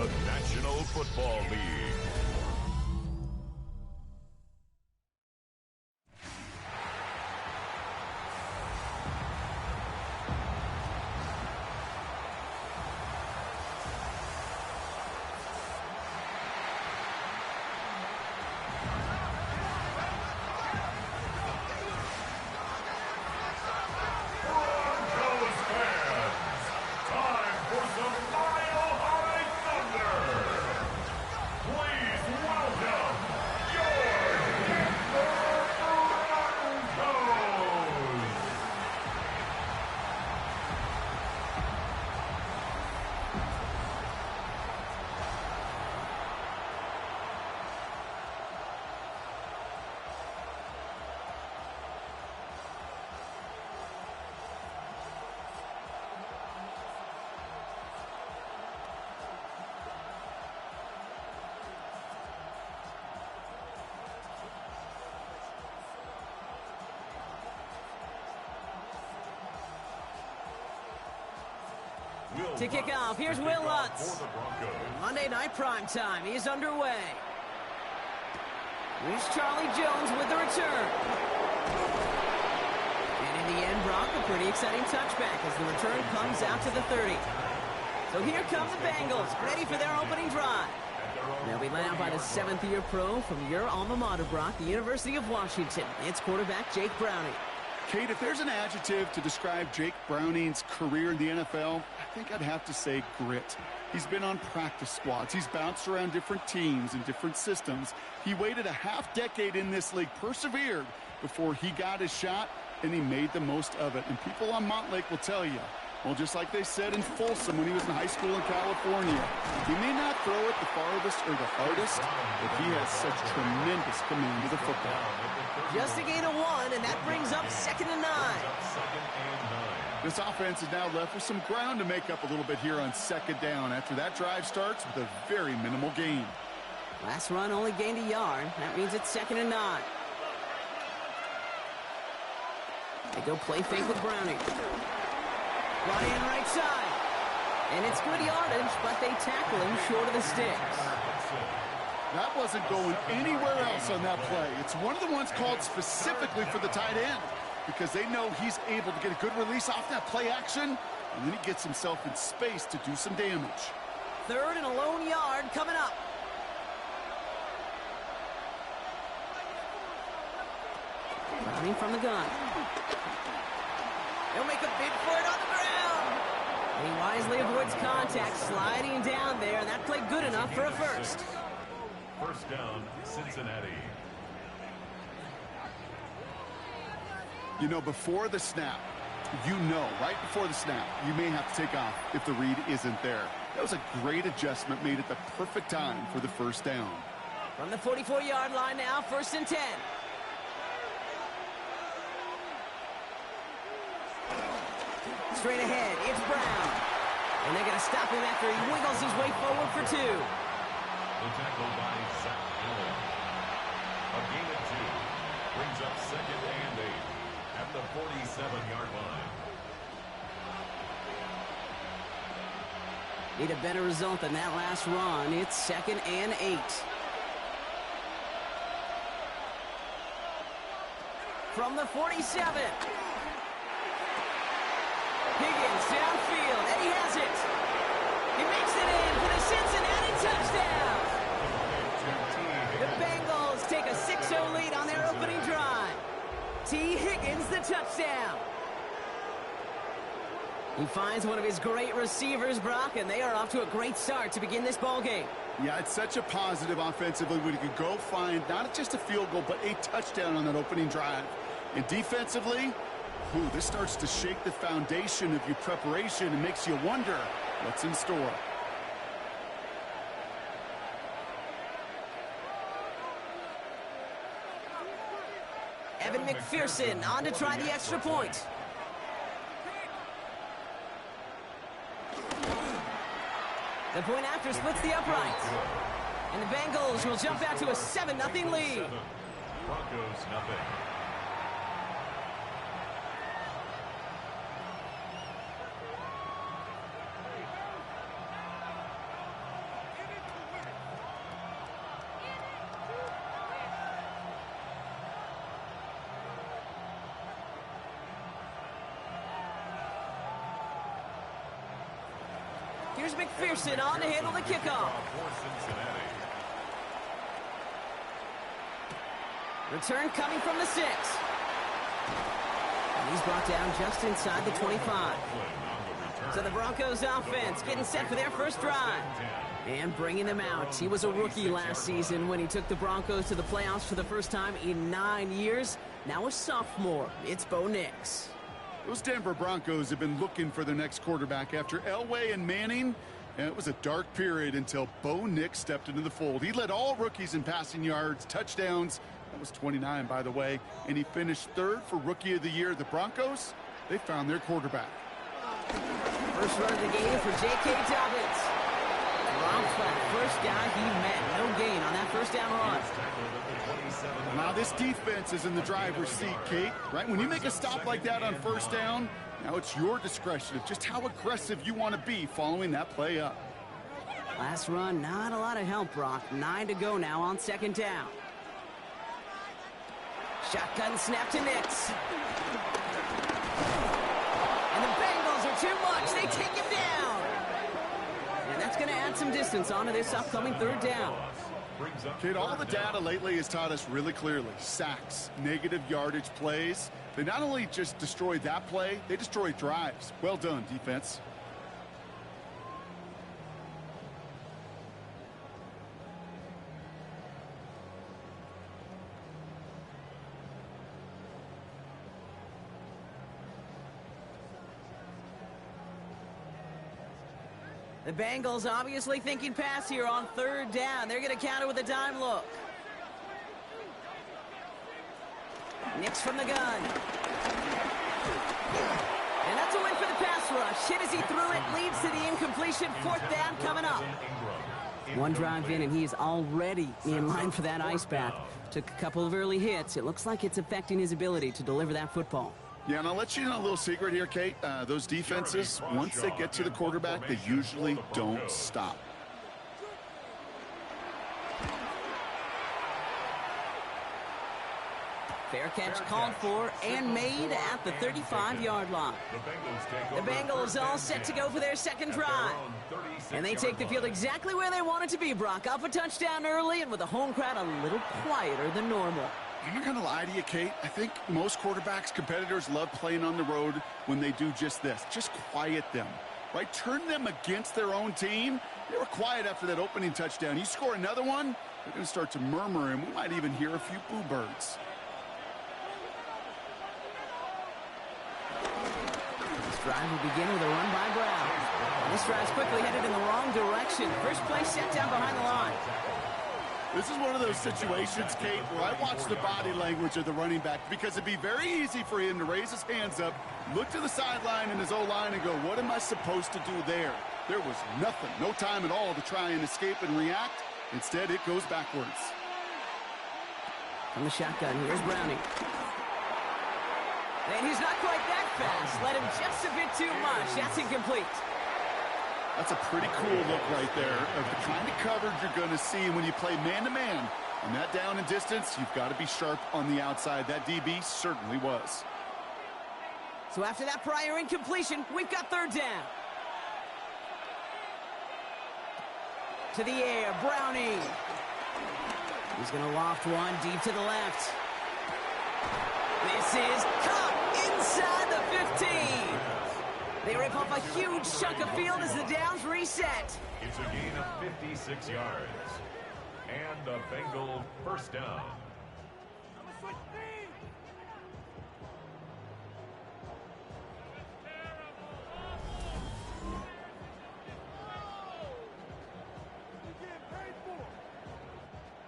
the National Football League. To kick off, here's Will Lutz. Monday Night Primetime is underway. Here's Charlie Jones with the return. And in the end, Brock, a pretty exciting touchback as the return comes out to the 30. So here come the Bengals, ready for their opening drive. They'll be led out by the 7th-year pro from your alma mater, Brock, the University of Washington. It's quarterback Jake Browning. Kate, if there's an adjective to describe Jake Browning's career in the NFL, I think I'd have to say grit. He's been on practice squads. He's bounced around different teams and different systems. He waited a half-decade in this league, persevered before he got his shot, and he made the most of it. And people on Montlake will tell you, well, just like they said in Folsom when he was in high school in California, he may not throw it the farthest or the hardest, but he has such tremendous command of the football. Just a gain of 1, and that brings up 2nd and 9. This offense is now left with some ground to make up a little bit here on 2nd down after that drive starts with a very minimal gain. Last run only gained a yard. That means it's 2nd and 9. They go play fake with Browning. Brought in right side. And it's good yardage, but they tackle him short of the sticks. That wasn't going anywhere else on that play. It's one of the ones called specifically for the tight end because they know he's able to get a good release off that play action, and then he gets himself in space to do some damage. 3rd and a lone yard coming up. Browning from the gun. He'll make a bid for it on the ground. And he wisely avoids contact, sliding down there, and that played good enough for a first. First down, Cincinnati. You know, before the snap, right before the snap, you may have to take off if the read isn't there. That was a great adjustment made at the perfect time for the first down. From the 44-yard line now, 1st and 10. Straight ahead, it's Brown. And they're going to stop him after he wiggles his way forward for 2. The tackle by Zach Miller. A gain of 2 brings up 2nd and 8 at the 47-yard line. Need a better result than that last run. It's 2nd and 8. From the 47. Higgins downfield, and he has it. He makes it in for the Cincinnati touchdown. The Bengals take a 6-0 lead on their opening drive. T. Higgins the touchdown. He finds one of his great receivers, Brock, and they are off to a great start to begin this ball game. Yeah, it's such a positive offensively when you can go find not just a field goal, but a touchdown on that opening drive. And defensively, this starts to shake the foundation of your preparation and makes you wonder what's in store. Evan McPherson on to try the extra point. The point after splits the uprights. And the Bengals will jump out to a 7-0 lead. Broncos nothing. Here's McPherson on to handle the kickoff. Return coming from the 6. And he's brought down just inside the 25. So the Broncos offense getting set for their first drive. And bringing them out. He was a rookie last season when he took the Broncos to the playoffs for the first time in 9 years. Now a sophomore. It's Bo Nix. Those Denver Broncos have been looking for their next quarterback after Elway and Manning. And it was a dark period until Bo Nix stepped into the fold. He led all rookies in passing yards, touchdowns. That was 29, by the way. And he finished 3rd for Rookie of the Year. The Broncos, they found their quarterback. First run of the game for J.K. Dobbins. Wrong flat. First guy he met. No gain on that first down run. Now this defense is in the driver's seat, Kate. Right? When you make a stop like that on first down, now it's your discretion of just how aggressive you want to be following that play up. Last run, not a lot of help, Brock. 9 to go now on second down. Shotgun snap to Nix. And the Bengals are too much. They take him down. And that's going to add some distance onto this upcoming 3rd down. Kid, all the data lately has taught us really clearly. Sacks, negative yardage plays. They not only just destroyed that play, they destroyed drives. Well done, defense. The Bengals obviously thinking pass here on 3rd down. They're going to counter with a dime look. Nix from the gun. And that's a win for the pass rush. Hit as he threw it, leads to the incompletion. 4th down coming up. One drive in, and he is already in line for that ice bath. Took a couple of early hits. It looks like it's affecting his ability to deliver that football. Yeah, and I'll let you know a little secret here, Kate. Those defenses, once they get to the quarterback, they usually don't stop. Fair catch called for and made at the 35-yard line. The Bengals all set to go for their second drive. And they take the field exactly where they want it to be, Brock. Up a touchdown early and with the home crowd a little quieter than normal. I'm not going to lie to you, Kate. I think most quarterbacks, competitors love playing on the road when they do just this. Just quiet them, right? Turn them against their own team. They were quiet after that opening touchdown. You score another one, they're going to start to murmur, and we might even hear a few boo birds. This drive will begin with a run by Brown. And this drive's quickly headed in the wrong direction. First play set down behind the line. This is one of those situations, Kate, where I watch the body language of the running back because it'd be very easy for him to raise his hands up, look to the sideline in his O-line and go, what am I supposed to do there? There was nothing, no time at all to try and escape and react. Instead, it goes backwards. From the shotgun, here's Browning. And he's not quite that fast. Let him just a bit too much. That's incomplete. That's a pretty cool look right there of the kind of coverage you're going to see when you play man-to-man. And that down and distance, you've got to be sharp on the outside. That DB certainly was. So after that prior incompletion, we've got 3rd down. To the air, Browning. He's going to loft one deep to the left. This is caught inside the 15. They rip off a huge chunk of field as the downs reset. It's a gain of 56 yards. And a Bengal first down.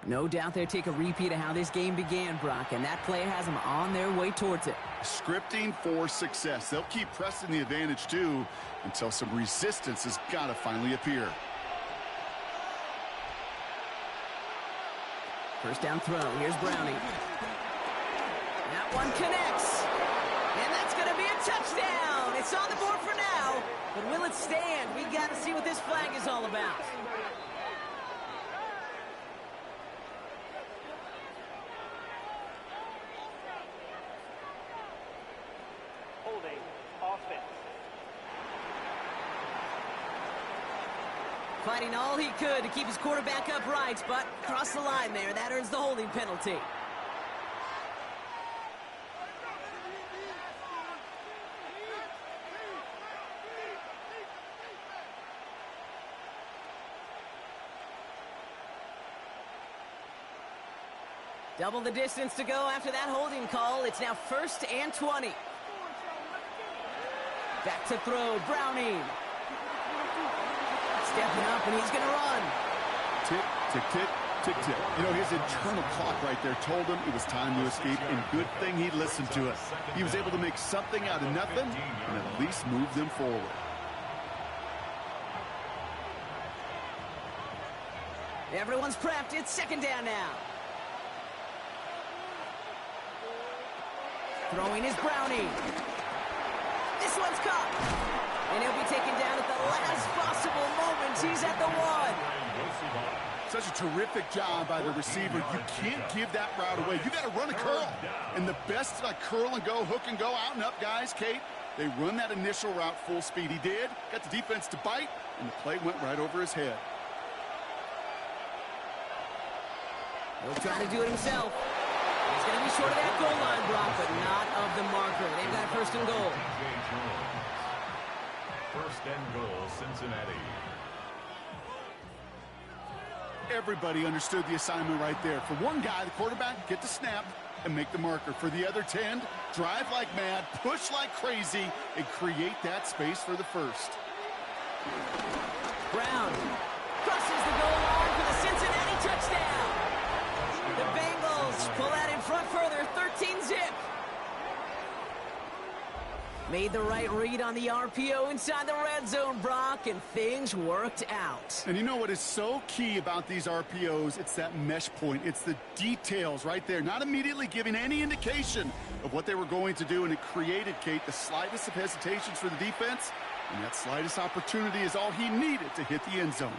No doubt they'll take a repeat of how this game began, Brock, and that play has them on their way towards it. Scripting for success. They'll keep pressing the advantage, too, until some resistance has got to finally appear. First down throw. Here's Browning. That one connects. And that's going to be a touchdown. It's on the board for now. But will it stand? We got to see what this flag is all about. Fighting all he could to keep his quarterback upright, but across the line there, that earns the holding penalty. Double the distance to go after that holding call. It's now 1st and 20. Back to throw, Browning. Stepping up, and he's going to run. Tick, tick, tick, tick, tick. You know, his internal clock right there told him it was time to escape, and good thing he listened to it. He was able to make something out of nothing and at least move them forward. Everyone's prepped. It's 2nd down now. Throwing is Browning. This one's caught. And he'll be taken down at the last possible moment. He's at the 1. Such a terrific job by the receiver. You can't give that route away. You got to run a curl. And the best curl and go, hook and go, out and up guys, Kate, they run that initial route full speed. He did. Got the defense to bite, and the play went right over his head. He'll try to do it himself. He's going to be short of that goal line, Brock, but not of the marker. They've got 1st and goal. 1st and goal, Cincinnati. Everybody understood the assignment right there. For one guy, the quarterback, get the snap and make the marker. For the other 10, drive like mad, push like crazy, and create that space for the 1st. Brown crosses the goal line for the Cincinnati touchdown. The Bengals pull that in front further, 13-zip. Made the right read on the RPO inside the red zone, Brock, and things worked out. And you know what is so key about these RPOs? It's that mesh point. It's the details right there, not immediately giving any indication of what they were going to do, and it created, Kate, the slightest of hesitations for the defense, and that slightest opportunity is all he needed to hit the end zone.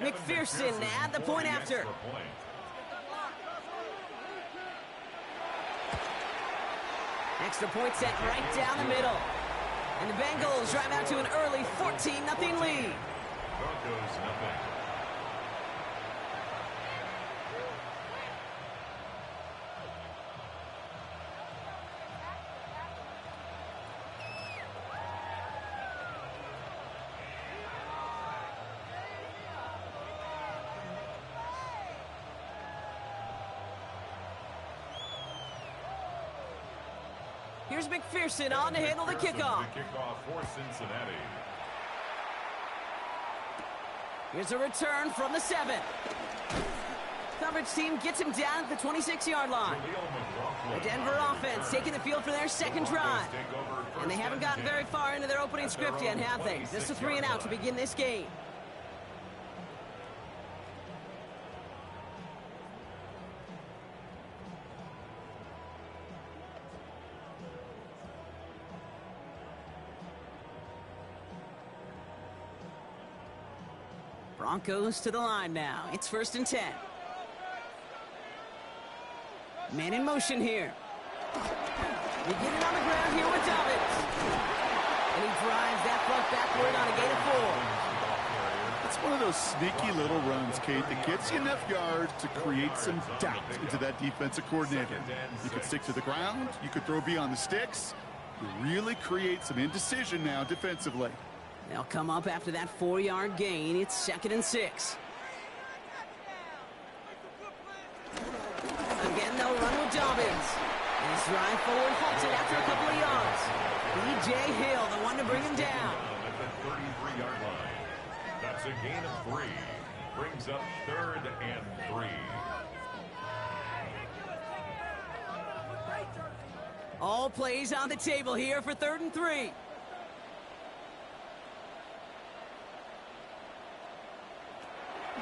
McPherson at the point after. Extra point set right down the middle. And the Bengals drive out to an early 14-0 lead. Broncos, nothing. Here's McPherson on to handle the kickoff. The kickoff for Cincinnati. Here's a return from the 7. Coverage team gets him down at the 26-yard line. The Denver offense taking the field for their 2nd drive. And they haven't gotten very far into their opening script yet, have they? Just a 3 and out to begin this game. Broncos to the line now. It's 1st and 10. Man in motion here. We get it on the ground here with Dobbins. And he drives that puck backward on a gain of 4. It's one of those sneaky little runs, Kate, that gets you enough yards to create some doubt into that defensive coordinator. You could stick to the ground. You could throw beyond the sticks. You really create some indecision now defensively. They'll come up after that 4-yard gain. It's 2nd and 6. Again, they'll run with Dobbins. And his drive forward halted after a couple of yards. B.J. Hill, the one to bring him down. At the 33-yard line. That's a gain of 3. Brings up 3rd and 3. All plays on the table here for 3rd and 3.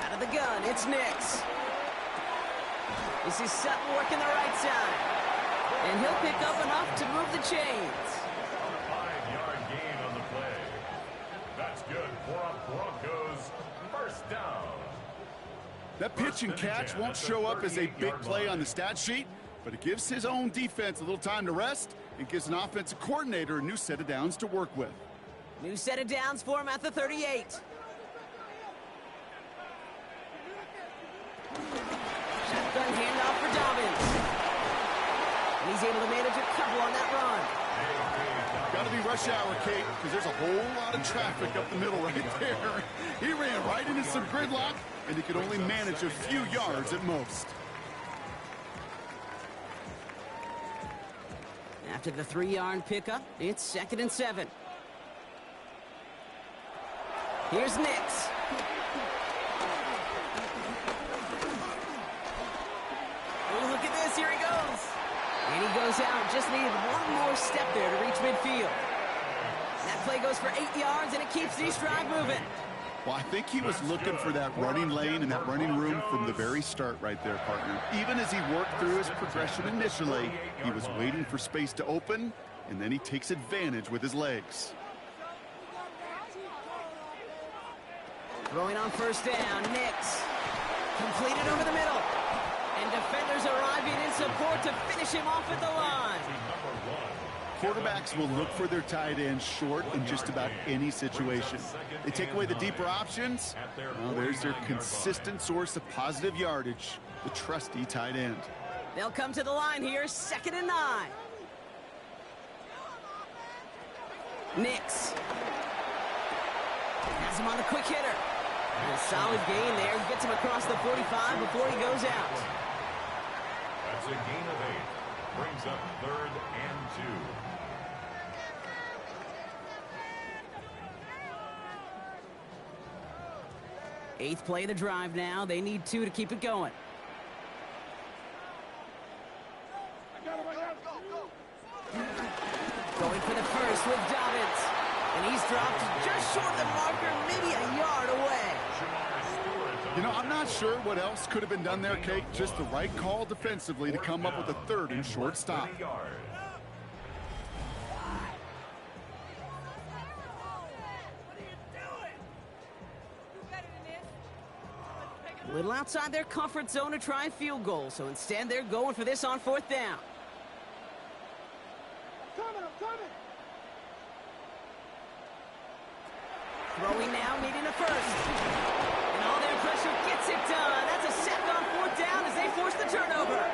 Out of the gun, it's Nix. This is Sutton working the right side. And he'll pick up enough to move the chains. A 5-yard gain on the play. That's good for a Broncos 1st down. That pitch and catch won't show up as a big play on the stat sheet, but it gives his own defense a little time to rest It gives an offensive coordinator a new set of downs to work with. New set of downs for him at the 38. Shotgun handoff for Dobbins. And he's able to manage a couple on that run. Got to be rush hour, Kate, because there's a whole lot of traffic up the middle right there. He ran right into some gridlock, and he could only manage a few yards at most. After the 3-yard pickup, it's 2nd and 7. Here's Nix. Oh, look at this. Here he goes. And he goes out. Just needed one more step there to reach midfield. That play goes for 8 yards, and it keeps the drive moving. Well, I think he was looking for that running lane and that running room from the very start right there, partner. Even as he worked through his progression initially, he was waiting for space to open, and then he takes advantage with his legs. Throwing on 1st down, Nix. Completed over the middle. And defenders arriving in support to finish him off at the line. Quarterbacks will look for their tight end short in just about any situation. They take away the deeper options. Well, there's their consistent source of positive yardage, the trusty tight end. They'll come to the line here, 2nd and 9. Nix. Has him on the quick hitter. And a solid gain there. He gets him across the 45 before he goes out. That's a gain of 8. Brings up 3rd and 2. 8th play of the drive now. They need 2 to keep it going. Going for the first with Dobbins. And he's dropped just short of the marker, maybe a yard away. You know, I'm not sure what else could have been done there, Kate. Just the right call defensively to come up with a 3rd and short stop. A little outside their comfort zone to try a field goal, so instead they're going for this on 4th down. Throwing now, needing a first. And all their pressure gets it done. That's a sack on 4th down as they force the turnover.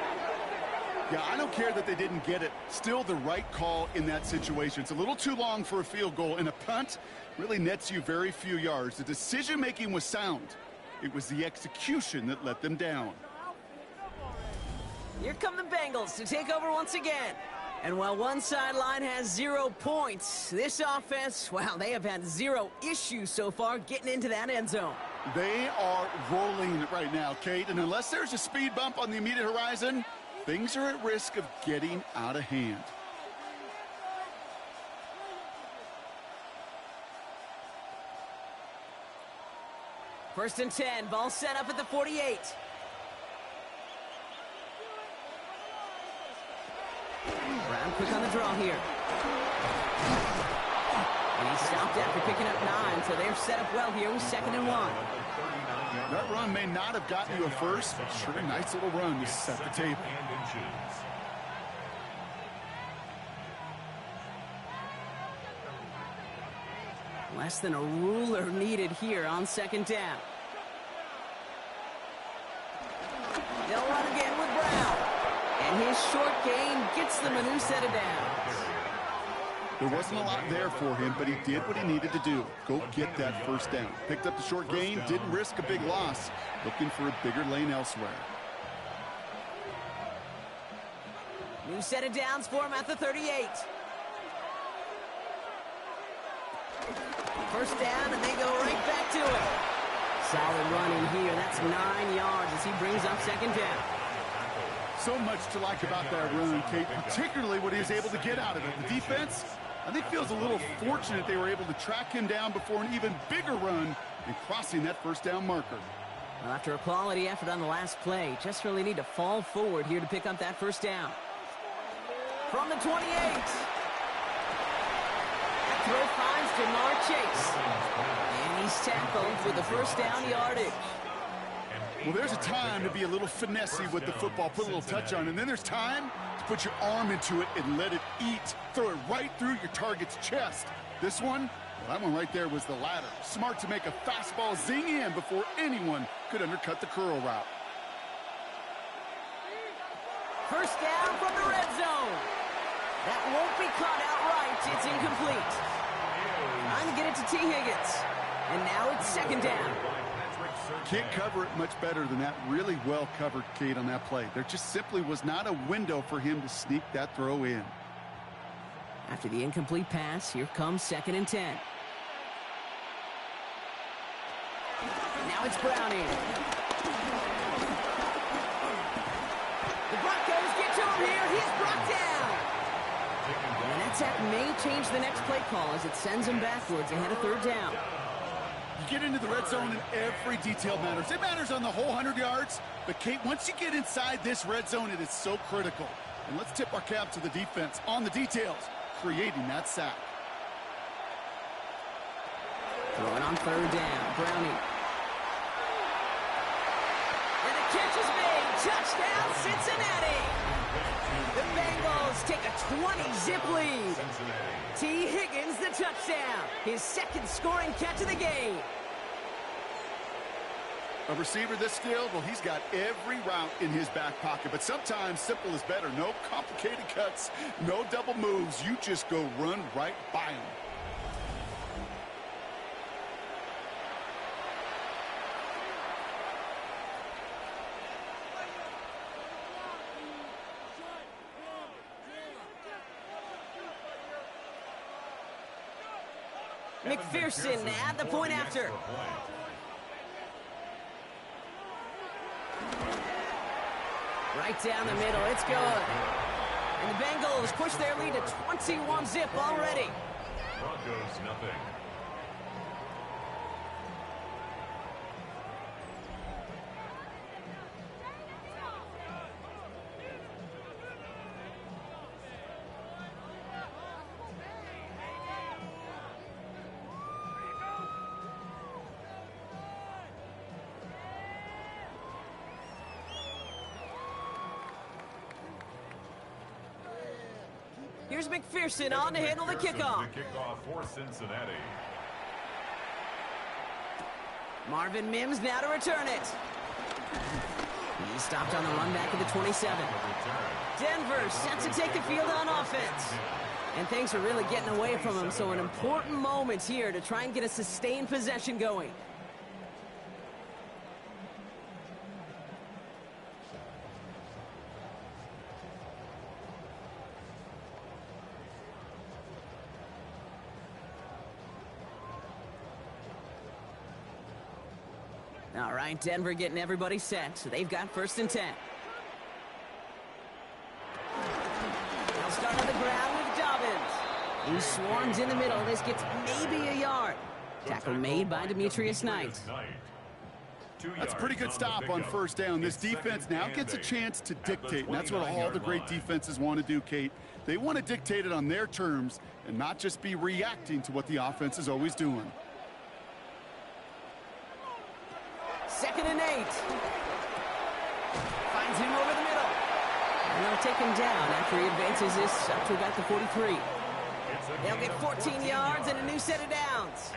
Yeah, I don't care that they didn't get it. Still the right call in that situation. It's a little too long for a field goal, and a punt really nets you very few yards. The decision-making was sound. It was the execution that let them down. Here come the Bengals to take over once again. And while one sideline has 0 points, this offense, well, they have had 0 issues so far getting into that end zone. They are rolling right now, Kate, and unless there's a speed bump on the immediate horizon, things are at risk of getting out of hand. First and 10, ball set up at the 48. Brown quick on the draw here. And he stopped after picking up 9, so they're set up well here with 2nd and 1. That run may not have gotten you a first, but sure a nice little run to set the table. Less than a ruler needed here on 2nd down. They'll run again with Brown. And his short gain gets them a new set of downs. There wasn't a lot there for him, but he did what he needed to do. Go get that 1st down. Picked up the short gain, didn't risk a big loss. Looking for a bigger lane elsewhere. New set of downs for him at the 38. 1st down, and they go right back to it. Solid running here. That's 9 yards as he brings up 2nd down. So much to like about that run, Kate, particularly what he was able to get out of it. The defense, I think, feels a little fortunate they were able to track him down before an even bigger run and crossing that 1st down marker. Well, after a quality effort on the last play, just really need to fall forward here to pick up that 1st down. From the 28. That throw finds Jamar Chase. And he's tackled with the 1st down yardage. Well, there's a time to be a little finessey with the football, put a little touch on, and then there's time to put your arm into it and let it eat. Throw it right through your target's chest. This one, well, that one right there was the latter. Smart to make a fastball zing in before anyone could undercut the curl route. First down from the red zone. That won't be caught outright. It's incomplete. Trying to get it to T. Higgins. And now it's second down. Can't cover it much better than that. Really well covered, Kate, on that play. There just simply was not a window for him to sneak that throw in. After the incomplete pass, here comes second and 10. Now it's Browning. The Broncos get to him here. He's brought down. And that sack may change the next play call as it sends him backwards ahead of third down. You get into the red zone and every detail matters. It matters on the whole 100 yards. But, Kate, once you get inside this red zone, it is so critical. And let's tip our cap to the defense on the details, creating that sack. Throwing on third down, Browning. And the catch is made. Touchdown, Cincinnati. The Bengals take a 20-zip lead. T. Higgins, the touchdown. His second scoring catch of the game. A receiver this skilled, well, he's got every route in his back pocket. But sometimes simple is better. No complicated cuts, no double moves. You just go run right by him. McPherson at the point after. Right down the middle, it's good. And the Bengals push their lead to 21-zip already. Broncos nothing. Here's McPherson on to handle the kickoff. The kickoff for Cincinnati. Marvin Mims now to return it. He stopped on the run back at the 27. Denver set to take the field on offense. And things are really getting away from him, so an important moment here to try and get a sustained possession going. All right, Denver getting everybody set, so they've got first and 10. They'll start on the ground with Dobbins. He swarms in the middle. This gets maybe a yard. Tackle made by Demetrius Knight. That's a pretty good stop on first down. This defense now gets a chance to dictate, and that's what all the great defenses want to do, Kate. They want to dictate it on their terms and not just be reacting to what the offense is always doing. Second and 8. Finds him over the middle. And they'll take him down after he advances this up to about the 43. They'll get 14 yards and a new set of downs.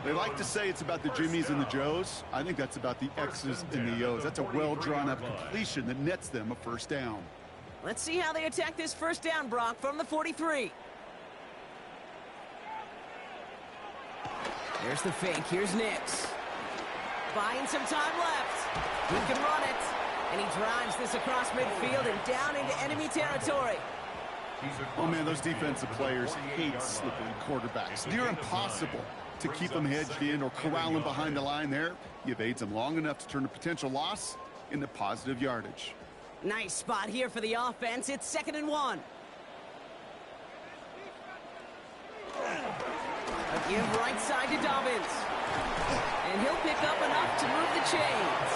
They like to say it's about the Jimmies and the Joes. I think that's about the X's and the O's. That's a well-drawn-up completion that nets them a first down. Let's see how they attack this first down, Brock, from the 43. There's the fake. Here's Nix. Buying some time left. He can run it. And he drives this across midfield and down into enemy territory. Oh, man, those defensive players hate slippery quarterbacks. Near impossible to keep them hedged in or corral them behind the line there. You evade them long enough to turn a potential loss into positive yardage. Nice spot here for the offense. It's second and 1. A give right side to Dobbins. And he'll pick up enough to move the chains.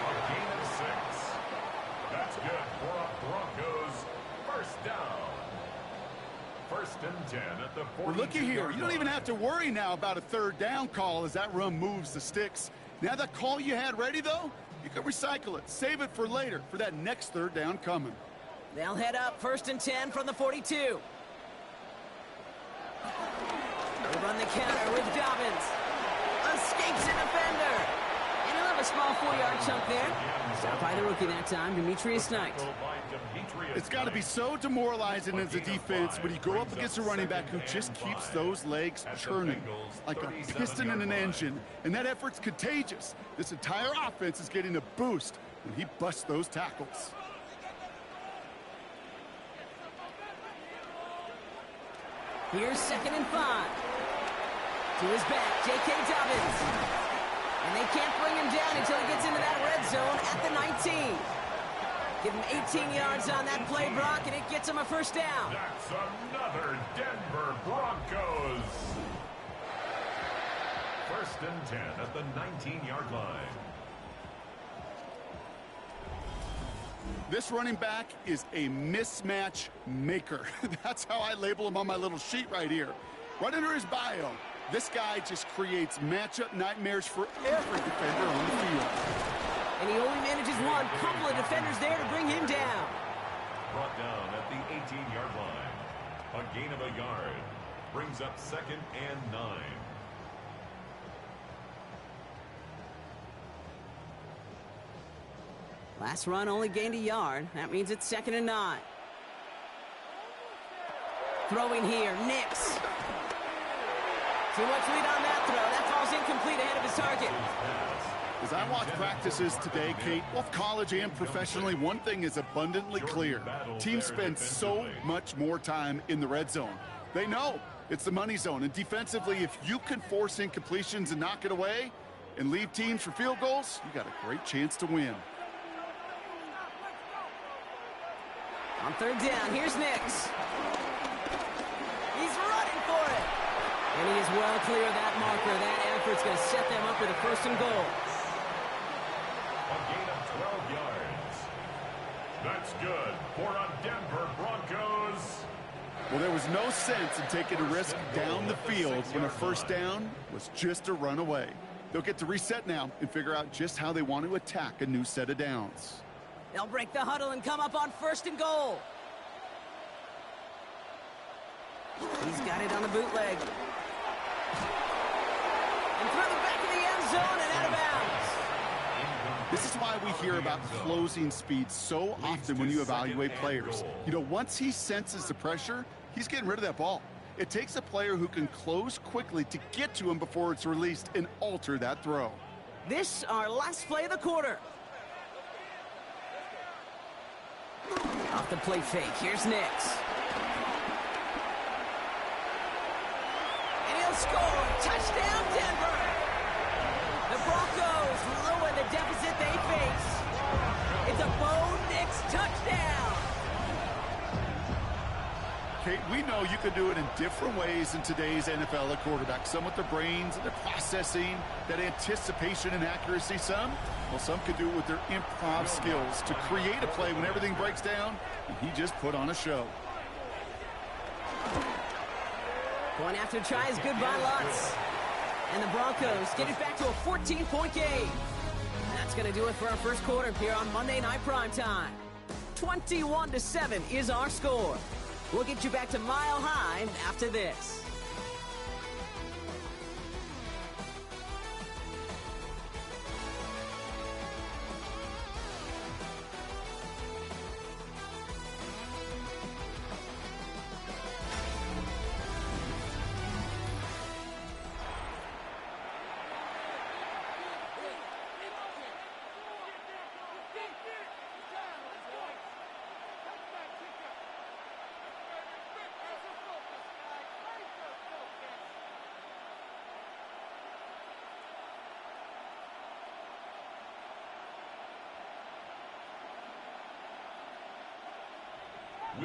A gain of 6. That's good for a Broncos first down. First and 10 at the 40. Well, looky here. You don't even have to worry now about a third down call as that run moves the sticks Now that call you had ready, though, you can recycle it. Save it for later, for that next third down coming. They'll head up 1st and 10 from the 42. They run the counter with Dobbins. Escapes a defender. And he'll have a small 4-yard chunk there. Stopped by the rookie that time, Demetrius Knight. It's got to be so demoralizing as a defense when you go up against a running back who just keeps those legs churning like a piston in an engine. And that effort's contagious. This entire offense is getting a boost when he busts those tackles. Here's 2nd and 5. To his back, J.K. Dobbins. And they can't bring him down until he gets into that red zone at the 19. Give him 18 yards on that play, Brock, and it gets him a 1st down. That's another Denver Broncos. 1st and 10 at the 19-yard line. This running back is a mismatch maker. That's how I label him on my little sheet right here. Right under his bio, this guy just creates matchup nightmares for every defender on the field. And he only manages one. Couple of defenders there to bring him down. Brought down at the 18-yard line. A gain of a yard. Brings up 2nd and 9. Last run only gained a yard. That means it's 2nd and 9. Throwing here, Nix. Too much lead on that throw. That falls incomplete ahead of his target. As I watch practices today, Kate, both college and professionally, one thing is abundantly clear. Teams spend so much more time in the red zone. They know it's the money zone. And defensively, if you can force incompletions and knock it away and leave teams for field goals, you got a great chance to win. On 3rd down, here's Nix. He's running for it. And he is well clear of that marker. That effort's going to set them up with a 1st and goal. A gain of 12 yards. That's good for a Denver Broncos. Well, there was no sense in taking a risk down the field when a 1st down was just a run away. They'll get to reset now and figure out just how they want to attack a new set of downs. They'll break the huddle and come up on 1st and goal. He's got it on the bootleg. And through the back of the end zone and out of bounds. This is why we hear about closing speed so often when you evaluate players. You know, once he senses the pressure, he's getting rid of that ball. It takes a player who can close quickly to get to him before it's released and alter that throw. This our last play of the quarter. Off the play fake, here's Nix. And he'll score! Touchdown, Denver! The Broncos lower the deficit they face. It's a Bo Nix touchdown! Kate, we know you can do it in different ways in today's NFL at quarterback. Some with their brains, their processing, that anticipation and accuracy. Some could do it with their improv skills to create a play when everything breaks down, and he just put on a show. Going after tries goodbye lots. And the Broncos get it back to a 14-point game. That's going to do it for our 1st quarter here on Monday Night Primetime. 21-7 is our score. We'll get you back to Mile High after this.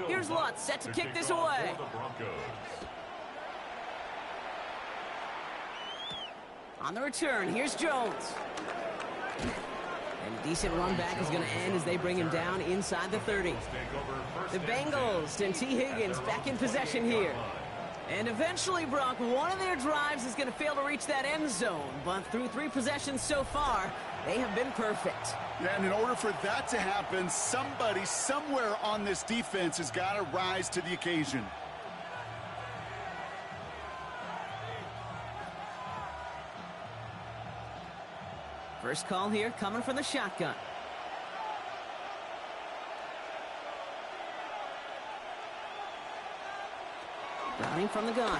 Here's Lutz set to kick this away. On the return, here's Jones. And a decent run back is going to end as they bring him down inside the 30. The Bengals and T. Higgins back in possession here. And eventually, Brock, one of their drives is going to fail to reach that end zone. But through 3 possessions so far, they have been perfect. Yeah, and in order for that to happen, somebody somewhere on this defense has got to rise to the occasion. First call here coming from the shotgun. Browning from the gun.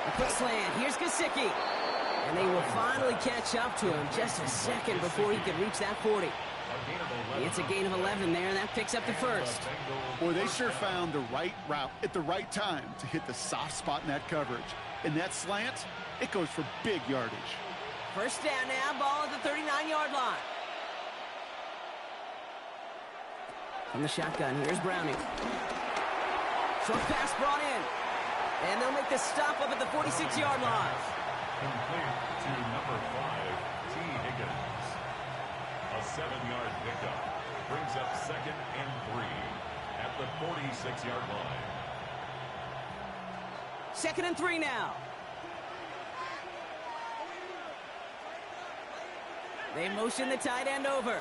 A quick slant. Here's Gesicki. And they will finally catch up to him just a second before he could reach that 40. It's a gain of 11 there, and that picks up the first. Boy, they sure found the right route at the right time to hit the soft spot in that coverage. And that slant, it goes for big yardage. First down now, ball at the 39-yard line. From the shotgun, here's Browning. Short pass brought in. And they'll make the stop up at the 46-yard line. Complete to number 5, T. Higgins. A 7-yard pickup brings up 2nd and 3 at the 46-yard line. 2nd and 3 now. They motion the tight end over.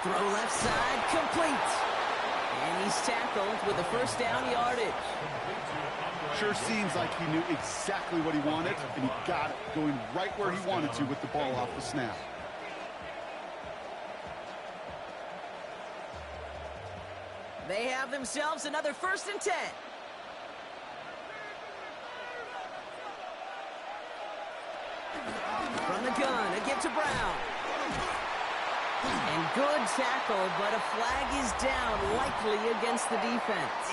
Throw left side, complete. And he's tackled with the first down yardage. Sure seems like he knew exactly what he wanted, and he got it, going right where he wanted to with the ball off the snap. They have themselves another 1st and 10. From the gun, a give to Brown. And good tackle, but a flag is down, likely against the defense.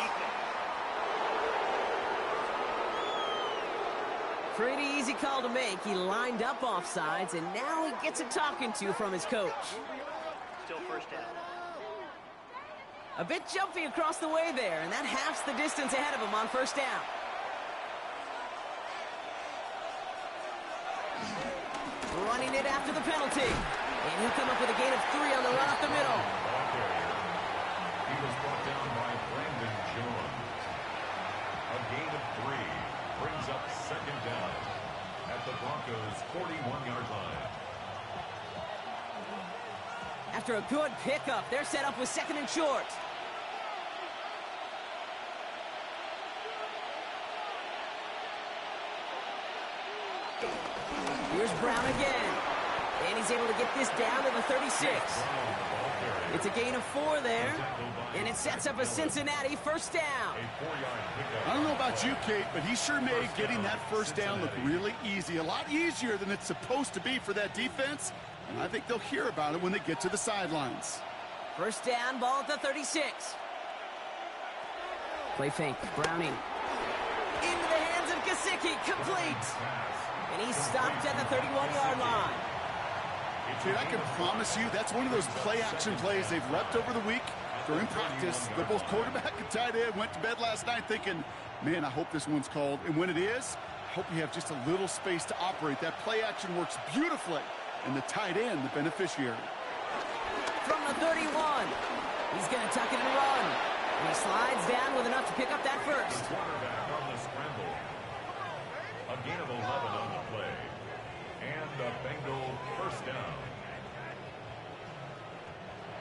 Pretty easy call to make. He lined up offsides, and now he gets a talking to from his coach. Still first down. A bit jumpy across the way there, and that halves the distance ahead of him on first down. Running it after the penalty. And he'll come up with a gain of 3 on the run up the middle. He was brought down by Brandon Jones. A gain of 3 brings up 2nd down at the Broncos' 41-yard line. After a good pickup, they're set up with 2nd and short. Here's Brown again. And he's able to get this down to the 36. It's a gain of 4 there. And it sets up a Cincinnati first down. I don't know about you, Kate, but he sure made getting that first down look really easy. A lot easier than it's supposed to be for that defense. And I think they'll hear about it when they get to the sidelines. First down, ball at the 36. Play fake, Browning. Into the hands of Gesicki, complete. And he's stopped at the 31-yard line. Kate, I can promise you that's one of those play-action plays they've repped over the week. During practice, the both quarterback and tight end went to bed last night thinking, man, I hope this one's called. And when it is, I hope you have just a little space to operate. That play-action works beautifully. And the tight end, the beneficiary. From the 31, he's going to tuck it and run. And he slides down with enough to pick up that first. Quarterback on the scramble. A gain of 11 on the play. And a Bengal first down.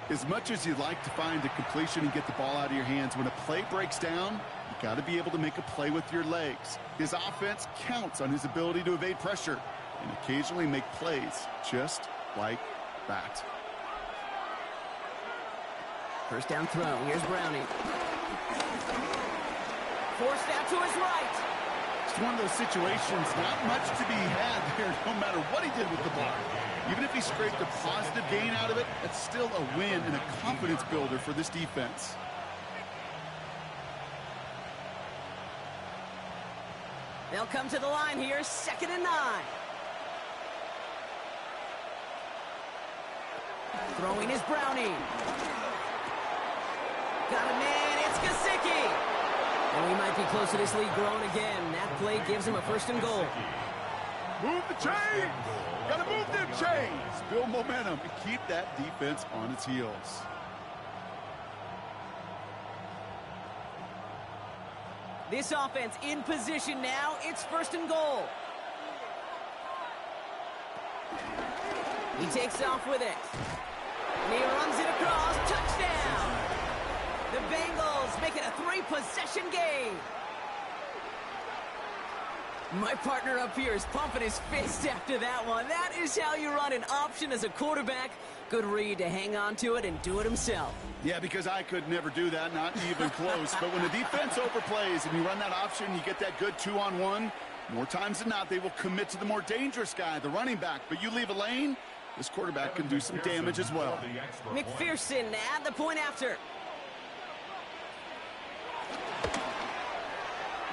As much as you'd like to find a completion and get the ball out of your hands, when a play breaks down, you got to be able to make a play with your legs. His offense counts on his ability to evade pressure and occasionally make plays just like that. First down throw. Here's Browning. Forced out to his right. It's one of those situations, not much to be had there, no matter what he did with the ball. Even if he scraped a positive gain out of it, it's still a win and a confidence builder for this defense. They'll come to the line here, 2nd and 9. Throwing is Browning. Got a man, it's Gesicki. And we might be close to this lead growing again. That play gives him a 1st and goal. Move the chains! Gotta move them chains! Build momentum and keep that defense on its heels. This offense in position now. It's 1st and goal. He takes off with it. And he runs it across. Touchdown! The Bengals make it a 3-possession game. My partner up here is pumping his fist after that one. That is how you run an option as a quarterback. Good read to hang on to it and do it himself. Yeah, because I could never do that, not even close. But when the defense overplays and you run that option, you get that good 2-on-1. More times than not, they will commit to the more dangerous guy, the running back. But you leave a lane, this quarterback can do some damage as well. McPherson at the point after.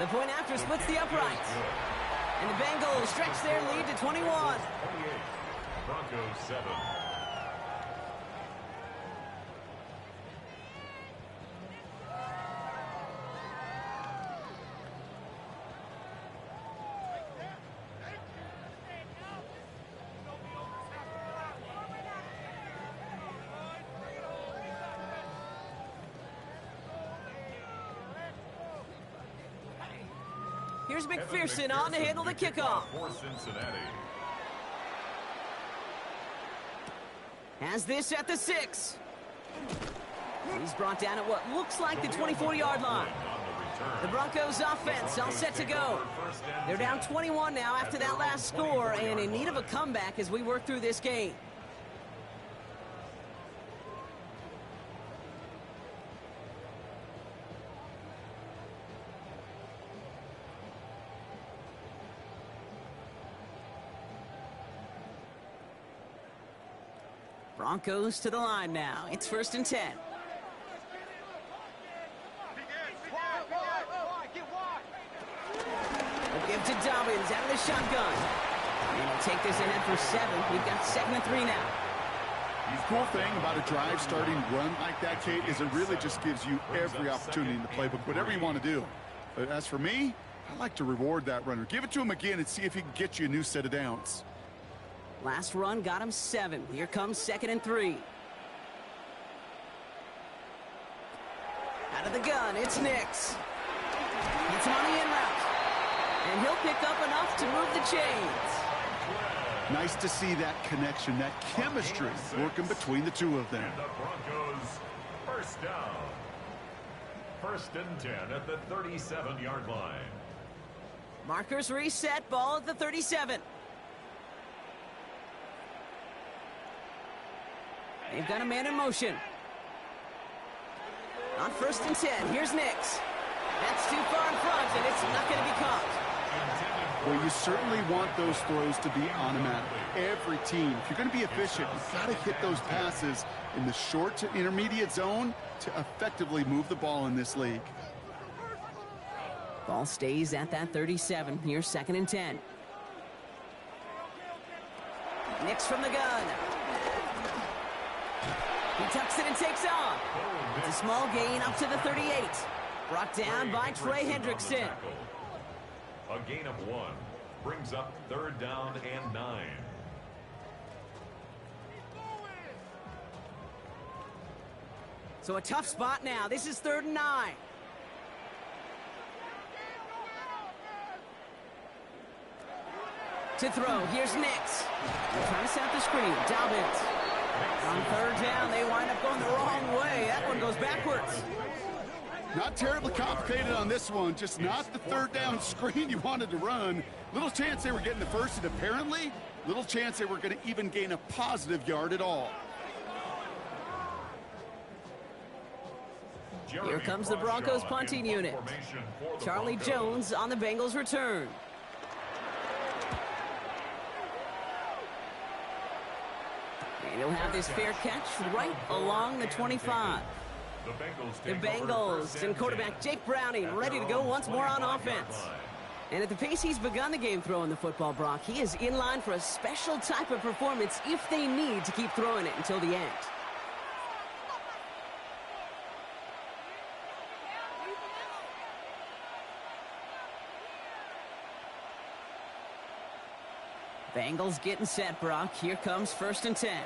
The point after splits the uprights. And the Bengals stretch their lead to 21. 28. Broncos 7. Here's McPherson on to handle the kickoff. For Cincinnati. Has this at the 6. He's brought down at what looks like the 24-yard line. The Broncos offense all set to go. They're down 21 now after that last score and in need of a comeback as we work through this game. Broncos to the line now. It's 1st and 10. We'll give to Dobbins out of the shotgun. And he'll take this ahead for 7. We've got 2nd and 3 now. The cool thing about a drive starting run like that, Kate, is it really just gives you every opportunity in the playbook, whatever you want to do. But as for me, I like to reward that runner. Give it to him again and see if he can get you a new set of downs. Last run got him 7. Here comes 2nd and 3. Out of the gun, it's Nix. It's on the in route. And he'll pick up enough to move the chains. Nice to see that connection, that chemistry working between the two of them. And the Broncos, 1st down. 1st and 10 at the 37-yard line. Markers reset, ball at the 37. They've got a man in motion. On 1st and 10, here's Nix. That's too far in front, and it's not going to be caught. Well, you certainly want those throws to be automatic. Every team, if you're going to be efficient, you've got to hit those passes in the short to intermediate zone to effectively move the ball in this league. Ball stays at that 37. Here's 2nd and 10. Nix from the gun. He tucks it and takes off. It's a small gain up to the 38. Brought down by Trey Hendrickson. A gain of 1 brings up 3rd down and 9. So a tough spot now. This is 3rd and 9. To throw, here's Nix. They're trying to set up the screen. Dobbins. On 3rd down, they wind up going the wrong way. That one goes backwards. Not terribly complicated on this one, just not the 3rd down screen you wanted to run. Little chance they were getting the first, and apparently, little chance they were going to even gain a positive yard at all. Here comes the Broncos punting unit. Charlie Jones on the Bengals return. And he'll have this fair catch right along the 25. The Bengals and quarterback Jake Browning ready to go once more on offense. And at the pace he's begun the game throwing the football, Brock, he is in line for a special type of performance if they need to keep throwing it until the end. Bengals getting set, Brock. Here comes 1st and 10.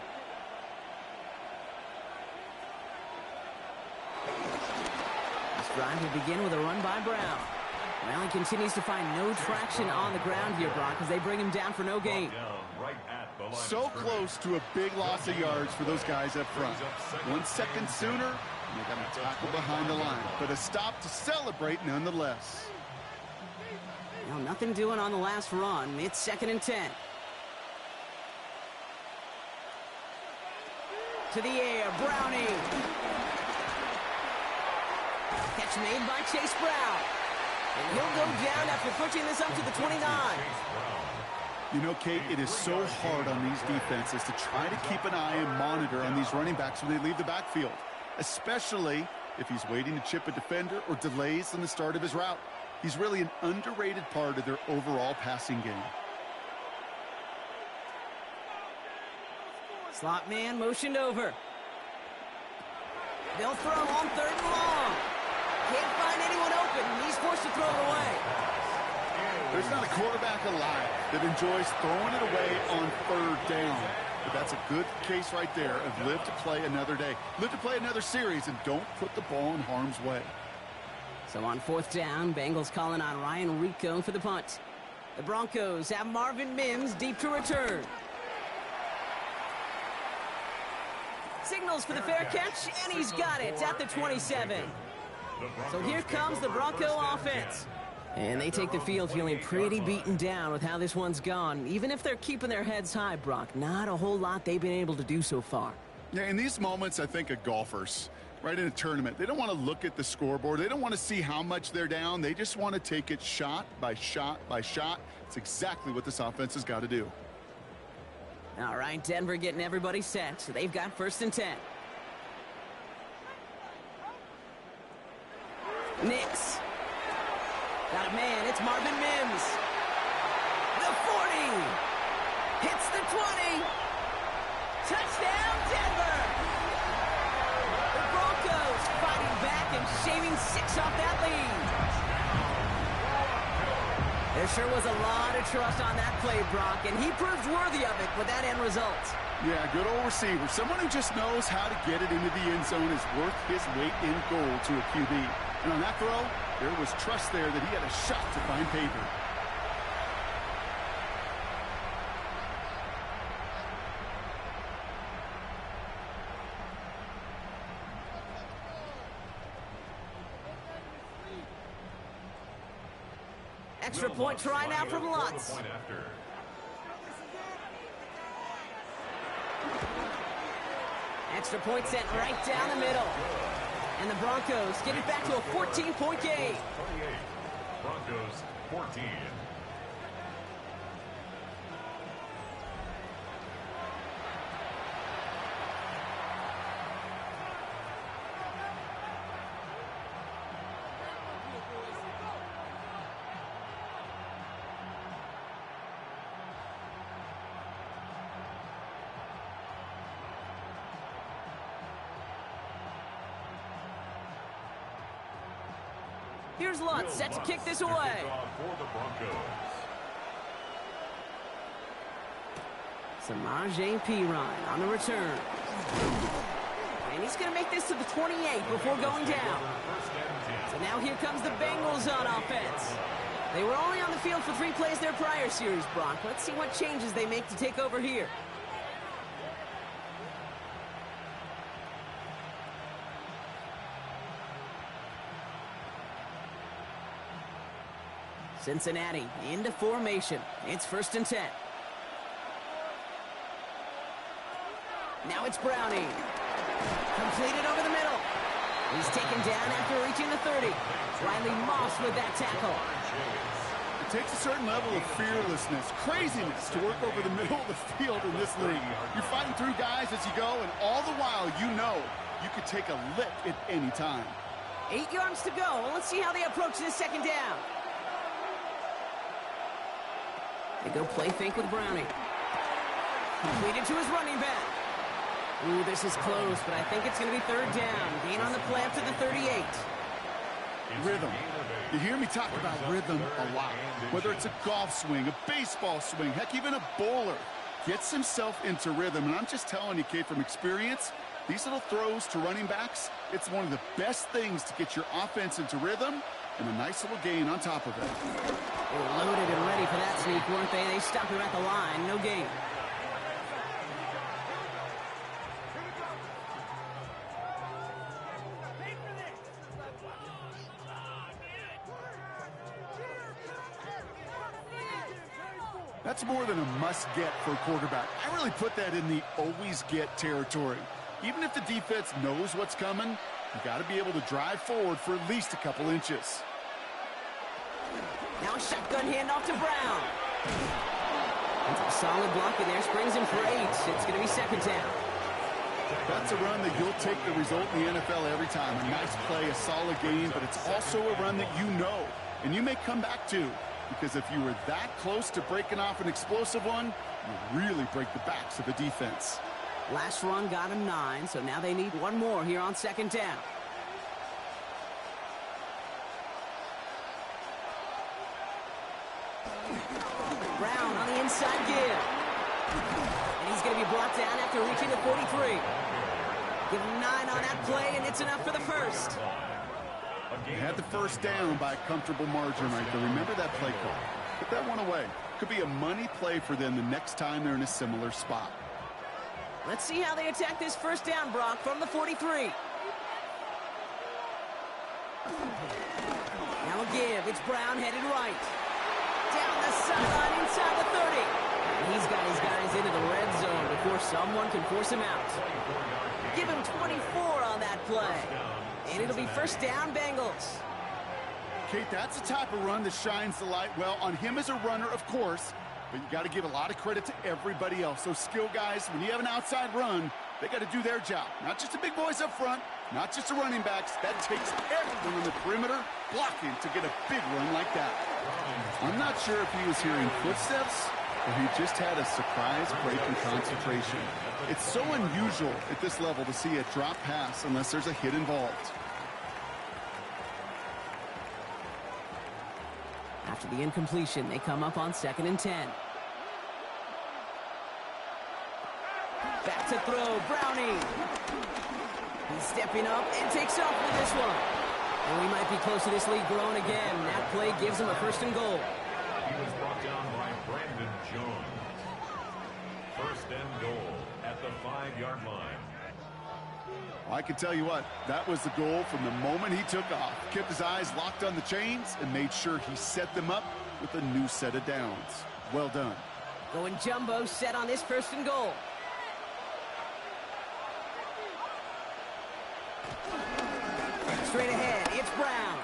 This drive will begin with a run by Brown. Well, he continues to find no traction on the ground here, Brock, as they bring him down for no gain. So close to a big loss of yards for those guys up front. 1 second sooner, and they got a tackle behind the line. But a stop to celebrate nonetheless. Well, nothing doing on the last run. It's 2nd and 10. To the air, Browning. Catch made by Chase Brown. And he'll go down after pushing this up to the 29. You know, Kate, it is so hard on these defenses to try to keep an eye and monitor on these running backs when they leave the backfield, especially if he's waiting to chip a defender or delays in the start of his route. He's really an underrated part of their overall passing game. Slot man motioned over. They'll throw on 3rd and long. Can't find anyone open. He's forced to throw it away. There's not a quarterback alive that enjoys throwing it away on 3rd down. But that's a good case right there of live to play another day. Live to play another series and don't put the ball in harm's way. So on 4th down, Bengals calling on Ryan Rico for the punt. The Broncos have Marvin Mims deep to return. Signals for the fair catch, and he's got it at the 27. So here comes the Bronco offense. And they take the field feeling pretty beaten down with how this one's gone. Even if they're keeping their heads high, Brock, not a whole lot they've been able to do so far. Yeah, in these moments, I think of golfers, right, in a tournament. They don't want to look at the scoreboard. They don't want to see how much they're down. They just want to take it shot by shot by shot. It's exactly what this offense has got to do. All right, Denver getting everybody set. So they've got 1st and 10. Nix. Got a man, it's Marvin Mims. The 40. Hits the 20. Touchdown, Denver. The Broncos fighting back and shaving 6 off that lead. There sure was a lot of trust on that play, Brock, and he proved worthy of it with that end result. Yeah, good old receiver. Someone who just knows how to get it into the end zone is worth his weight in gold to a QB. And on that throw, there was trust there that he had a shot to find pavement. Extra point try now from Lutz. Extra point sent right down the middle. And the Broncos get it back to a 14-point game. Broncos 14. Here's Lutz set to kick this away. Samaje Perine on the return. And he's going to make this to the 28 before going down. So now here comes the Bengals on offense. They were only on the field for 3 plays their prior series, Brock. Let's see what changes they make to take over here. Cincinnati into formation. It's 1st and 10. Now it's Browning. Completed over the middle. He's taken down after reaching the 30. Riley Moss with that tackle. It takes a certain level of fearlessness, craziness to work over the middle of the field in this league. You're fighting through guys as you go, and all the while you know you could take a lick at any time. 8 yards to go. Well, let's see how they approach this 2nd down. They go play fake with Browning. Completed to his running back. Ooh, this is close, but I think it's going to be 3rd down. Gain on the play up to the 38. Rhythm. You hear me talk about rhythm a lot. Whether it's a golf swing, a baseball swing, heck, even a bowler gets himself into rhythm. And I'm just telling you, kid, from experience, these little throws to running backs, it's one of the best things to get your offense into rhythm and a nice little gain on top of it. They were loaded and ready for that sneak, weren't they? They stopped him at the line. No gain. That's more than a must-get for a quarterback. I really put that in the always-get territory. Even if the defense knows what's coming, you got to be able to drive forward for at least a couple inches. Now a shotgun handoff to Brown. That's a solid block in there. Springs him for 8. It's going to be second down. That's a run that you'll take the result in the NFL every time. A nice play, a solid game, but it's also a run that you know, and you may come back to. Because if you were that close to breaking off an explosive one, you really break the backs of the defense. Last run got him 9, so now they need one more here on second down. Brown on the inside give. And he's going to be brought down after reaching the 43. Give him 9 on that play, and it's enough for the first. They had the first down by a comfortable margin right there. Remember that play call. Put that one away. Could be a money play for them the next time they're in a similar spot. Let's see how they attack this first down, Brock, from the 43. Now a give. It's Brown headed right. Down the sideline inside the 30. And he's got his guys into the red zone before someone can force him out. Give him 24 on that play. And it'll be first down, Bengals. Kate, that's the type of run that shines the light, well, on him as a runner, of course, but you got to give a lot of credit to everybody else. Those skill guys, when you have an outside run, they got to do their job. Not just the big boys up front, not just the running backs. That takes everyone on the perimeter blocking to get a big run like that. I'm not sure if he was hearing footsteps or he just had a surprise break in concentration. It's so unusual at this level to see a drop pass unless there's a hit involved. After the incompletion, they come up on 2nd and 10. Back to throw, Browning. He's stepping up and takes off with this one. And we might be close to this lead growing again. That play gives him a first and goal. He was brought down by Brandon Jones. First and goal at the 5-yard line. I can tell you what, that was the goal from the moment he took off. Kept his eyes locked on the chains and made sure he set them up with a new set of downs. Well done. Going jumbo set on this first and goal. Straight ahead, it's Brown.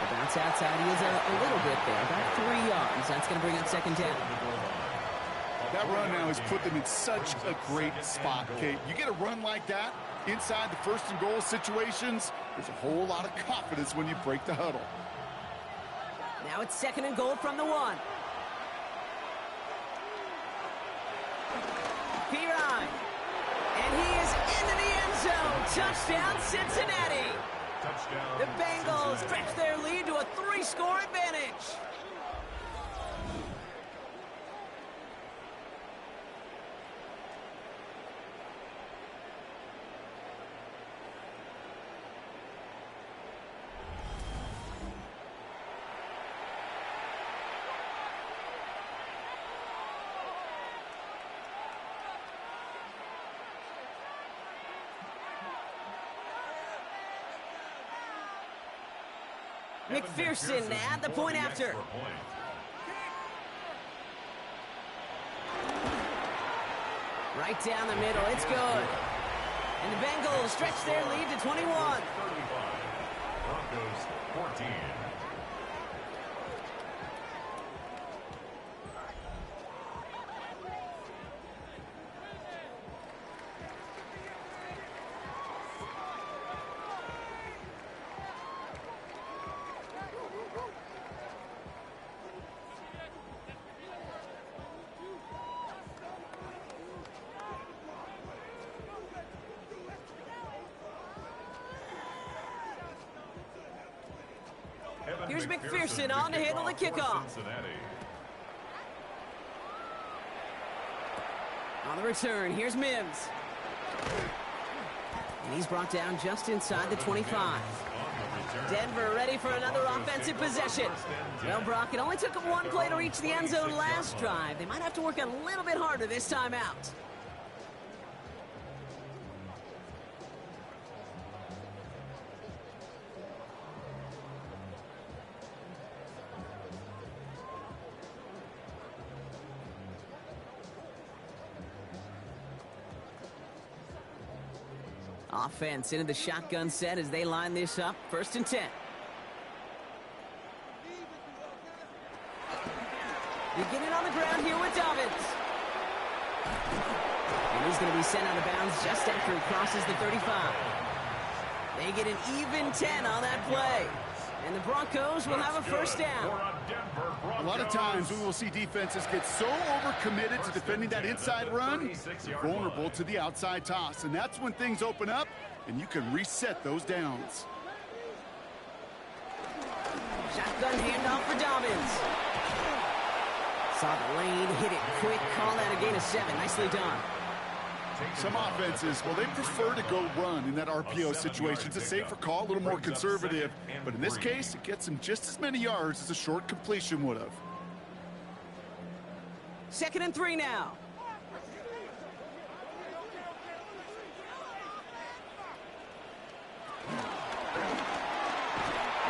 The bounce outside, he is a little bit there, about 3 yards. That's going to bring up second down. That run now has put them in such a great spot, Kate. You get a run like that inside the first and goal situations, there's a whole lot of confidence when you break the huddle. Now it's 2nd and goal from the 1. Pirine. And he is into the end zone. Touchdown, Cincinnati. Touchdown. The Bengals stretch their lead to a 3-score advantage. McPherson at the point after. Right down the middle, it's good. And the Bengals stretch their lead to 21. 35. Broncos 14. Here's McPherson on to handle the kickoff. On the return, here's Mims. And he's brought down just inside the 25. Denver ready for another offensive possession. Well, Brock, it only took them one play to reach the end zone last drive. They might have to work a little bit harder this time out. Offense into the shotgun set as they line this up. 1st and 10. Beginning on the ground here with Dobbins. And he's going to be sent out of bounds just after he crosses the 35. They get an even 10 on that play. And the Broncos will have a 1st down. A lot of times we will see defenses get so overcommitted to defending that inside run, they're vulnerable to the outside toss. And that's when things open up and you can reset those downs. Shotgun handoff for Dobbins. Saw the lane, hit it quick, call that a gain of 7. Nicely done. Some offenses, well, they prefer to go run in that RPO situation. It's a safer call, a little more conservative. But in this case, it gets them just as many yards as a short completion would have. 2nd and 3 now.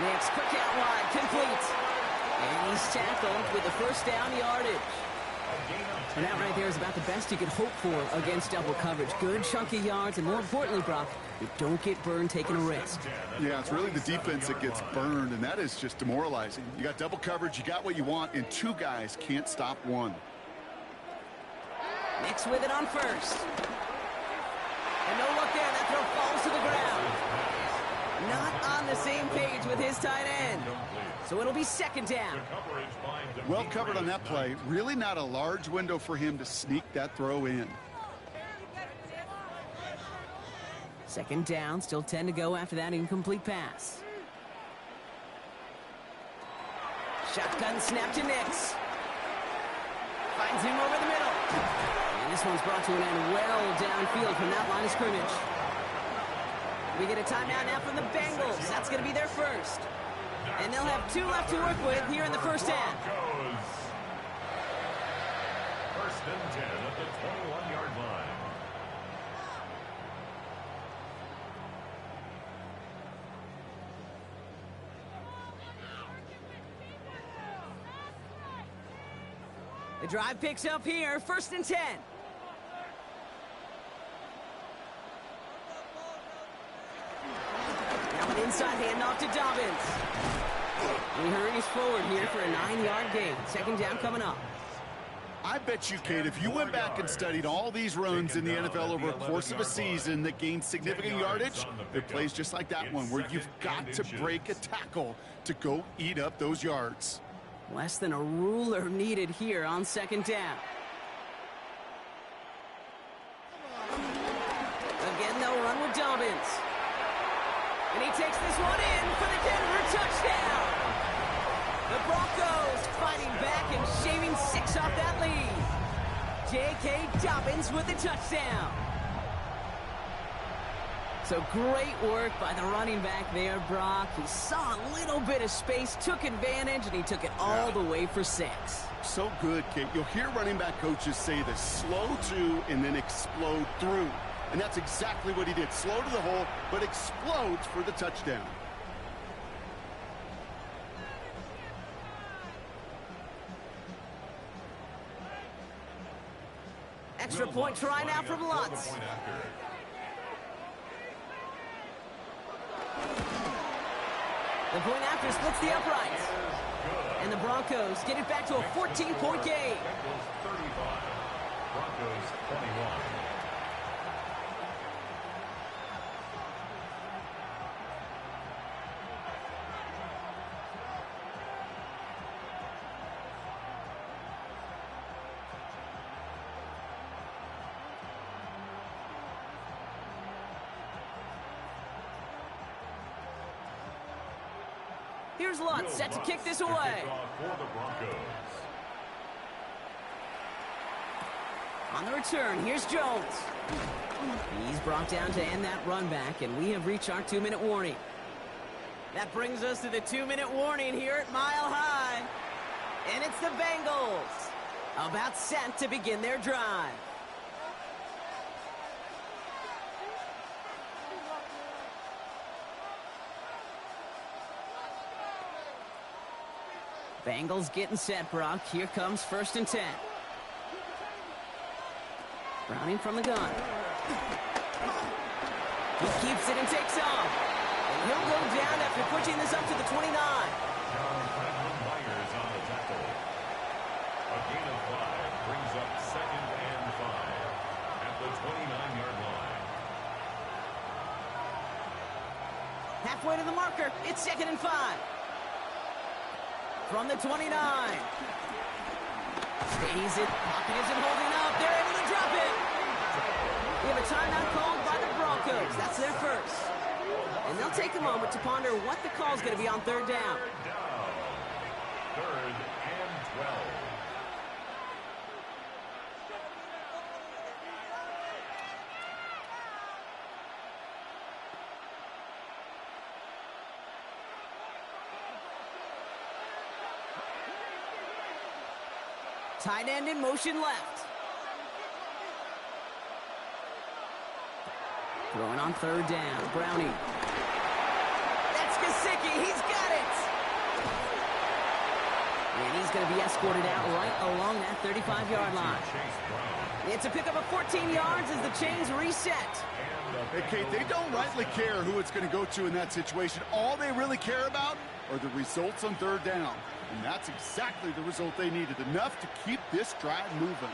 Next, quick out wide, complete. And he's tackled with a 1st down yardage. And that right there is about the best you could hope for against double coverage. Good chunky yards, and more importantly, Brock, you don't get burned taking a risk. Yeah, it's really the defense that gets burned, and that is just demoralizing. You got double coverage, you got what you want, and 2 guys can't stop one. Nix with it on 1st. And no look there, that throw falls to the ground. Not on the same page with his tight end. So it'll be 2nd down. Well covered on that play. Really not a large window for him to sneak that throw in. 2nd down, still 10 to go after that incomplete pass. Shotgun snap to Nix. Finds him over the middle. And this one's brought to an end well downfield from that line of scrimmage. We get a timeout now from the Bengals. That's going to be their 1st. And they'll have 2 left to work with here in the 1st half. 1st and 10 at the 21-yard line. The drive picks up here, 1st and 10. Now an inside handoff to Dobbins. He hurries forward here for a 9-yard gain. 2nd down coming up. I bet you, Kate, if you went back and studied all these runs in the NFL over a course of a season that gained significant yardage, there are plays just like that one where you've got to break a tackle to go eat up those yards. Less than a ruler needed here on 2nd down. Again, they'll run with Dobbins. And he takes this one in for the Denver touchdown. The Broncos fighting back and shaving 6 off that lead. J.K. Dobbins with the touchdown. So great work by the running back there, Brock. He saw a little bit of space, took advantage, and he took it all the way for 6. So good, Kate. You'll hear running back coaches say this: slow to and then explode through. And that's exactly what he did. Slow to the hole, but explodes for the touchdown. Extra point try now from Lutz. The point after splits the uprights. And the Broncos get it back to a 14-point game. Bengals 35, Broncos 21. Here's Lutz set to kick this away. On the return, here's Jones. He's brought down to end that run back, and we have reached our 2-minute warning. That brings us to the 2-minute warning here at Mile High. And it's the Bengals about set to begin their drive. Bengals getting set, Brock. Here comes 1st and 10. Browning from the gun. He keeps it and takes off. And he'll go down after pushing this up to the 29. Myers on the tackle. A gain of 5 brings up 2nd and 5 at the 29-yard line. Halfway to the marker. It's 2nd and 5. From the 29. Stays it. Pocket isn't holding up. They're able to drop it. We have a timeout called by the Broncos. That's their first. And they'll take a moment to ponder what the call is going to be on 3rd down. 3rd and 12. Tight end in motion left. Throwing on 3rd down. Browning. That's Gesicki. He's got it. And he's going to be escorted out right along that 35-yard line. It's a pickup of 14 yards as the chains reset. Hey, Kate, they don't rightly care who it's going to go to in that situation. All they really care about are the results on 3rd down. And that's exactly the result they needed. Enough to keep this drive moving.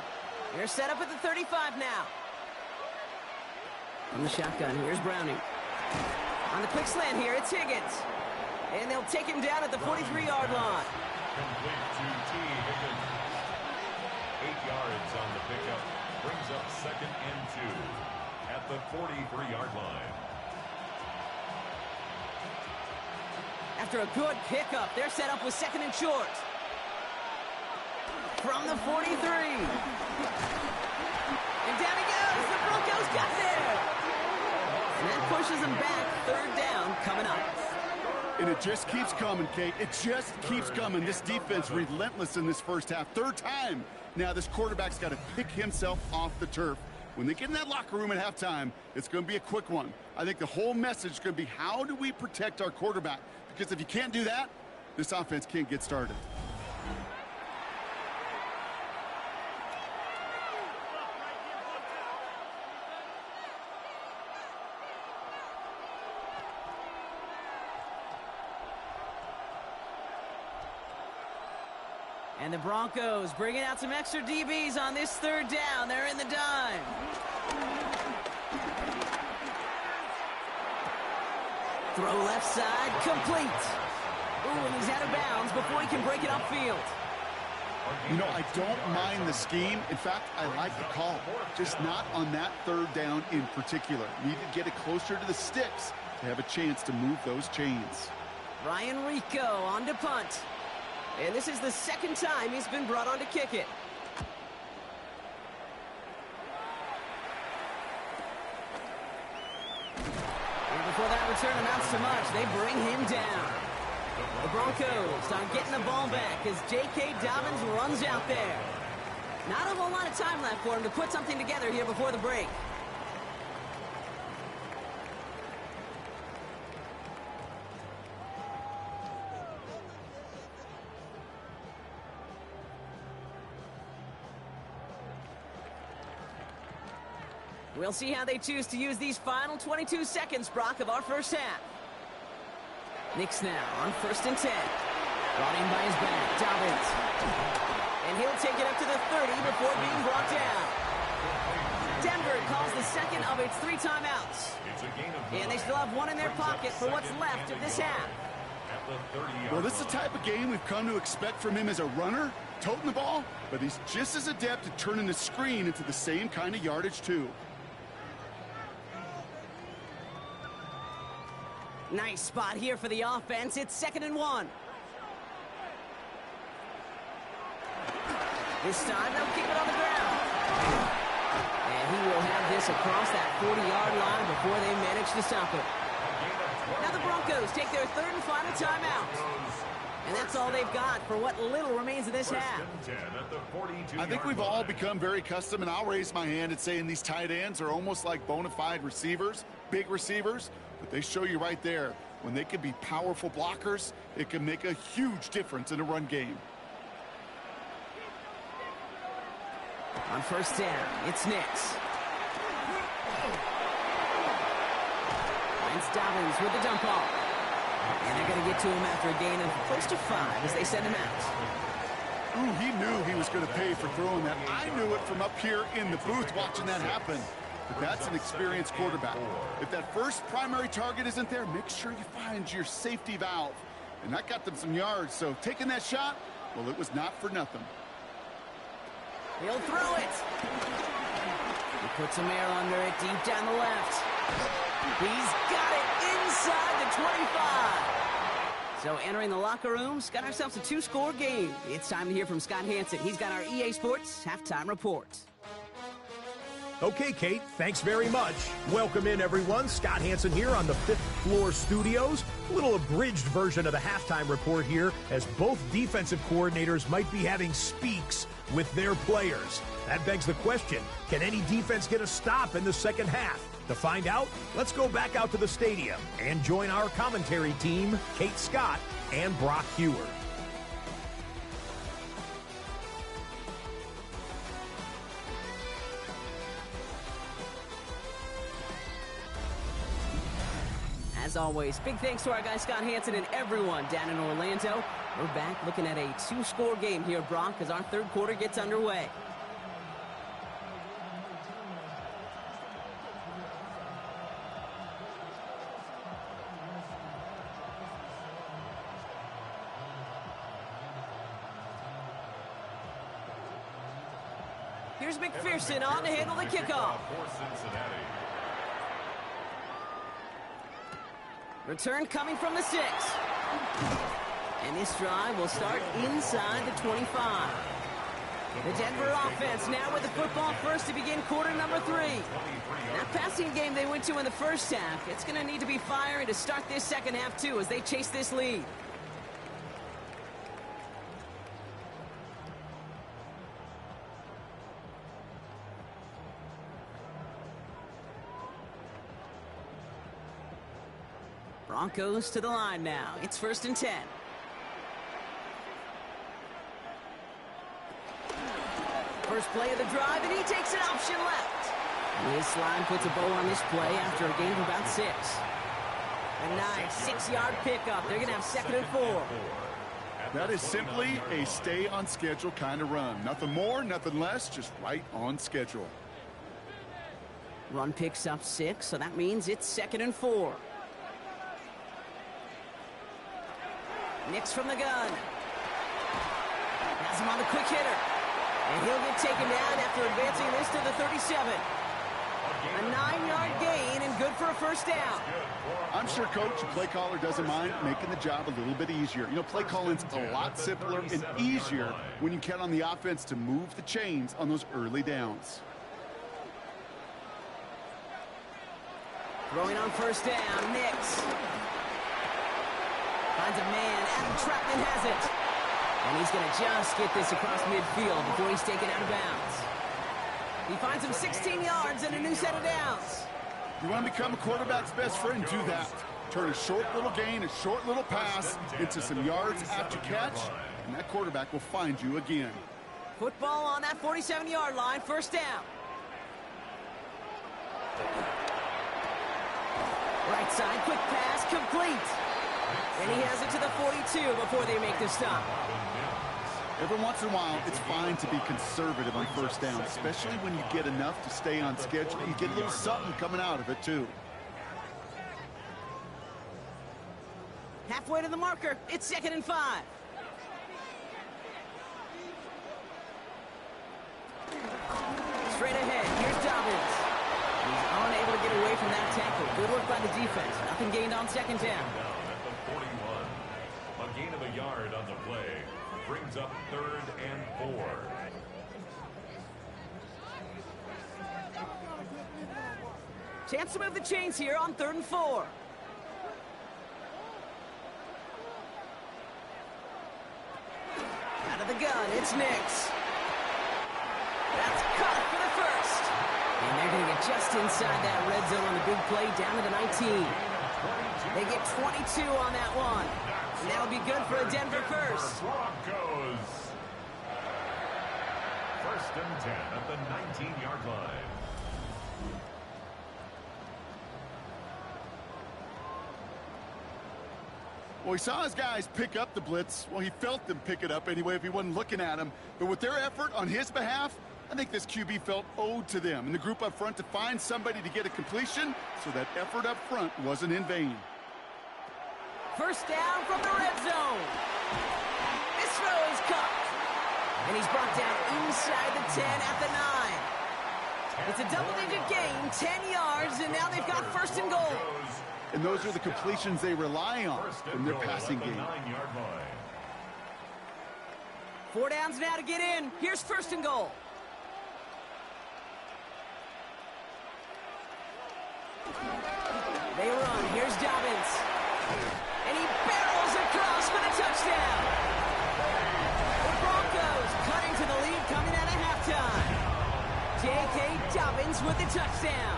They're set up at the 35 now. From the shotgun, here's Browning. On the quick slant here, it's Higgins. And they'll take him down at the 43-yard line. Complete to T. Higgins. 8 yards on the pickup. Brings up 2nd and 2 at the 43-yard line. After a good pickup, they're set up with 2nd and short. From the 43. And down he goes. The Broncos got there. And that pushes them back. 3rd down coming up. And it just keeps coming, Kate. It just keeps coming. This defense relentless in this first half. 3rd time. Now this quarterback's got to pick himself off the turf. When they get in that locker room at halftime, it's going to be a quick one. I think the whole message is going to be, how do we protect our quarterback? Because if you can't do that, this offense can't get started. And the Broncos bringing out some extra DBs on this 3rd down. They're in the dime. Throw left side, complete. Ooh, and he's out of bounds before he can break it upfield. You know, I don't mind the scheme. In fact, I like the call. Just not on that 3rd down in particular. Need to get it closer to the sticks to have a chance to move those chains. Ryan Rico on to punt. And this is the 2nd time he's been brought on to kick it. And before that return amounts to much, they bring him down. The Broncos are getting the ball back as J.K. Dobbins runs out there. Not a whole lot of time left for him to put something together here before the break. We'll see how they choose to use these final 22 seconds, Brock, of our first half. Knicks now on 1st and 10. Brought in by his back, Dobbins. And he'll take it up to the 30 before being brought down. Denver calls the 2nd of its 3 timeouts. And they still have 1 in their pocket for what's left of this half. Well, this is the type of game we've come to expect from him as a runner, toting the ball, but he's just as adept at turning the screen into the same kind of yardage, too. Nice spot here for the offense. It's 2nd and 1. This time they'll keep it on the ground. And he will have this across that 40-yard line before they manage to stop it. Now the Broncos take their third and final timeout. And that's all they've got for what little remains of this half. I think we've all become very accustomed, and I'll raise my hand and saying these tight ends are almost like bona fide receivers, big receivers, but they show you right there, when they can be powerful blockers, it can make a huge difference in a run game. On first down, it's Nix. It's Dobbins with the dump off. And they're going to get to him after a gain of close to 5 as they send him out. Ooh, he knew he was going to pay for throwing that. I knew it from up here in the booth watching that happen. But that's an experienced quarterback. If that first primary target isn't there, make sure you find your safety valve. And that got them some yards, so taking that shot, well, it was not for nothing. He'll throw it. He puts some air under it deep down the left. He's got it inside the 25. So entering the locker rooms, got ourselves a 2-score game. It's time to hear from Scott Hansen. He's got our EA Sports halftime report. Okay, Kate, thanks very much. Welcome in, everyone. Scott Hansen here on the 5th floor studios. A little abridged version of the halftime report here, as both defensive coordinators might be having speaks with their players. That begs the question, can any defense get a stop in the second half? To find out, let's go back out to the stadium and join our commentary team, Kate Scott and Brock Hewer. As always, big thanks to our guy Scott Hansen and everyone down in Orlando. We're back looking at a 2-score game here, Brock, as our third quarter gets underway. Here's McPherson on to handle the kickoff. Return coming from the 6. And this drive will start inside the 25. The Denver offense now with the football first to begin quarter number 3. That passing game they went to in the first half, it's going to need to be firing to start this second half too as they chase this lead. Broncos to the line now. It's 1st and 10. First play of the drive, and he takes an option left. This line puts a bow on this play after a gain of about 6. A nice 6-yard pickup. They're going to have 2nd and 4. That is simply a stay-on-schedule kind of run. Nothing more, nothing less, just right on schedule. Run picks up 6, so that means it's 2nd and 4. Nix from the gun. Has him on the quick hitter. And he'll get taken down after advancing this to the 37. A 9-yard gain and good for a first down. I'm sure Coach, the play caller, doesn't mind making the job a little bit easier. You know, play calling's a lot simpler and easier when you count on the offense to move the chains on those early downs. Throwing on first down, Nix. Finds a man, Adam Trautman has it. And he's going to just get this across midfield before he's taken out of bounds. He finds him 16 yards and a new set of downs. You want to become a quarterback's best friend, do that. Turn a short little gain, a short little pass into some yards after catch, and that quarterback will find you again. Football on that 47-yard line, first down. Right side, quick pass, complete. And he has it to the 42 before they make the stop. Every once in a while, it's fine to be conservative on first down, especially when you get enough to stay on schedule. You get a little something coming out of it, too. Halfway to the marker, it's 2nd and 5. Straight ahead, here's Dobbins. He's unable to get away from that tackle. Good work by the defense. Nothing gained on 2nd down. At the 41. A gain of a yard on the play. Brings up 3rd and 4. Chance to move the chains here on 3rd and 4. It's Nix. That's caught for the first. And they're going to get just inside that red zone on the big play down to the 19. They get 22 on that one. And that'll be good for a Denver first. Broncos. First and 10 at the 19-yard line. Well, he saw his guys pick up the blitz. Well, he felt them pick it up anyway if he wasn't looking at him. But with their effort on his behalf, I think this QB felt owed to them and the group up front to find somebody to get a completion, so that effort up front wasn't in vain. First down from the red zone. This throw is caught. And he's brought down inside the 10 at the 9. It's a double-digit gain, 10 yards, and now they've got first and goal. And those are the completions they rely on in their passing game. 9-yard line. 4 downs now to get in. Here's first and goal. They run. Here's Dobbins. And he barrels across for the touchdown. The Broncos cutting to the lead coming out of halftime. J.K. Dobbins with the touchdown.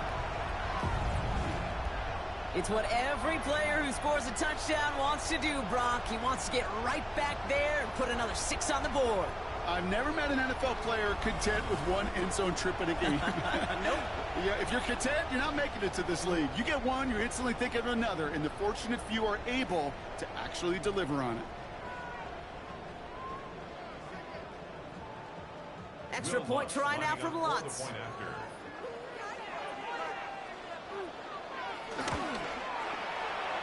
It's what every player who scores a touchdown wants to do, Brock. He wants to get right back there and put another 6 on the board. I've never met an NFL player content with one end zone trip in a game. Nope. Yeah, if you're content, you're not making it to this league. You get one, you're instantly thinking of another, and the fortunate few are able to actually deliver on it. Extra point try now from Lutz.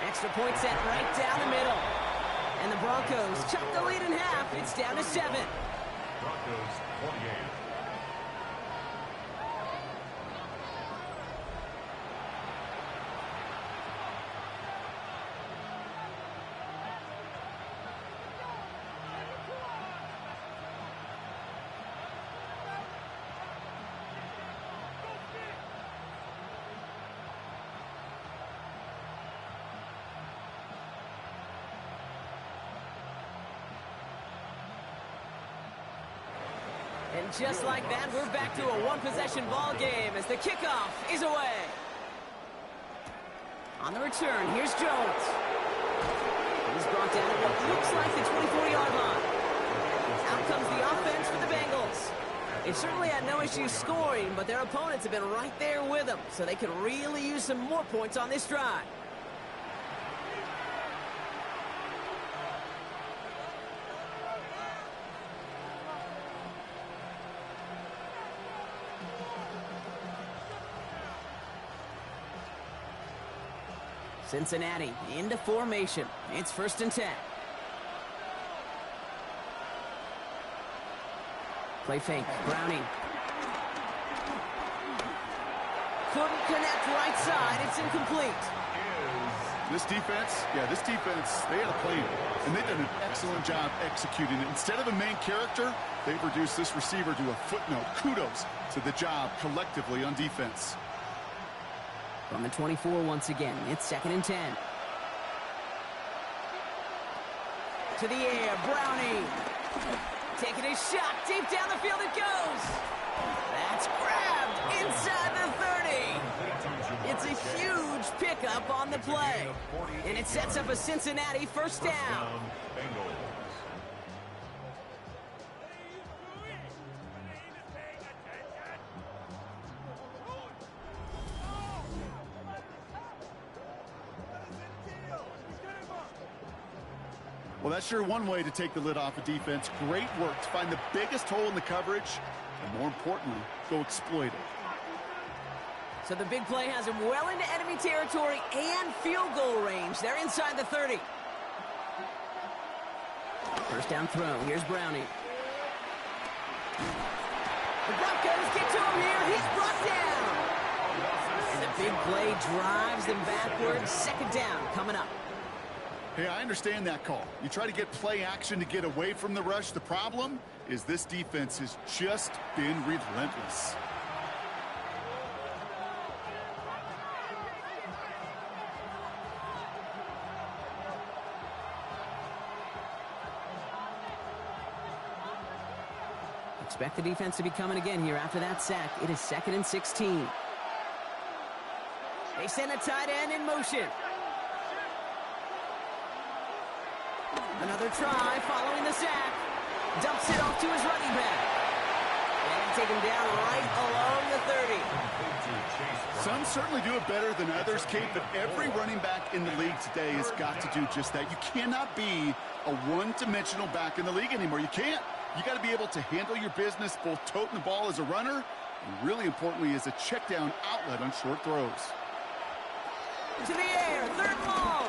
Extra point set right down the middle. And the Broncos chop the lead in half. It's down to 7. Broncos 48. And just like that, we're back to a one-possession ball game as the kickoff is away. On the return, here's Jones. He's brought down at what looks like the 24-yard line. Out comes the offense for the Bengals. They've certainly had no issues scoring, but their opponents have been right there with them, so they could really use some more points on this drive. Cincinnati into formation. It's first and 10. Play fake. Browning. Couldn't connect right side. It's incomplete. This defense, they had a plan, and they've done an excellent job executing it. Instead of a main character, they've reduced this receiver to a footnote. Kudos to the job collectively on defense. From the 24 once again, it's second and 10. To the air, Browning. Taking a shot, deep down the field it goes. That's grabbed inside the 30. It's a huge pickup on the play. And it sets up a Cincinnati first down. Well, that's sure one way to take the lid off a defense. Great work to find the biggest hole in the coverage, and more importantly, go exploit it. So the big play has him well into enemy territory and field goal range. They're inside the 30. First down throw. Here's Browning. The Broncos get to him here. He's brought down. And the big play drives them backwards. Second down coming up. Hey, I understand that call. You try to get play action to get away from the rush. The problem is this defense has just been relentless. Expect the defense to be coming again here after that sack. It is 2nd and 16. They send a tight end in motion. Another try following the sack. Dumps it off to his running back. And take him down right along the 30. Some certainly do it better than others, Kate, but every running back in the league today has got to do just that. You cannot be a one-dimensional back in the league anymore. You can't. You got to be able to handle your business, both toting the ball as a runner, and really importantly as a check-down outlet on short throws. To the air, 3rd long.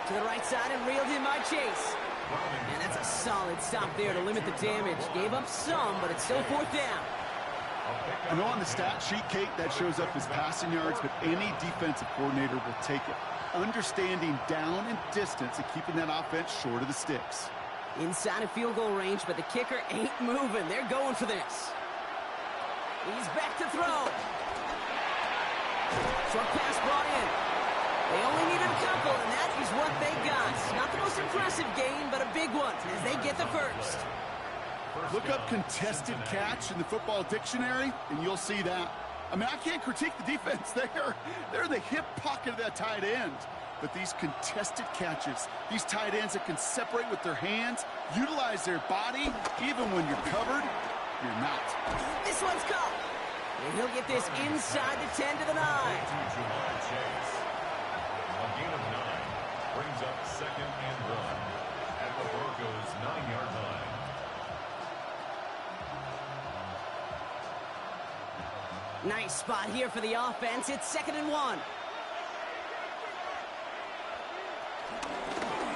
To the right side and reeled in by Chase. And that's a solid stop there to limit the damage. Gave up some, but it's still 4th down. I know on the stat sheet, Kate, that shows up as passing yards, but any defensive coordinator will take it. Understanding down and distance and keeping that offense short of the sticks. Inside of field goal range, but the kicker ain't moving. They're going for this. He's back to throw. Short pass brought in. They only needed a couple, and that is what they got. Not the most impressive gain, but a big one as they get the first. Look up contested catch in the football dictionary, and you'll see that. I mean, I can't critique the defense there. They're the hip pocket of that tight end. But these contested catches, these tight ends that can separate with their hands, utilize their body, even when you're covered, you're not. This one's caught. And he'll get this inside the 10 to the 9. A gain of 9 brings up 2nd and 1 at the Broncos' 9-yard line. Nice spot here for the offense. It's 2nd and 1.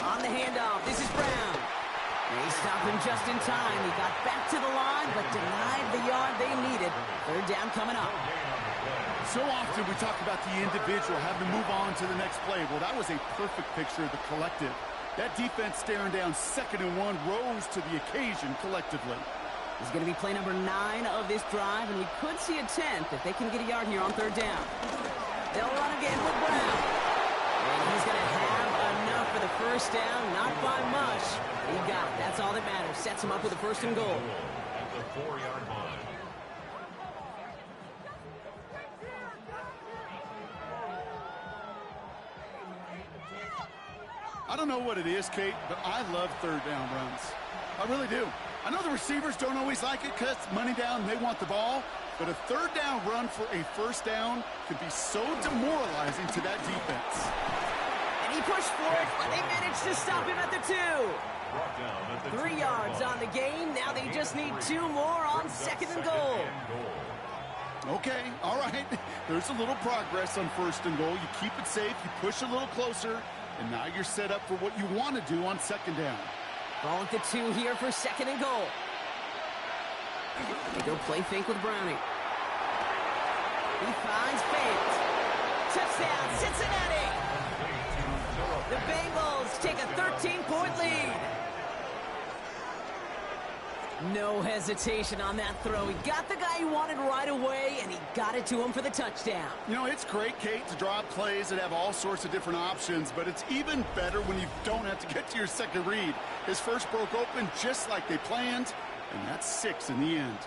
On the handoff, this is Brown. They stopped him just in time. He got back to the line, but denied the yard they needed. 3rd down coming up. So often we talk about the individual having to move on to the next play. Well, that was a perfect picture of the collective. That defense staring down 2nd and 1 rose to the occasion collectively. This is going to be play number 9 of this drive, and we could see a 10th if they can get a yard here on 3rd down. They'll run again with Brown. And he's going to have enough for the 1st down, not by much. He got it. That's all that matters. Sets him up with a 1st and goal. At the 4-yard line. I don't know what it is, Kate, but I love 3rd down runs. I really do. I know the receivers don't always like it because money down, they want the ball, but a 3rd down run for a 1st down could be so demoralizing to that defense. And he pushed for it, but they managed to stop him at the 2. 3 yards on the gain. Now they just need 2 more on 2nd and goal. Okay, all right. There's a little progress on 1st and goal. You keep it safe, you push a little closer, and now you're set up for what you want to do on 2nd down. Ball at the 2 here for 2nd and goal. They go play fake with Browning. He finds Fant. Touchdown, Cincinnati! The Bengals take a 13-point lead. No hesitation on that throw. He got the guy he wanted right away, and he got it to him for the touchdown. You know, it's great, Kate, to draw up plays that have all sorts of different options, but it's even better when you don't have to get to your 2nd read. His first broke open just like they planned, and that's 6 in the end.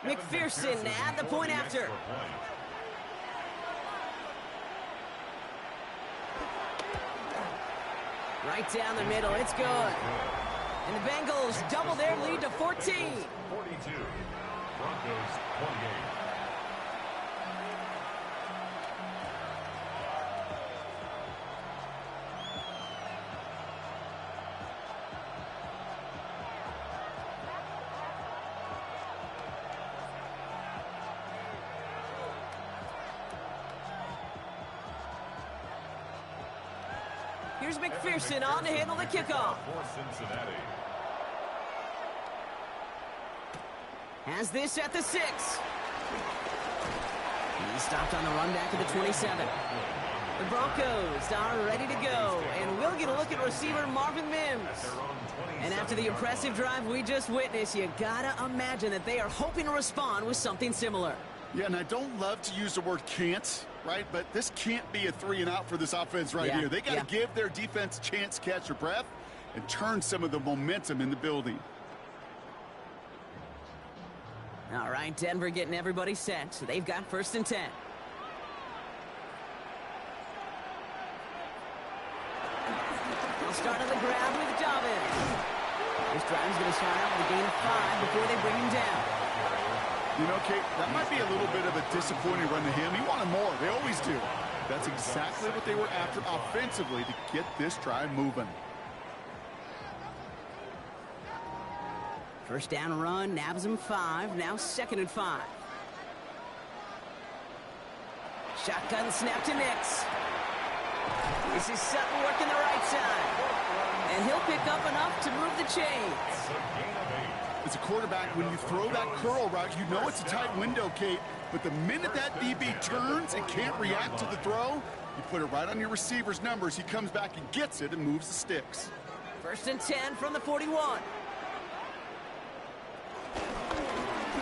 McPherson at the point after. Right down the middle, it's good. And the Bengals double their lead to 14. 42, Broncos 28. Here's McPherson on to handle the kickoff. For Cincinnati. Has this at the 6. He stopped on the run back to the 27. The Broncos are ready to go, and we'll get a look at receiver Marvin Mims. And after the impressive drive we just witnessed, you gotta imagine that they are hoping to respond with something similar. Yeah, and I don't love to use the word can't, right? But this can't be a 3-and-out for this offense right here. They got to give their defense a chance to catch their breath and turn some of the momentum in the building. All right, Denver getting everybody set. So they've got 1st and 10. They'll start on the ground with Dobbins. This drive's going to start out with a gain of 5 before they bring him down. You know, Kate, that might be a little bit of a disappointing run to him. He wanted more. They always do. That's exactly what they were after offensively to get this drive moving. First down run, nabs him 5. Now 2nd and 5. Shotgun snap to Nix. This is Sutton working the right side. And he'll pick up enough to move the chains. As a quarterback, when you throw that curl route, you know it's a tight window, Kate. But the minute that DB turns and can't react to the throw, you put it right on your receiver's numbers. He comes back and gets it and moves the sticks. 1st and 10 from the 41.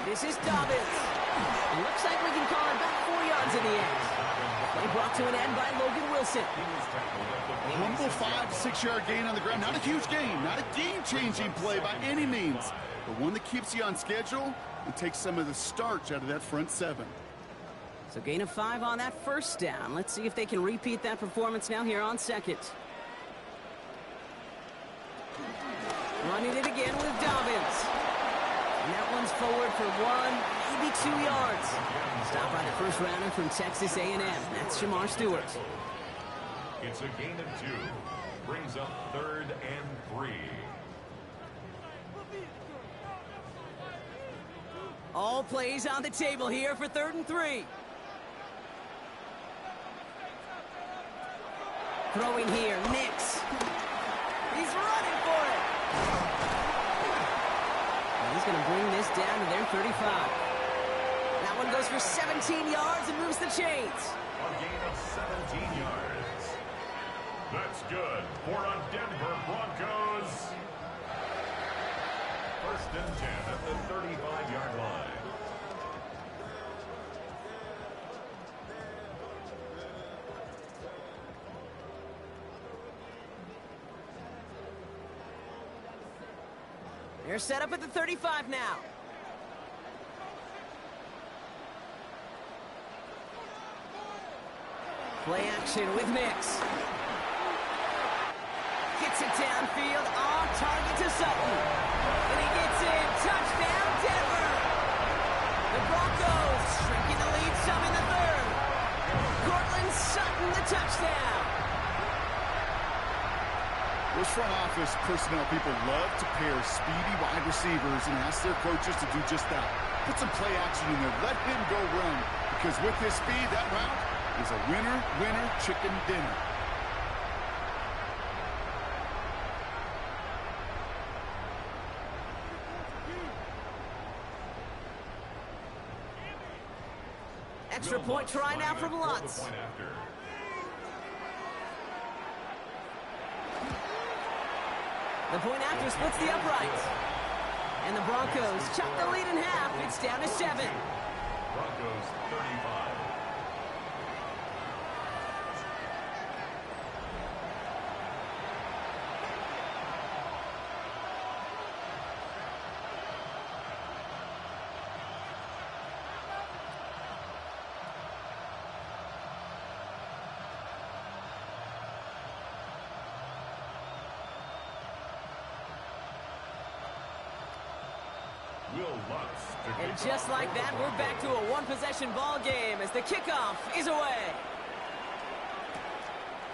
This is Dobbins. It looks like we can call it about 4 yards in the end. Play brought to an end by Logan Wilson. A humble 5 to 6 yard gain on the ground. Not a huge gain, not a game-changing play by any means, but one that keeps you on schedule and takes some of the starch out of that front 7. So gain of 5 on that 1st down. Let's see if they can repeat that performance now here on 2nd. Running it again with Dobbins. And that one's forward for 1, maybe 2 yards. Stopped by the 1st rounder from Texas A&M. That's Shamar Stewart. It's a gain of 2. Brings up 3rd and 3. All plays on the table here for 3rd and 3. Throwing here, Nix. He's running for it. And he's going to bring this down to their 35. That one goes for 17 yards and moves the chains. A gain of 17 yards. That's good for a Denver Broncos. 1st and 10 at the 35-yard line. They're set up at the 35 now. Play action with Nix. Gets it downfield, on target to Sutton. And he gets in. Touchdown, Denver. The Broncos shrinking the lead some in the 3rd. Cortland Sutton, the touchdown. Those front office personnel people love to pair speedy wide receivers and ask their coaches to do just that. Put some play action in there. Let him go run. Because with his speed, that route is a winner, winner, chicken dinner. Extra point try now from Lutz. The point after splits the uprights. And the Broncos chop the lead in half. It's down to 7. Broncos 35. And just like that, we're back to a one-possession ball game as the kickoff is away.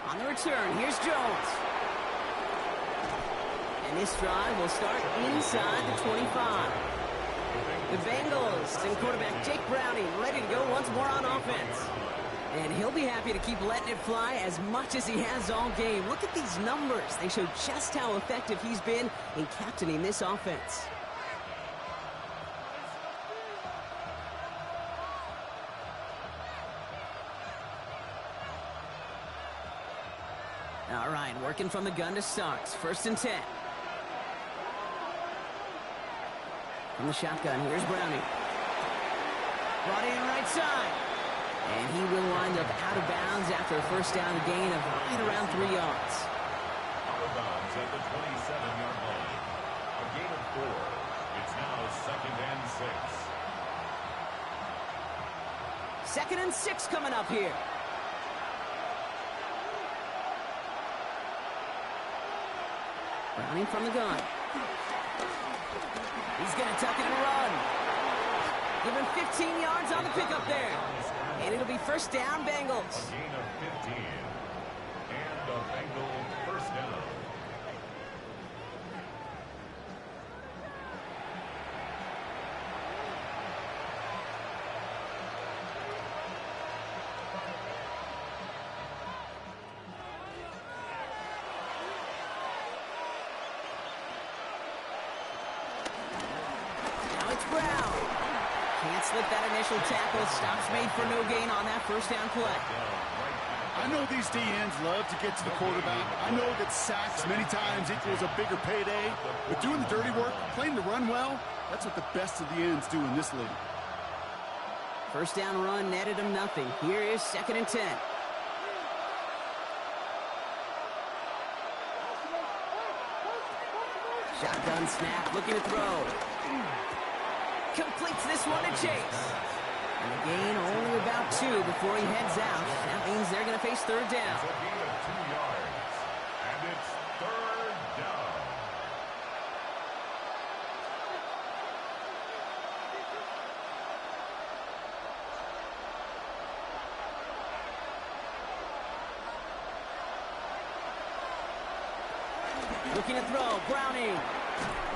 On the return, here's Jones. And this drive will start inside the 25. The Bengals and quarterback Jake Browning ready to go once more on offense. And he'll be happy to keep letting it fly as much as he has all game. Look at these numbers. They show just how effective he's been in captaining this offense. All right, working from the gun to Starks. 1st and 10. From the shotgun, here's Browning. Brought in right side. And he will wind up out of bounds after a first down, a gain of right around 3 yards. Out of bounds at the 27-yard line. A gain of 4. It's now 2nd and 6. 2nd and 6 coming up here. Browning from the gun. He's going to tuck it and run. Give him 15 yards on the pickup there. And it'll be first down, Bengals. A gain of 15. And a Bengal first down. Brown. Can't slip that initial tackle. Stops made for no gain on that first down play. I know these DNs love to get to the quarterback. I know that sacks many times equals a bigger payday. But doing the dirty work, playing the run well, that's what the best of the ends do in this league. First down run netted him nothing. Here is 2nd and 10. Shotgun snap, looking to throw. Completes this one to Chase. And a gain only about 2 before he heads out. That means they're going to face third down. It's a gain of 2 yards. And it's third down. Looking to throw, Browning.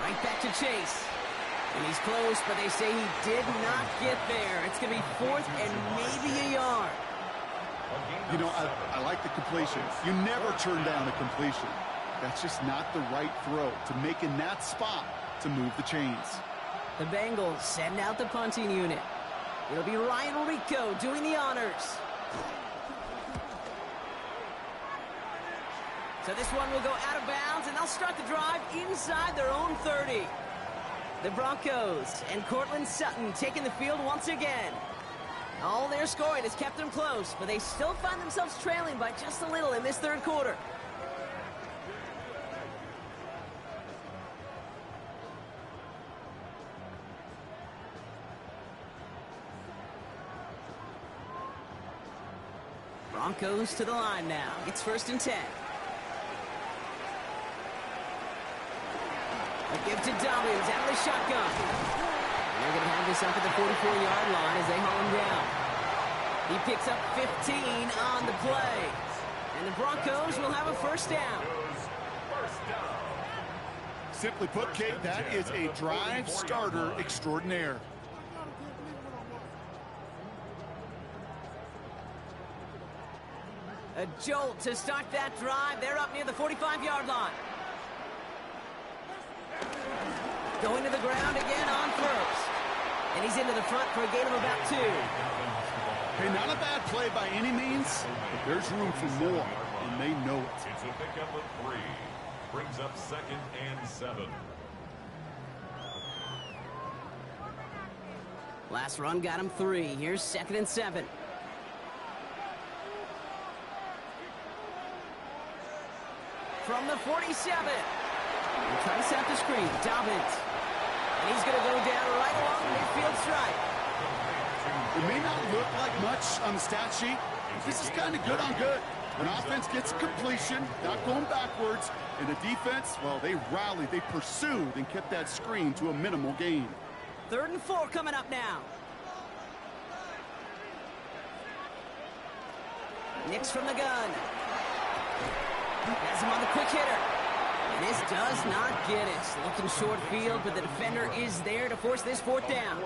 Right back to Chase. And he's close, but they say he did not get there. It's going to be 4th and maybe a yard. You know, I like the completion. You never turn down a completion. That's just not the right throw to make in that spot to move the chains. The Bengals send out the punting unit. It'll be Ryan Rico doing the honors. So this one will go out of bounds, and they'll start the drive inside their own 30. The Broncos and Cortland Sutton taking the field once again. All their scoring has kept them close, but they still find themselves trailing by just a little in this third quarter. Broncos to the line now. It's 1st and 10. A give to Dobbins out of the shotgun. And they're going to have this up at the 44-yard line as they haul him down. He picks up 15 on the play. And the Broncos will have a first down. Simply put, Kate, that is a drive starter extraordinaire. A jolt to start that drive. They're up near the 45-yard line. Going to the ground again on first. And he's into the front for a gain of about 2. Hey, not a bad play by any means, but there's room for more, and they know it. It's a pickup of 3. Brings up 2nd and 7. Last run got him 3. Here's 2nd and 7. From the 47. He'll try to set up the screen. Dobbins. And he's going to go down right along the midfield stripe. It may not look like much on the stat sheet, but this is kind of good on good. An offense gets completion, not going backwards, and the defense, well, they rallied, they pursued, and kept that screen to a minimal gain. 3rd and 4 coming up now. Nix from the gun. Has him on the quick hitter. And this does not get it. Looking short field, but the defender is there to force this 4th down.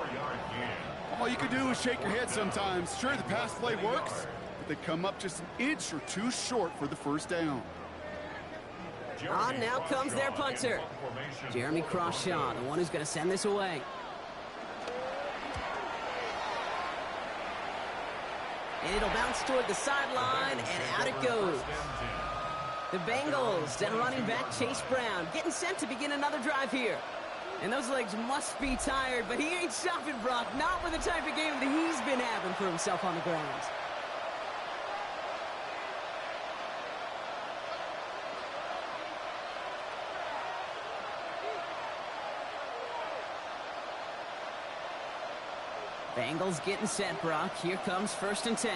All you can do is shake your head sometimes. Sure, the pass play works, but they come up just an inch or 2 short for the first down. On now comes their punter. Jeremy Crawshaw, the one who's going to send this away. And it'll bounce toward the sideline, and out it goes. The Bengals and running back Chase Brown getting set to begin another drive here. And those legs must be tired, but he ain't stopping, Brock. Not with the type of game that he's been having for himself on the ground. Bengals getting set, Brock. Here comes 1st and 10.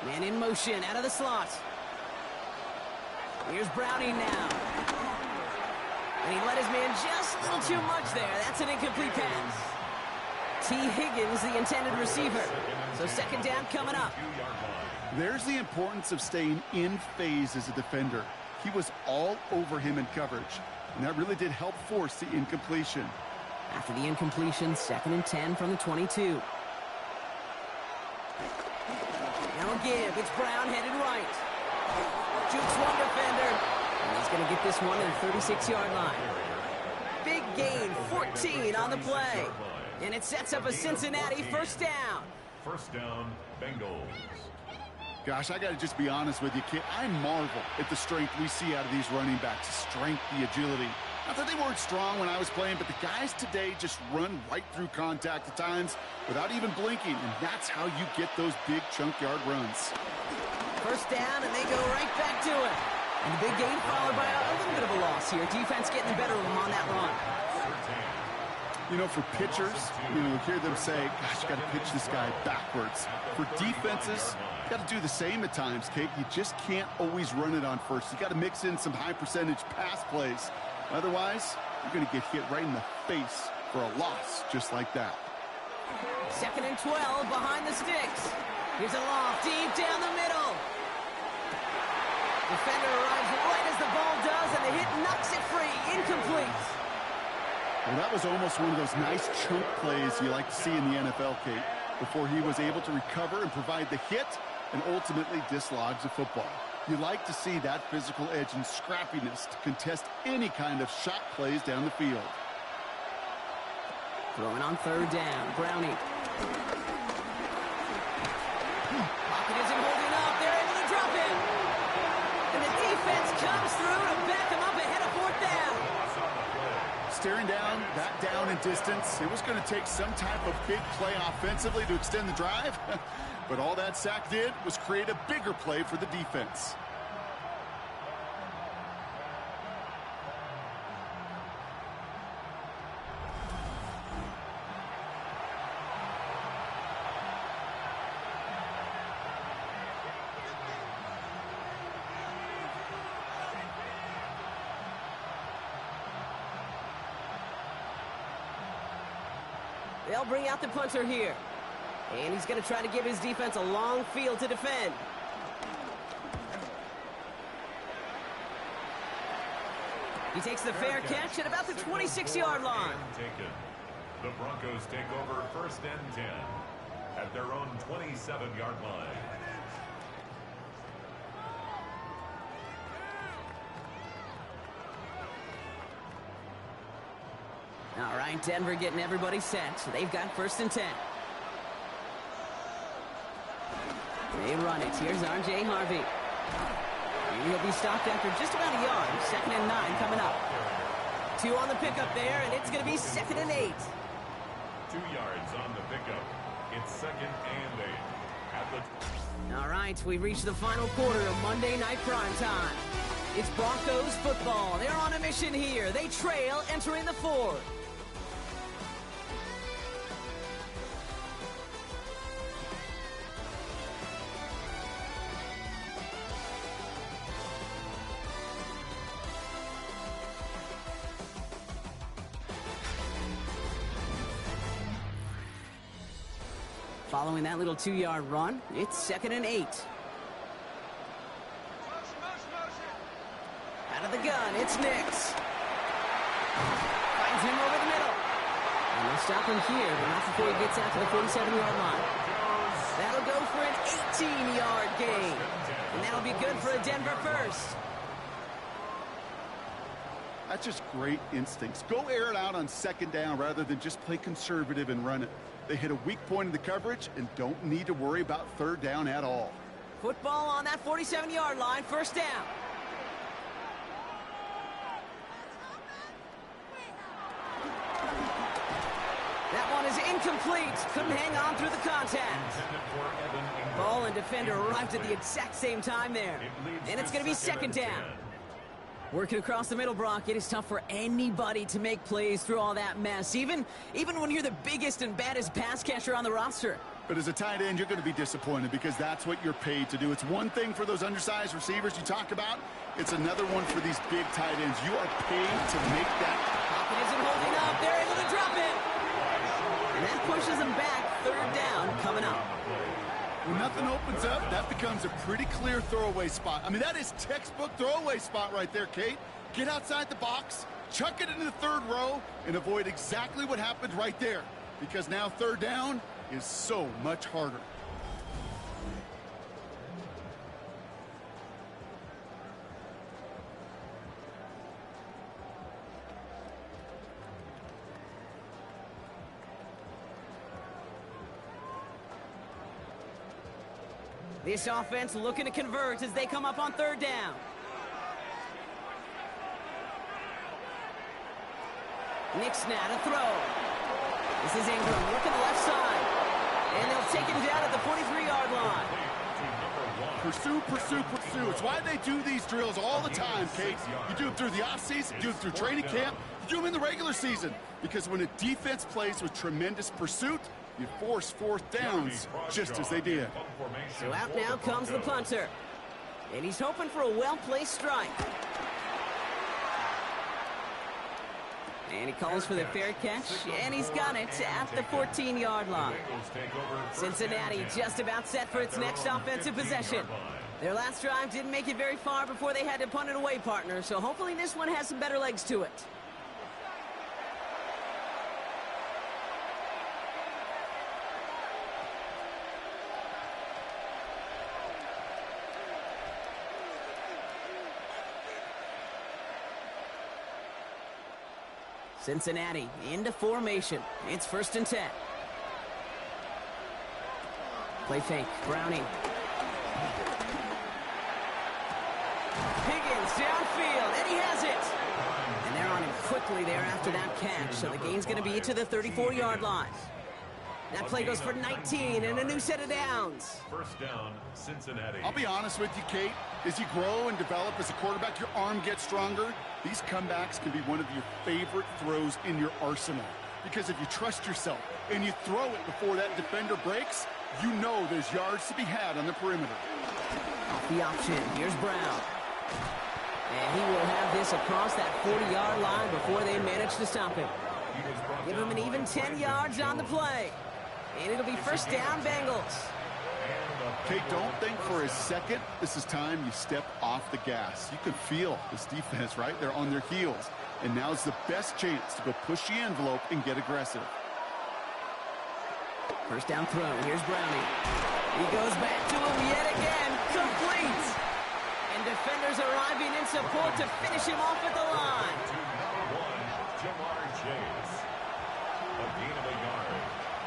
Man in motion, out of the slot. Here's Browning now. And he let his man just a little too much there. That's an incomplete pass. T. Higgins, the intended receiver. So 2nd down coming up. There's the importance of staying in phase as a defender. He was all over him in coverage, and that really did help force the incompletion. After the incompletion, 2nd and 10 from the 22. Now a give. It's Brown headed right. Jukes one defender. And he's going to get this one at the 36-yard line. Big gain, 14 on the play. And it sets up a Cincinnati 1st down. 1st down, Bengals. Gosh, I got to just be honest with you, kid. I marvel at the strength we see out of these running backs. The strength, the agility. Not that they weren't strong when I was playing, but the guys today just run right through contact at times without even blinking, and that's how you get those big chunk yard runs. 1st down, and they go right back to it. And the big gain followed by a little bit of a loss here. Defense getting the better of them on that run. You know, for pitchers, you hear them say, gosh, you got to pitch this guy backwards. For defenses, you got to do the same at times, Kate. You just can't always run it on first. You got to mix in some high-percentage pass plays. Otherwise, you're going to get hit right in the face for a loss just like that. 2nd and 12 behind the sticks. Here's a loft deep down the middle. Defender arrives right as the ball does, and the hit knocks it free. Incomplete. Well, that was almost one of those nice chunk plays you like to see in the NFL, Kate, before he was able to recover and provide the hit and ultimately dislodge the football. You like to see that physical edge and scrappiness to contest any kind of shot plays down the field. Throwing on 3rd down, Browning. Pocket isn't holding up. They're able to drop it. And the defense comes through to back them up ahead of 4th down. Staring down, back down in distance. It was going to take some type of big play offensively to extend the drive. But all that sack did was create a bigger play for the defense. They'll bring out the punter here. And he's going to try to give his defense a long field to defend. He takes the fair catch at about the 26-yard line. The Broncos take over 1st and 10 at their own 27-yard line. All right, Denver getting everybody set. So they've got 1st and 10. They run it. Here's R.J. Harvey. He'll be stopped after just about a yard. 2nd and 9 coming up. 2 on the pickup there, and it's going to be 2nd and 8. 2 yards on the pickup. It's 2nd and 8. At the... All right, we've reached the final quarter of Monday Night Primetime. It's Broncos football. They're on a mission here. They trail entering the 4th. Following that little 2-yard run, it's 2nd and 8. Out of the gun, it's Nix. Finds him over the middle. And they'll stop him here, but not before he gets out to the 47-yard line. That'll go for an 18-yard gain. And that'll be good for a Denver first. That's just great instincts. Go air it out on 2nd down rather than just play conservative and run it. They hit a weak point in the coverage and don't need to worry about 3rd down at all. Football on that 47-yard line, 1st down. incomplete. Couldn't hang on through the contact. Ball and defender arrived at the exact same time there. And it's going to be second down. Working across the middle, Brock, it is tough for anybody to make plays through all that mess, even when you're the biggest and baddest pass catcher on the roster. But as a tight end, you're going to be disappointed because that's what you're paid to do. It's one thing for those undersized receivers you talk about. It's another one for these big tight ends. You are paid to make that. Pocket isn't holding up. They're able to drop it. And that pushes them back. Third down coming up. When nothing opens up, that becomes a pretty clear throwaway spot. I mean, that is textbook throwaway spot right there, Kate. Get outside the box, chuck it into the third row, and avoid exactly what happened right there. Because now third down is so much harder. This offense looking to convert as they come up on third down. Nick Snad, a throw. This is Ingram, looking the left side. And they'll take him down at the 43-yard line. Pursue, pursue, pursue. It's why they do these drills all the time, Kate. You do them through the offseason, you do them through training camp, you do them in the regular season. Because when a defense plays with tremendous pursuit, you force fourth downs just as they did. So out now comes the punter. And he's hoping for a well-placed strike. And he calls for the fair catch, and he's got it at the 14-yard line. Cincinnati just about set for its next offensive possession. Their last drive didn't make it very far before they had to punt it away, partner, so hopefully this one has some better legs to it. Cincinnati into formation. It's 1st and 10. Play fake. Browning. Higgins downfield, and he has it. And they're on him quickly there after that catch, so the gain's going to be to the 34-yard line. That play goes for 19 and a new set of downs. First down, Cincinnati. I'll be honest with you, Kate. As you grow and develop as a quarterback, your arm gets stronger. These comebacks can be one of your favorite throws in your arsenal. Because if you trust yourself and you throw it before that defender breaks, you know there's yards to be had on the perimeter. Off the option, here's Brown. And he will have this across that 40-yard line before they manage to stop him. Give him an even 10 yards on the play. And it'll be first down, Bengals. Kate, don't think for a second this is time you step off the gas. You can feel this defense, right? They're on their heels. And now's the best chance to go push the envelope and get aggressive. First down throw. Here's Browning. He goes back to him yet again. Complete. And defenders arriving in support to finish him off at the line. Jamar Chase. A gain of a yard.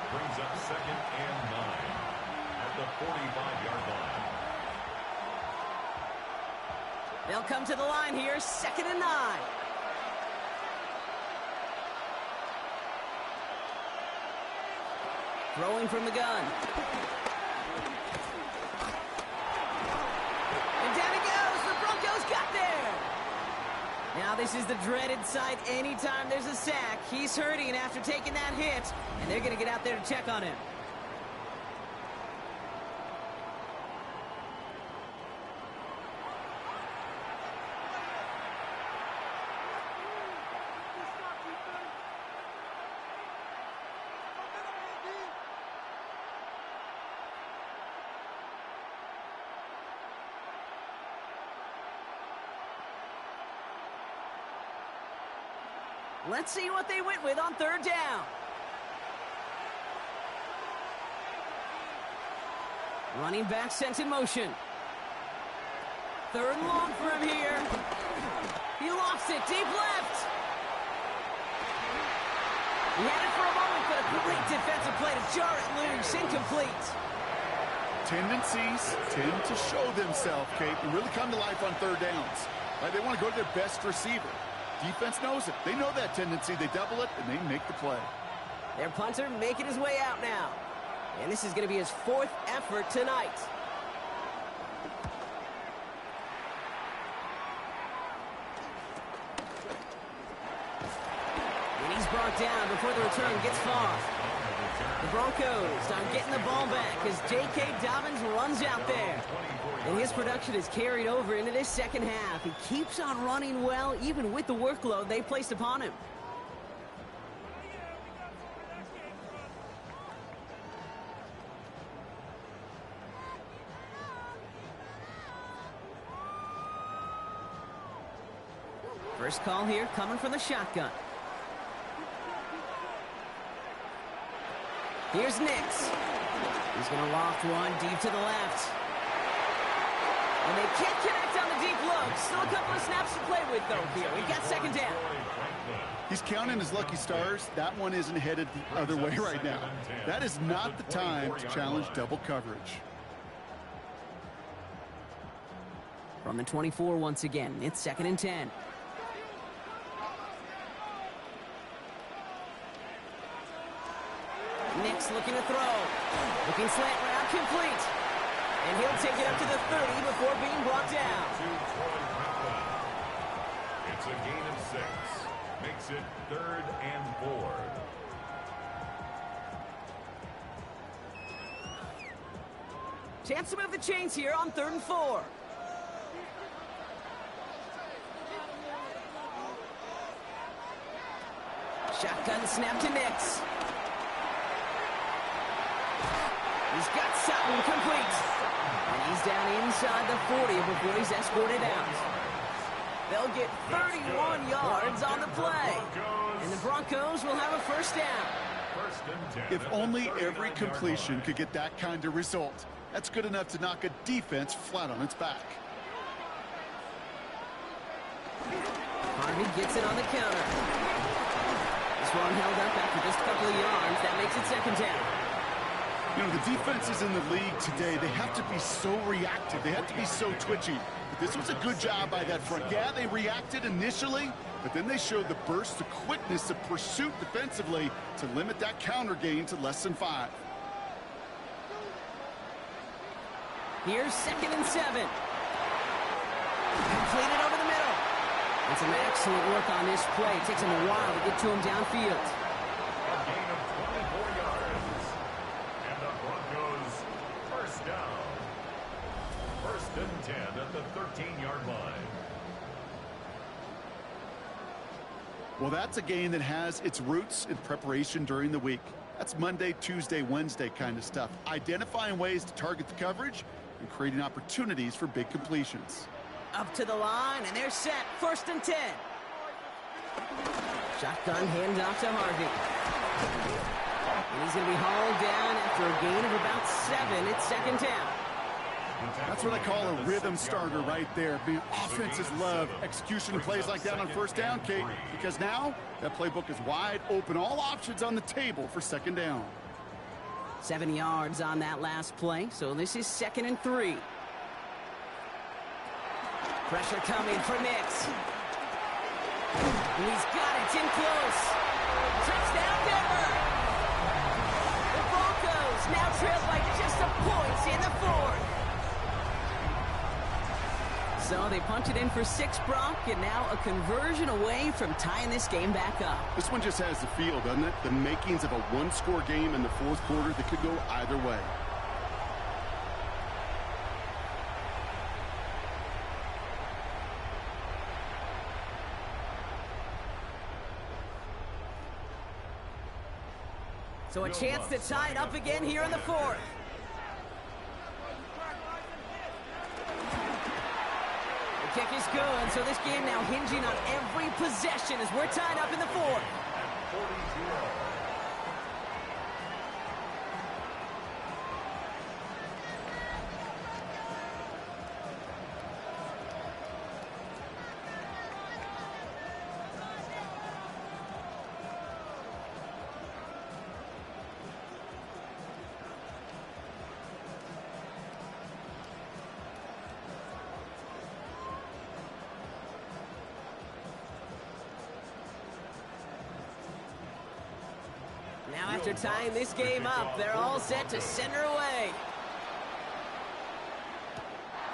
Brings up 2nd and 9 at the 45-yard line. They'll come to the line here, 2nd and 9. Throwing from the gun. And down he goes. The Broncos got there. Now this is the dreaded sight anytime there's a sack. He's hurting after taking that hit, and they're going to get out there to check on him. Let's see what they went with on third down. Running back sent in motion. 3rd and long for him here. He lost it deep left. He had it for a moment, but a great defensive play to jar it loose. Incomplete. Tendencies tend to show themselves, Kate, and really come to life on third downs. Right? They want to go to their best receiver. Defense knows it. They know that tendency. They double it, and they make the play. Their punter making his way out now. And this is going to be his 4th effort tonight. And he's brought down before the return gets far. The Broncos are getting the ball back as J.K. Dobbins runs out there. And his production is carried over into this second half. He keeps on running well, even with the workload they placed upon him. First call here coming from the shotgun. Here's Nix. He's going to loft one deep to the left. And they can't connect on the deep look. Still a couple of snaps to play with, though, here. We've got second down. He's counting his lucky stars. That one isn't headed the other way right now. That is not the time to challenge double coverage. From the 24 once again, it's 2nd and 10. Nix looking to throw. Looking slant route complete. And he'll take it up to the 30 before being brought down. It's a gain of 6. Makes it 3rd and 4. Chance to move the chains here on 3rd and 4. Shotgun snap to Nix. He's got Sutton complete. And he's down inside the 40 before he's escorted out. They'll get 31 yards on the play. And the Broncos will have a first down. If only every completion could get that kind of result. That's good enough to knock a defense flat on its back. Harvey gets it on the counter. This one held up after just a couple of yards. That makes it second down. You know, the defenses in the league today, they have to be so reactive. They have to be so twitchy. But this was a good job by that front. Yeah, they reacted initially, but then they showed the burst of quickness of pursuit defensively to limit that counter gain to less than 5. Here's 2nd and 7. Completed over the middle. And some excellent work on this play. It takes him a while to get to him downfield. A gain of 24 yards. And the Broncos first down. 1st and 10 at the 13-yard line. Well, that's a game that has its roots in preparation during the week. That's Monday, Tuesday, Wednesday kind of stuff. Identifying ways to target the coverage and creating opportunities for big completions. Up to the line, and they're set. 1st and 10. Shotgun handoff to Harvey. And he's going to be hauled down after a gain of about 7. It's 2nd down. That's what I call a rhythm starter right there. The offenses love execution plays like that on 1st down, Kate, because now that playbook is wide open. All options on the table for 2nd down. 7 yards on that last play, so this is 2nd and 3. Pressure coming for Nix. And he's got it. It's in close. Touchdown, Denver. The Broncos now trail by just a point in the 4th. So they punted in for 6, Brock, and now a conversion away from tying this game back up. This one just has the feel, doesn't it? The makings of a one-score game in the 4th quarter that could go either way. So a chance to tie it up again here in the 4th. The kick is good, so this game now hinging on every possession as we're tied up in the 4th. Now after tying this game up, they're all set to send her away.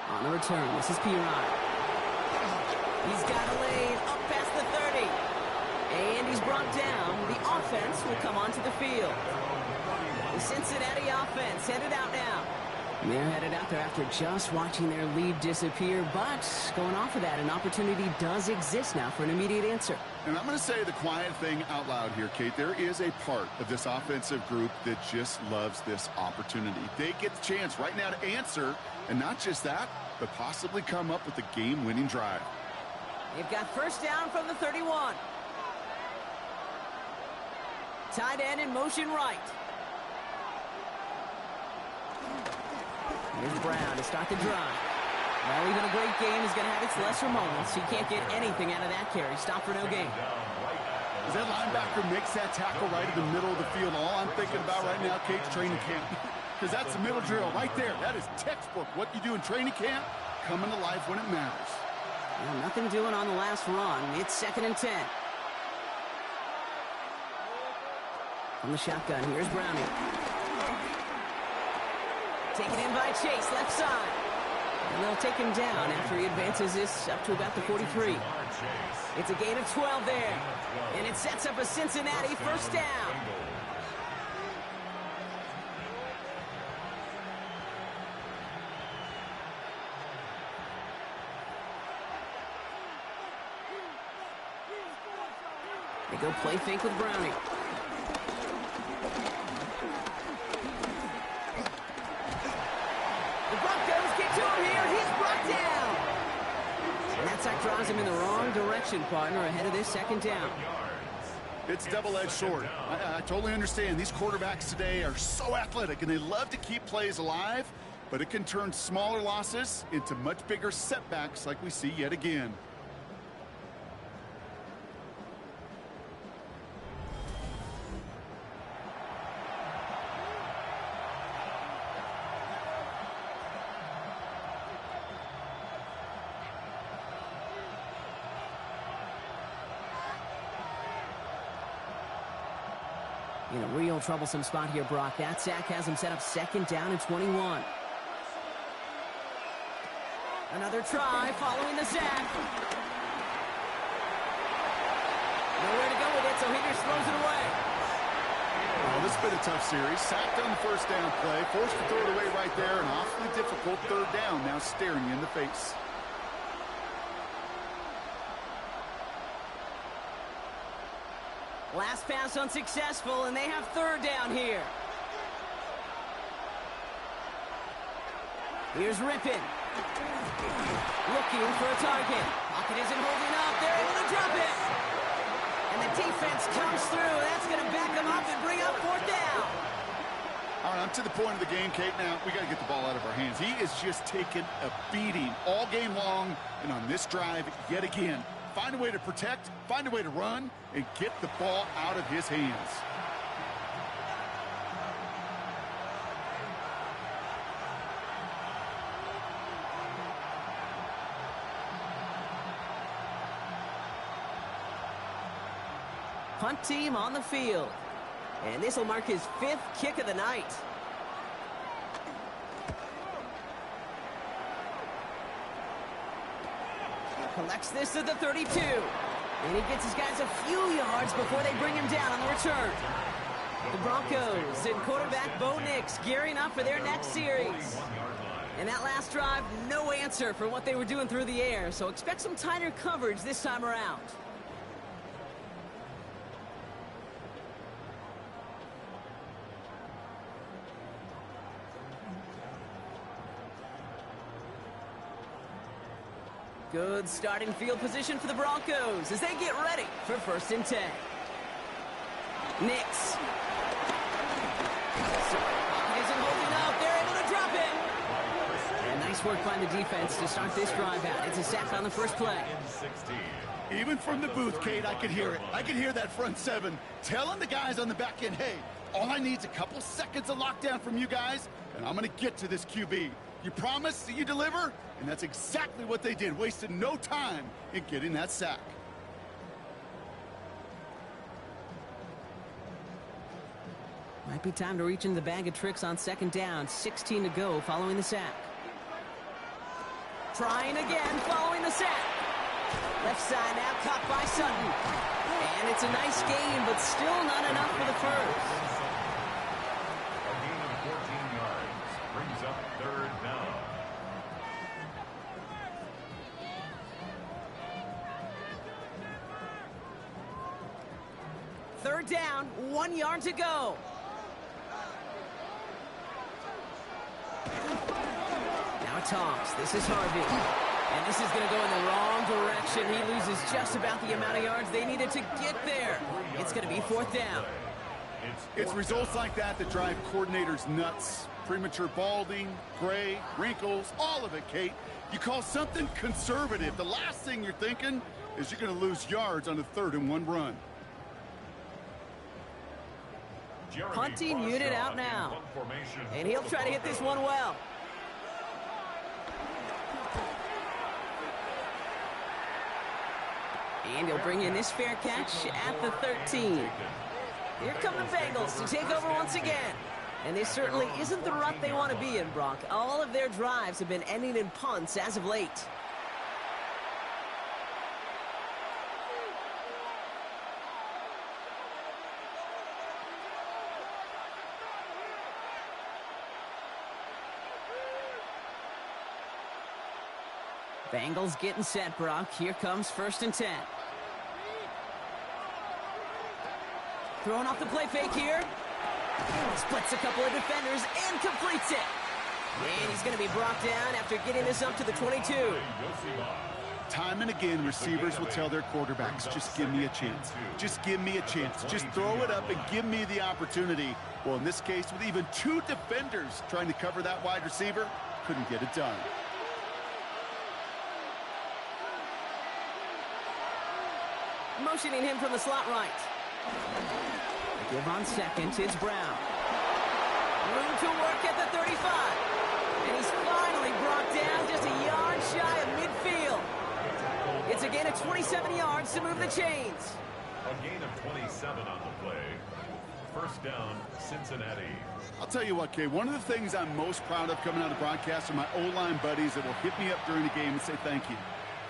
On the return, this is Piron. He's got a lane up past the 30. And he's brought down. The offense will come onto the field. The Cincinnati offense headed out now. And they're headed out there after just watching their lead disappear. But going off of that, an opportunity does exist now for an immediate answer. And I'm going to say the quiet thing out loud here, Kate. There is a part of this offensive group that just loves this opportunity. They get the chance right now to answer, and not just that, but possibly come up with a game-winning drive. They've got first down from the 31. Tight end in motion right. Here's Brown to start the drive. Well, even a great game is going to have its lesser moments. He can't get anything out of that carry. Stop for no gain. As that linebacker makes that tackle right in the middle of the field, all I'm thinking about right now, Kate's training camp. Because that's the middle drill right there. That is textbook. What you do in training camp, coming to life when it matters. Well, nothing doing on the last run. It's 2nd and 10. From the shotgun, here's Browning. Taken in by Chase, left side. And they'll take him down after he advances this up to about the 43. It's a gain of 12 there. And it sets up a Cincinnati first down. They go play fake with Browning. The Broncos get to him here. He's brought down. And that sack draws him in the wrong direction, partner, ahead of this 2nd down. It's double-edged sword. I totally understand. These quarterbacks today are so athletic, and they love to keep plays alive, but it can turn smaller losses into much bigger setbacks like we see yet again. In a real troublesome spot here, Brock. That sack has him set up 2nd down and 21. Another try following the sack. Nowhere to go with it, so he just throws it away. Well, this has been a tough series. Sacked on the first down play, forced to throw it away right there, an awfully difficult 3rd down now staring you in the face. Last pass unsuccessful, and they have 3rd down here. Here's Rippin. Looking for a target. Pocket isn't holding up. They're able to drop it. And the defense comes through. That's going to back them up and bring up 4th down. All right, I'm to the point of the game, Kate. Now, we got to get the ball out of our hands. He is just taking a beating all game long, and on this drive, yet again. Find a way to protect, find a way to run, and get the ball out of his hands. Punt team on the field. And this will mark his 5th kick of the night. Collects this at the 32. And he gets his guys a few yards before they bring him down on the return. The Broncos and quarterback Bo Nix gearing up for their next series. And that last drive, no answer for what they were doing through the air. So expect some tighter coverage this time around. Good starting field position for the Broncos as they get ready for 1st and 10. Nix. Pocket isn't holding up. They're able to drop it. And nice work by the defense to start this drive out. It's a sack on the first play. Even from the booth, Kate, I could hear it. I could hear that front 7 telling the guys on the back end, hey, all I need is a couple seconds of lockdown from you guys, and I'm going to get to this QB. You promise that you deliver? And that's exactly what they did. Wasted no time in getting that sack. Might be time to reach into the bag of tricks on second down. 16 to go following the sack. Trying again following the sack. Left side now caught by Sutton. And it's a nice gain, but still not enough for the first. A gain of 14 yards brings up third down. Third down, 1 yard to go. Now toss. This is Harvey. And this is going to go in the wrong direction. He loses just about the amount of yards they needed to get there. It's going to be fourth down. It's results like that that drive coordinators nuts. Premature balding, gray, wrinkles, all of it, Kate. You call something conservative. The last thing you're thinking is you're going to lose yards on a 3rd and 1 run. Punting unit out now. And he'll try to hit this one well. And he'll bring in this fair catch at the 13. Here come the Bengals to take over once again. And this certainly isn't the rut they want to be in, Brock. All of their drives have been ending in punts as of late. Bengals getting set, Brock. Here comes 1st and 10. Throwing off the play fake here. Splits a couple of defenders and completes it. And he's going to be brought down after getting this up to the 22. Time and again, receivers will tell their quarterbacks, just give me a chance. Just give me a chance. Just throw it up and give me the opportunity. Well, in this case, with even 2 defenders trying to cover that wide receiver, couldn't get it done. Motioning him from the slot right. Give on second, it's Brown. Room to work at the 35. And he's finally brought down just a yard shy of midfield. It's a gain of 27 yards to move the chains. A gain of 27 on the play. First down, Cincinnati. I'll tell you what, Kay, one of the things I'm most proud of coming out of broadcast are my O-line buddies that will hit me up during the game and say thank you.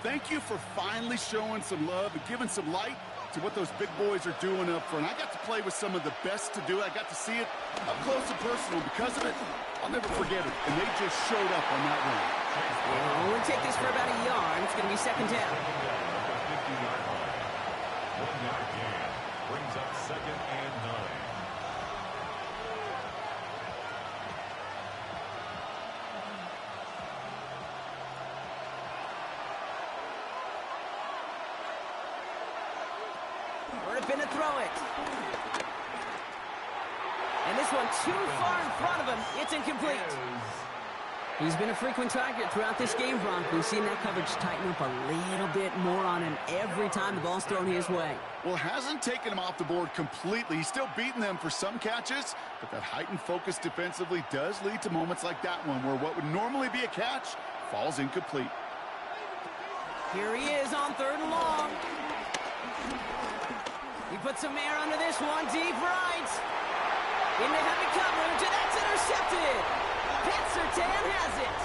Thank you for finally showing some love and giving some light to what those big boys are doing up front. I got to play with some of the best to do it. I got to see it up close and personal. Because of it, I'll never forget it. And they just showed up on that run. Well, we'll take this for about a yard. It's going to be second down. 50-yard line. 1 yard gain brings up 2nd and 9. Going to throw it. And this one too far in front of him. It's incomplete. He's been a frequent target throughout this game, Bronco. We've seen that coverage tighten up a little bit more on him every time the ball's thrown his way. Well, it hasn't taken him off the board completely. He's still beating them for some catches, but that heightened focus defensively does lead to moments like that one where what would normally be a catch falls incomplete. Here he is on 3rd and long. He puts some air under this one, deep right. Into heavy coverage, and that's intercepted. Pat Surtain has it.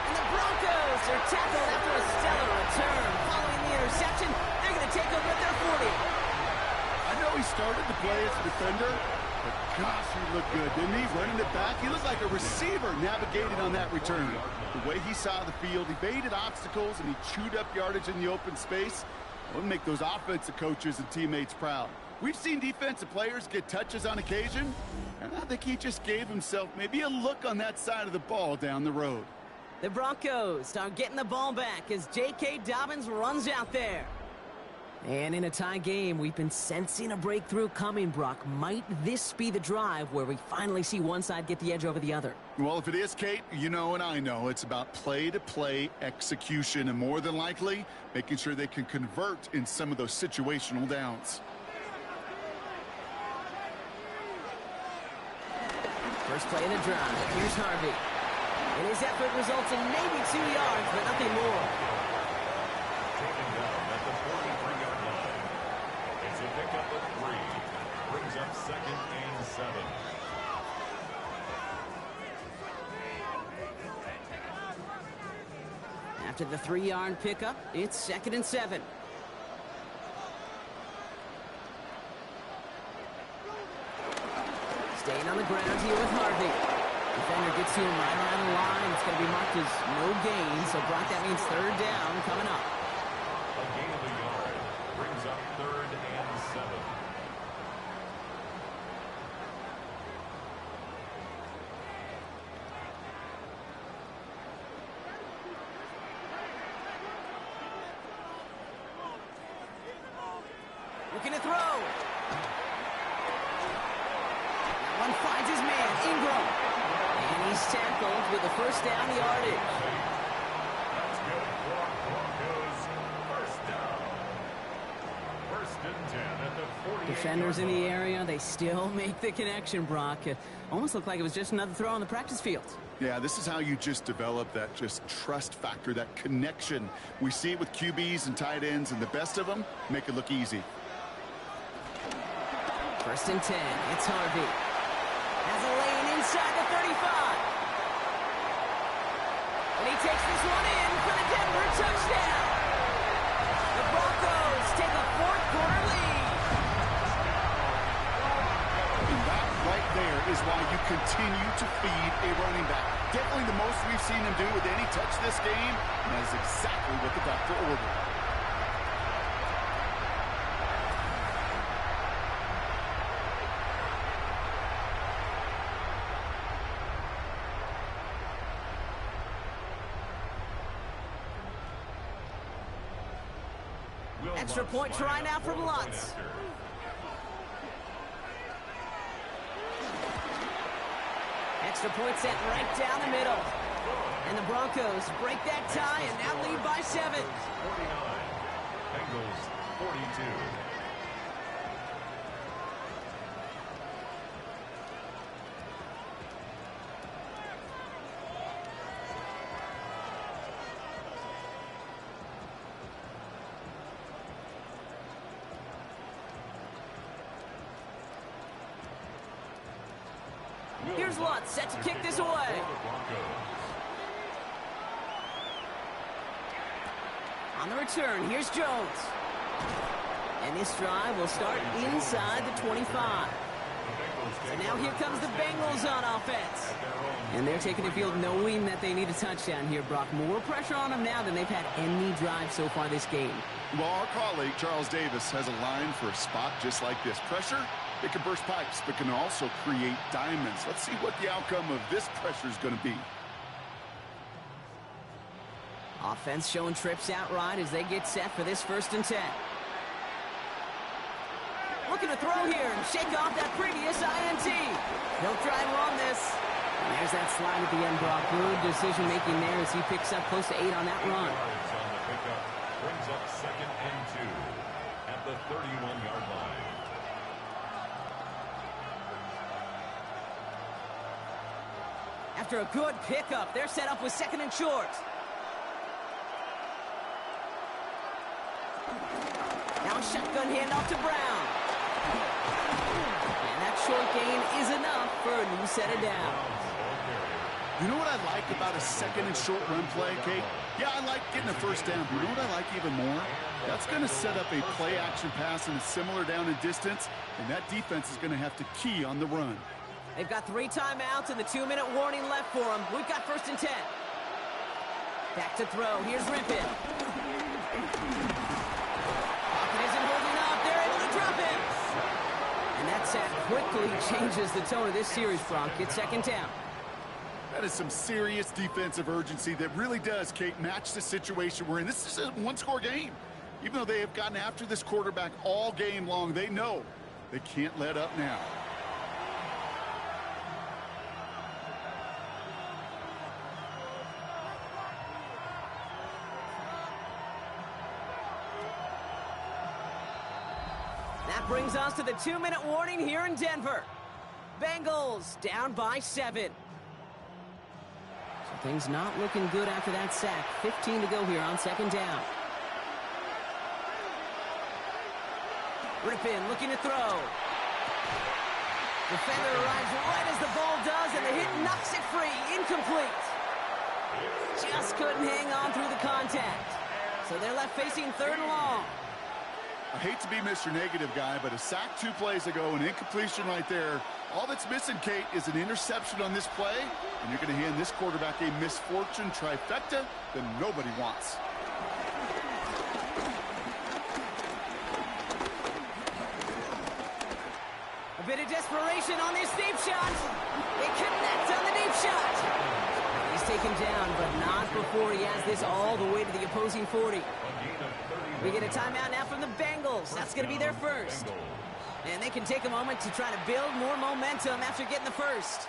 And the Broncos are tackled after a stellar return. Following the interception, they're going to take over at their 40. I know he started to play as a defender, but gosh, he looked good, didn't he? Running it back, he looked like a receiver navigating on that return. The way he saw the field, he baited obstacles, and he chewed up yardage in the open space. We'll make those offensive coaches and teammates proud. We've seen defensive players get touches on occasion, and I think he just gave himself maybe a look on that side of the ball down the road. The Broncos are getting the ball back as J.K. Dobbins runs out there. And in a tie game, we've been sensing a breakthrough coming, Brock. Might this be the drive where we finally see one side get the edge over the other? Well, if it is, Kate, you know and I know it's about play-to-play execution and more than likely making sure they can convert in some of those situational downs. First play of the drive. Here's Harvey. And his effort results in maybe 2 yards, but nothing more. Taken down at the 43-yard line. It's a pickup of 3. brings up 2nd and 7. After the 3-yard pickup, it's 2nd and 7. Staying on the ground here with Harvey. Defender gets to him right around the line. It's going to be marked as no gain, so Brock, that means 3rd down coming up. A gain of a yard brings up 3rd and 7. Looking to throw. That one finds his man, Ingram. And he's tackled with a 1st down yardage. That's good for Broncos. 1st down. 1st and 10 at the 48. Defenders in the area, they still make the connection, Brock. Almost looked like it was just another throw on the practice field. Yeah, this is how you just develop that just trust factor, that connection. We see it with QBs and tight ends, and the best of them make it look easy. 1st and 10, it's Harvey. Has a lane inside the 35. And he takes this one in for the Denver touchdown. The Broncos take a 4th-quarter lead. And that right there is why you continue to feed a running back. Definitely the most we've seen him do with any touch this game, and that is exactly what the doctor ordered. Extra point try now from Lutz. Extra point set right down the middle. And the Broncos break that tie and now lead by 7. 49. Bengals 42. Here's Lutz, set to kick this away. On the return, here's Jones. And this drive will start inside the 25. So now here comes the Bengals on offense. And they're taking the field knowing that they need a touchdown here, Brock. More pressure on them now than they've had any drive so far this game. Well, our colleague, Charles Davis, has a line for a spot just like this. Pressure, it can burst pipes, but can also create diamonds. Let's see what the outcome of this pressure is going to be. Offense showing trips outright as they get set for this 1st and 10. Looking to throw here and shake off that previous INT. He'll try and run this. And there's that slide at the end, Brock. Good decision-making there as he picks up close to 8 on that run. On the pickup brings up 2nd and 2 at the 31-yard line. After a good pickup, they're set up with 2nd and short. Now a shotgun handoff to Brown. And that short gain is enough for a new set of downs. You know what I like about a 2nd and short run play, Kate? Yeah, I like getting a 1st down. But you know what I like even more? That's going to set up a play-action pass in a similar down and distance, and that defense is going to have to key on the run. They've got 3 timeouts and the 2-minute warning left for them. We've got 1st and 10. Back to throw. Here's Rippin. Pocket isn't holding up. They're able to drop him. And that sack quickly changes the tone of this series, Bronc. It's 2nd down. That is some serious defensive urgency that really does, Kate, match the situation we're in. This is a one-score game. Even though they have gotten after this quarterback all game long, they know they can't let up now. That brings us to the 2-minute warning here in Denver. Bengals down by 7. So things not looking good after that sack. 15 to go here on 2nd down. Rippin looking to throw. Defender arrives right as the ball does, and the hit knocks it free. Incomplete. Just couldn't hang on through the contact. So they're left facing 3rd and long. I hate to be Mr. Negative guy, but a sack 2 plays ago, an incompletion right there. All that's missing, Kate, is an interception on this play, and you're going to hand this quarterback a misfortune trifecta that nobody wants. A bit of desperation on this deep shot. They connect on the deep shot. He's taken down, but not before he has this all the way to the opposing 40. We get a timeout now from the Bengals. That's going to be their first. And they can take a moment to try to build more momentum after getting the first.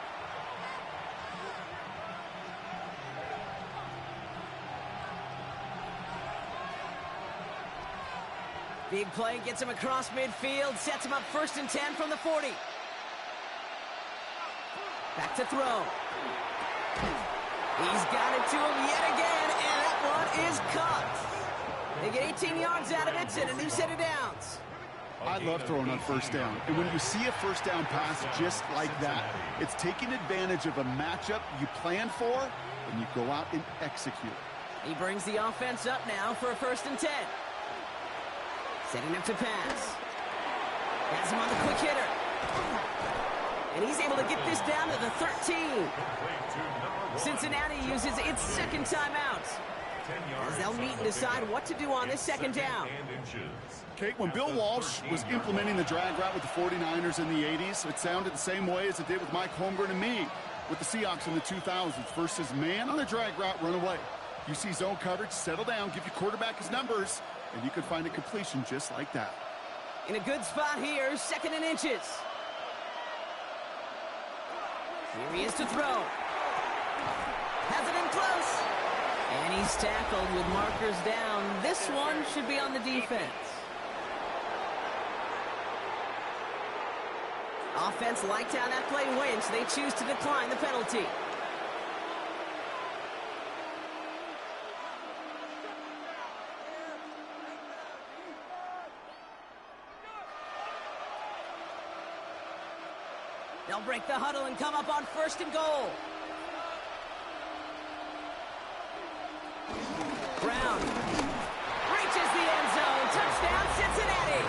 Big play gets him across midfield, sets him up 1st and 10 from the 40. Back to throw. He's got it to him yet again, and that one is caught. They get 18 yards out of it and a new set of downs. I love throwing on 1st down. And when you see a 1st down pass just like that, it's taking advantage of a matchup you plan for, and you go out and execute. He brings the offense up now for a 1st and 10. Setting up to pass. Has him on the quick hitter. And he's able to get this down to the 13. Cincinnati uses its 2nd timeout, as they'll meet and decide what to do on this 2nd down. Kate, when Bill Walsh was implementing the drag route with the 49ers in the 80s, it sounded the same way as it did with Mike Holmgren and me with the Seahawks in the 2000s versus man on the drag route, run away. You see zone coverage, settle down, give your quarterback his numbers, and you could find a completion just like that. In a good spot here, 2nd and inches. Here he is to throw. Has it in close. And he's tackled with markers down. This one should be on the defense. Offense liked how that play went, so they choose to decline the penalty. They'll break the huddle and come up on 1st and goal. Brown reaches the end zone. Touchdown, Cincinnati.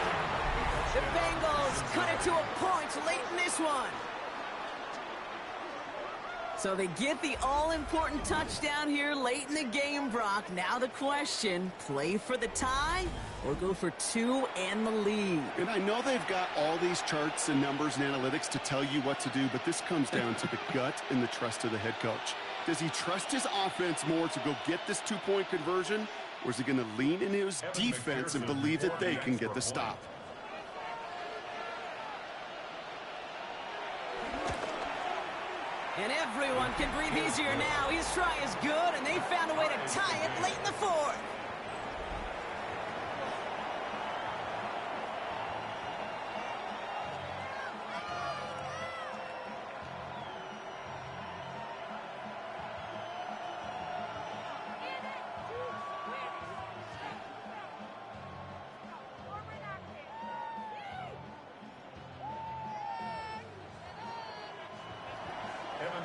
The Bengals cut it to a point late in this one. So they get the all-important touchdown here late in the game, Brock. Now the question, play for the tie or go for 2 and the lead? And I know they've got all these charts and numbers and analytics to tell you what to do, but this comes down to the gut and the trust of the head coach. Does he trust his offense more to go get this 2-point conversion, or is he going to lean into his defense and believe that they can get the stop? And everyone can breathe easier now. His try is good, and they found a way to tie it late in the 4th.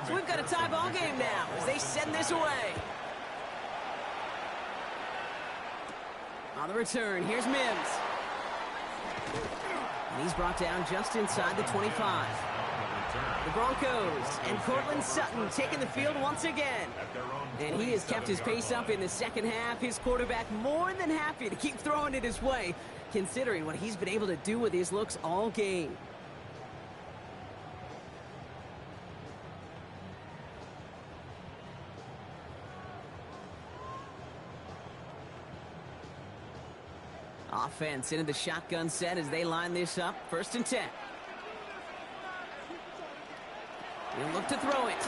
So we've got a tie ball game now as they send this away. On the return, here's Mims. And he's brought down just inside the 25. The Broncos and Cortland Sutton taking the field once again. And he has kept his pace up in the 2nd half. His quarterback more than happy to keep throwing it his way, considering what he's been able to do with his looks all game. Offense into the shotgun set as they line this up. 1st and 10. He'll look to throw it.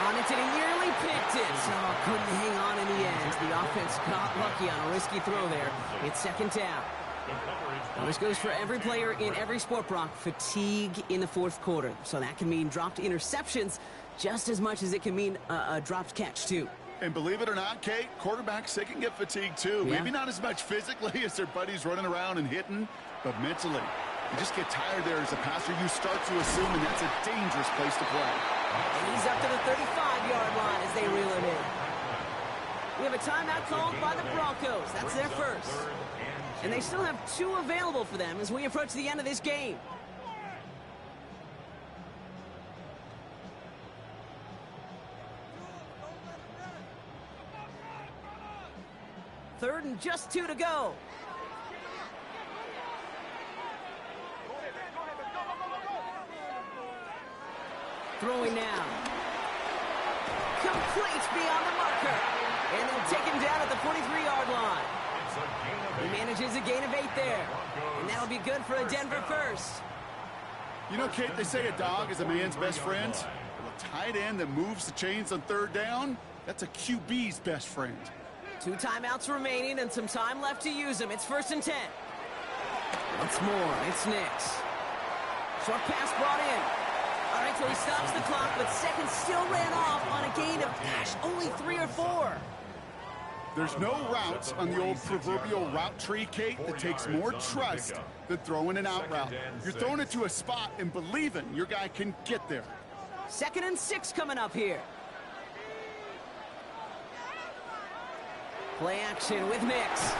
On it to the yearly picked it. Oh, couldn't hang on in the end. The offense got lucky on a risky throw there. It's 2nd down. Now this goes for every player in every sport, Brock. Fatigue in the 4th quarter. So that can mean dropped interceptions just as much as it can mean a dropped catch, too. And believe it or not, Kate, quarterbacks, they can get fatigued too. Yeah. Maybe not as much physically as their buddies running around and hitting, but mentally, you just get tired there as a passer. You start to assume, and that's a dangerous place to play. And he's up to the 35-yard line as they reel him in. We have a timeout called by the Broncos. That's their first. And they still have 2 available for them as we approach the end of this game. Third and just 2 to go. Throwing now. Complete beyond the marker. And they'll take him down at the 43-yard line. He manages a gain of 8 there. And that'll be good for a Denver first. You know, Kate, they say a dog is a man's best friend. Well, a tight end that moves the chains on third down, that's a QB's best friend. 2 timeouts remaining and some time left to use them. It's 1st and 10. Once more, it's Nix. Short pass brought in. All right, so he stops the clock, but seconds still ran off on a gain of, only 3 or 4. There's no routes on the old proverbial route tree, Kate, that takes more trust than throwing an out route. You're throwing it to a spot and believing your guy can get there. 2nd and 6 coming up here. Play action with Nix.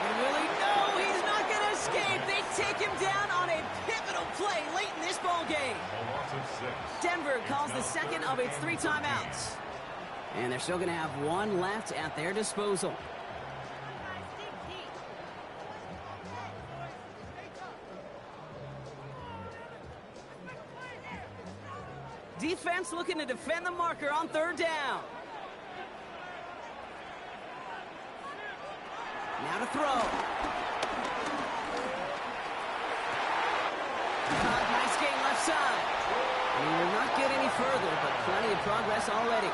And Willie, no, he's not going to escape. They take him down on a pivotal play late in this ball game. Denver calls the second of its 3 timeouts. And they're still going to have 1 left at their disposal. Defense looking to defend the marker on 3rd down. Now to throw. Nice gain left side. And we'll not get any further, but plenty of progress already.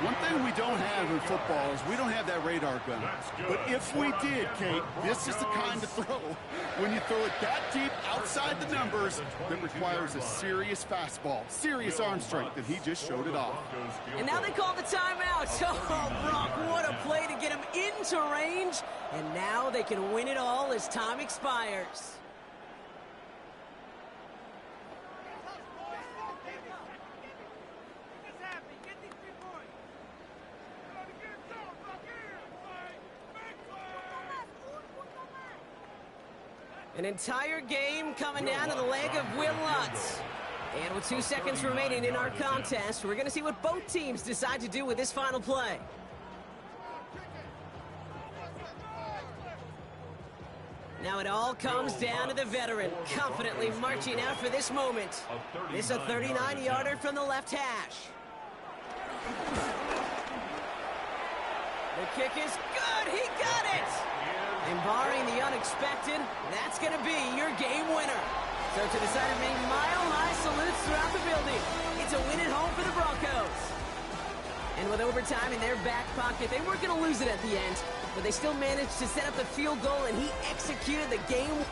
One thing we don't have in football is we don't have that radar gun. But if we did, Kate, this is the kind of throw. When you throw it that deep outside the numbers, that requires a serious fastball, serious arm strength, and he just showed it off. And now they call the timeout. Oh, Brock, what a play to get him into range. And now they can win it all as time expires. An entire game coming down to the leg of Will Lutz. And with 2 seconds remaining in our contest, we're going to see what both teams decide to do with this final play. Now it all comes down to the veteran, confidently marching out for this moment. This a 39-yarder from the left hash. The kick is good. He got it. And barring the unexpected, that's going to be your game winner. So to the side of me, mile-high salutes throughout the building. It's a win at home for the Broncos. And with overtime in their back pocket, they weren't going to lose it at the end, but they still managed to set up the field goal, and he executed the game.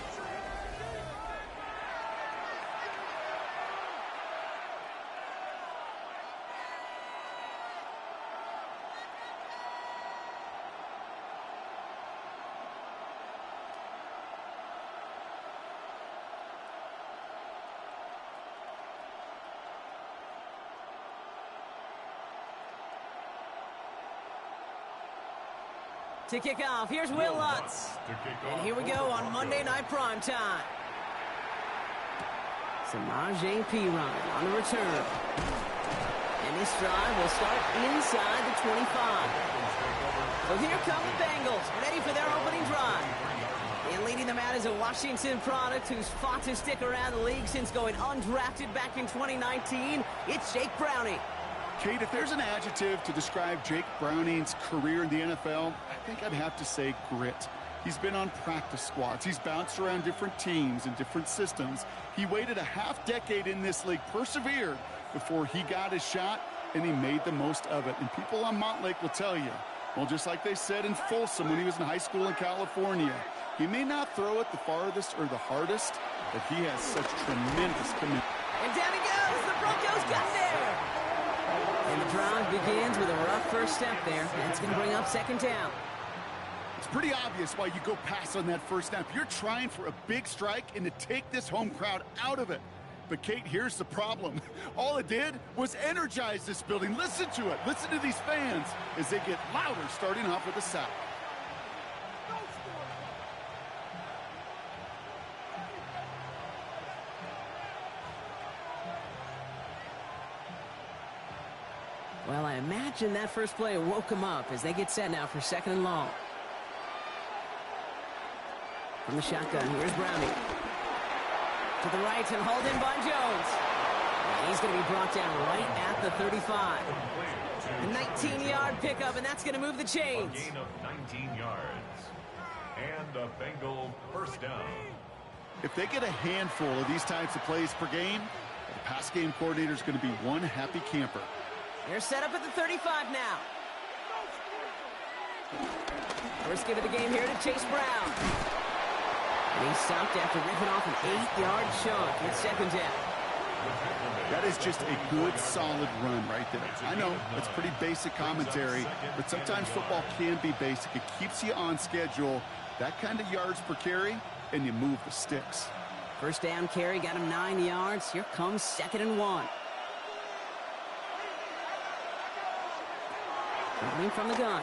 To kick off, here's Will Lutz. And here we go on Monday Night Primetime. Samaje Perine on the return. And this drive will start inside the 25. So here come the Bengals, ready for their opening drive. And leading them out is a Washington product who's fought to stick around the league since going undrafted back in 2019. It's Jake Browning. Kate, if there's an adjective to describe Jake Browning's career in the NFL, I think I'd have to say grit. He's been on practice squads. He's bounced around different teams and different systems. He waited a half-decade in this league, persevered before he got his shot, and he made the most of it. And people on Montlake will tell you, well, just like they said in Folsom when he was in high school in California, he may not throw it the farthest or the hardest, but he has such tremendous commitment. And down he goes. The Broncos got there. And the drive begins with a rough first step there. That's going to bring up 2nd down. It's pretty obvious why you go pass on that first snap. You're trying for a big strike and to take this home crowd out of it. But, Kate, here's the problem. All it did was energize this building. Listen to it. Listen to these fans as they get louder starting off with the sack. Well, I imagine that first play woke them up as they get set now for 2nd and long. From the shotgun, here's Browning. To the right and hauled in by Jones. And he's going to be brought down right at the 35. A 19-yard pickup, and that's going to move the chains. A gain of 19 yards. And a Bengal first down. If they get a handful of these types of plays per game, the pass game coordinator is going to be one happy camper. They're set up at the 35 now. First give of the game here to Chase Brown. And he's stopped after ripping off an 8-yard chunk. It's 2nd down. That is just a good, solid run right there. I know, it's pretty basic commentary, but sometimes football can be basic. It keeps you on schedule, that kind of yards per carry, and you move the sticks. First down carry, got him 9 yards. Here comes 2nd and 1. Running from the gun.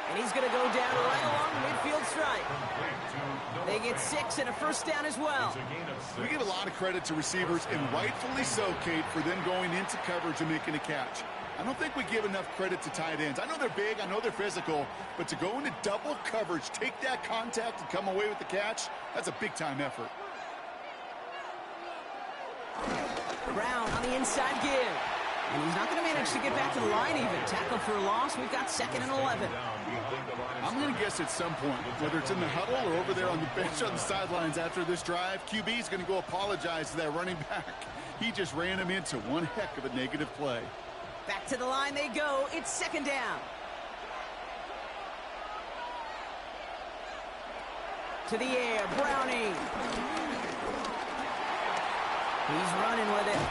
And he's going to go down right along the midfield stripe. They get 6 and a first down as well. We give a lot of credit to receivers, and rightfully so, Kate, for them going into coverage and making a catch. I don't think we give enough credit to tight ends. I know they're big, I know they're physical, but to go into double coverage, take that contact and come away with the catch, that's a big-time effort. Brown on the inside give. And he's not going to manage to get back to the line even. Tackle for a loss. We've got 2nd and 11. I'm going to guess at some point, whether it's in the huddle or over there on the bench on the sidelines after this drive, QB is going to go apologize to that running back. He just ran him into one heck of a negative play. Back to the line they go. It's 2nd down. To the air, Browning. He's running with it.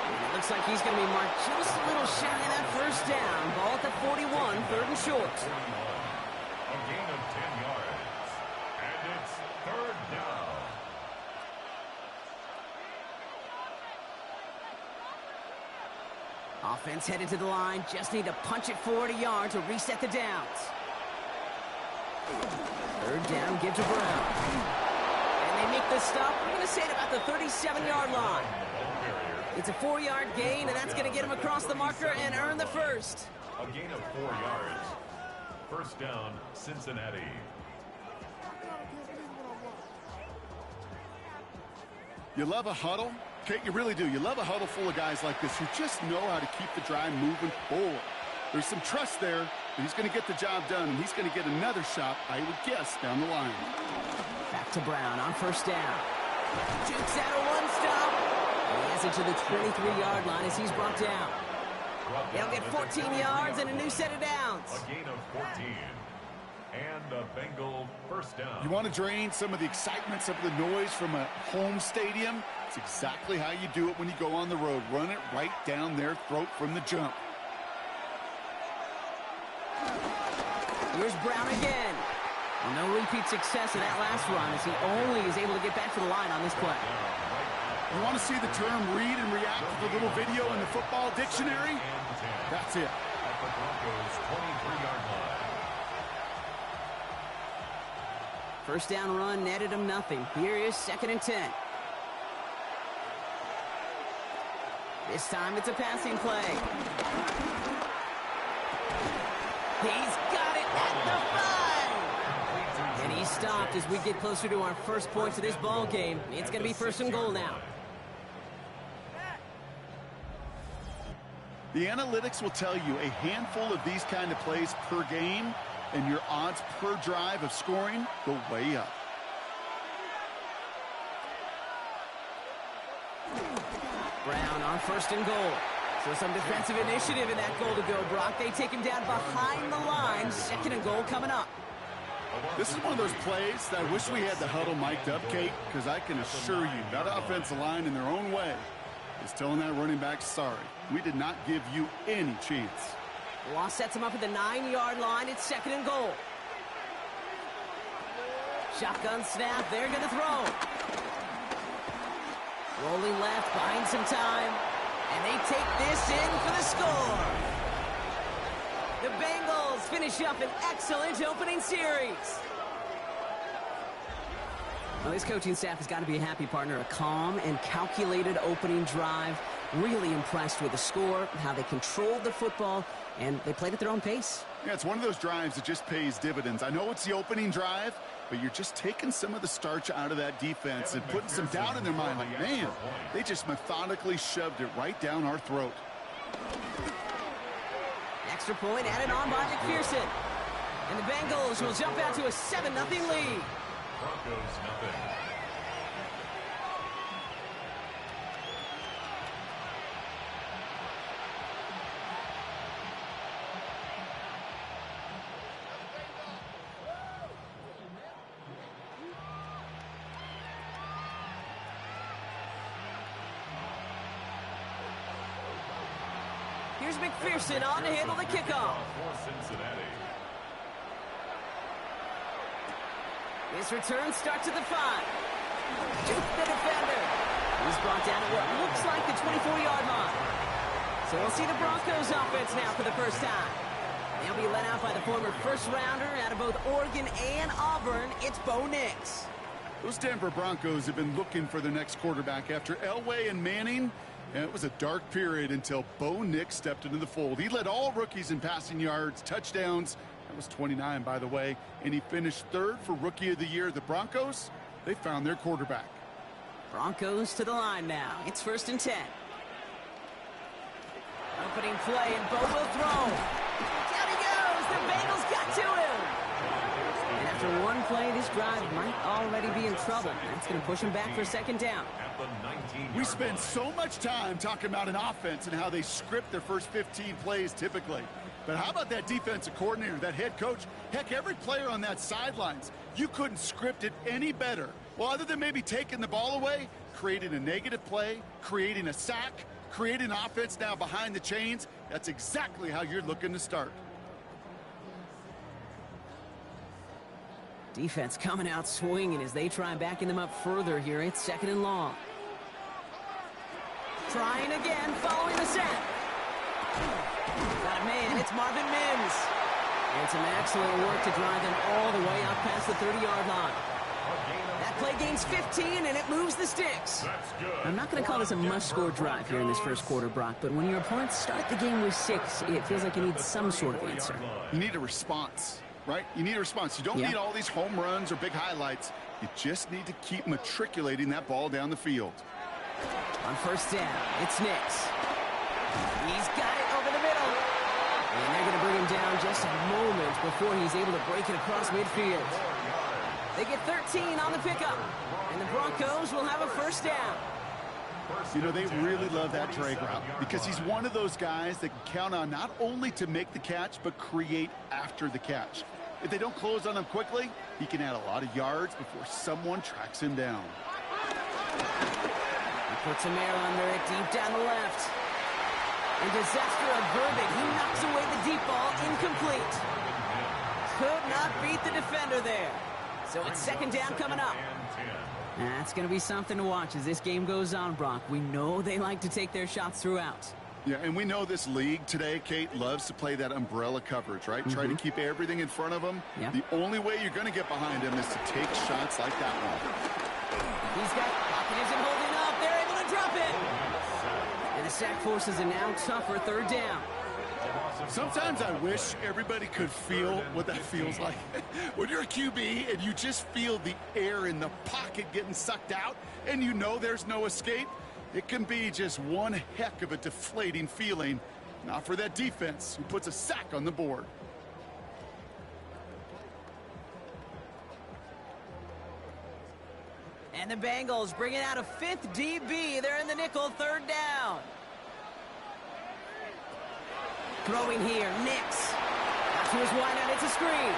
It looks like he's going to be marked just a little shy of that first down. Ball at the 41, 3rd and short. A gain of 10 yards. And it's 3rd down. Offense headed to the line. Just need to punch it forward a yard to reset the downs. 3rd down, give to Brown. And they make the stop. I'm going to say it about the 37-yard line. It's a 4-yard gain, and that's going to get him across the marker and earn the first. A gain of 4 yards. First down, Cincinnati. You love a huddle? Kate, you really do. You love a huddle full of guys like this who just know how to keep the drive moving forward. There's some trust there that he's going to get the job done, and he's going to get another shot, I would guess, down the line. Back to Brown on first down. Jukes out a one-stop. He has it to the 23-yard line as he's brought down. They'll get 14 yards and a new set of downs. A gain of 14. And a Bengal first down. You want to drain some of the excitement, some of the noise from a home stadium? It's exactly how you do it when you go on the road. Run it right down their throat from the jump. Here's Brown again. Well, no repeat success of that last run as he only is able to get back to the line on this play. You want to see the term read and react to the little video in the football dictionary? That's it. At the Broncos' 23-yard line. First down run netted him nothing. Here is 2nd and 10. This time it's a passing play. He's got it at the 5. And he's stopped as we get closer to our first points of this ball game. It's going to be 1st and goal now. The analytics will tell you a handful of these kind of plays per game, and your odds per drive of scoring go way up. Brown on 1st and goal. So some defensive initiative in that goal to go, Brock. They take him down behind the line. 2nd and goal coming up. This is one of those plays that I wish we had the huddle mic'd up, Kate, because I can assure you that offensive line in their own way is telling that running back, sorry, we did not give you any chance. Loss sets him up at the 9-yard line. It's 2nd and goal. Shotgun snap, they're going to throw. Rolling left, buying some time. And they take this in for the score. The Bengals finish up an excellent opening series. Well, this coaching staff has got to be a happy partner. A calm and calculated opening drive. Really impressed with the score, how they controlled the football, and they played at their own pace. Yeah, it's one of those drives that just pays dividends. I know it's the opening drive, but you're just taking some of the starch out of that defense and putting some doubt in their mind. Like, man, they just methodically shoved it right down our throat. Extra point added on by McPherson. And the Bengals will jump out to a 7-0 lead. Broncos nothing. Here's McPherson on to handle the kickoff. For Cincinnati. His return starts at the 5. Juke the defender. He's brought down at what looks like the 24-yard line. So we'll see the Broncos offense now for the first time. They'll be led out by the former first-rounder out of both Oregon and Auburn. It's Bo Nix. Those Denver Broncos have been looking for their next quarterback after Elway and Manning. And it was a dark period until Bo Nix stepped into the fold. He led all rookies in passing yards, touchdowns. That was 29, by the way. And he finished 3rd for Rookie of the Year. The Broncos, they found their quarterback. Broncos to the line now. It's 1st and 10. Opening play, and Bo will throw. Down he goes. The Bengals got to him. And after one play, this drive might already be in trouble. That's going to push him back for 2nd down. We spend so much time talking about an offense and how they script their first 15 plays typically. But how about that defensive coordinator, that head coach? Heck, every player on that sidelines, you couldn't script it any better. Well, other than maybe taking the ball away, creating a negative play, creating a sack, creating an offense now behind the chains. That's exactly how you're looking to start. Defense coming out swinging as they try backing them up further here. It's 2nd and long. Trying again, following the sack. Got a man, it's Marvin Mims. And some excellent work to drive them all the way up past the 30-yard line. That play gains 15, and it moves the sticks. I'm not going to call this a must-score drive here in this first quarter, Brock, but when your opponents start the game with 6, it feels like you need some sort of answer. You need a response, right? You need a response. You don't need all these home runs or big highlights. You just need to keep matriculating that ball down the field. On 1st down, it's Nix. He's got it over the middle. And they're going to bring him down just a moment before he's able to break it across midfield. They get 13 on the pickup. And the Broncos will have a 1st down. You know, they really love that drag route because he's one of those guys that can count on not only to make the catch, but create after the catch. If they don't close on him quickly, he can add a lot of yards before someone tracks him down. He puts a man under it deep down the left. And disaster averted. He knocks away the deep ball, incomplete. Could not beat the defender there. So it's 2nd down coming up. That's going to be something to watch as this game goes on, Brock. We know they like to take their shots throughout. Yeah, and we know this league today, Kate, loves to play that umbrella coverage, right? Try to keep everything in front of them. The only way you're going to get behind him is to take shots like that one. He's got pocket isn't holding up. They're able to drop it. And the sack forces a now tougher 3rd down. Sometimes I wish everybody could feel what that feels like. When you're a QB and you just feel the air in the pocket getting sucked out and you know there's no escape, it can be just one heck of a deflating feeling. Not for that defense who puts a sack on the board. And the Bengals bringing out a 5th DB. They're in the nickel, 3rd down. Throwing here, Nix. Out to his wideout, it's a screen.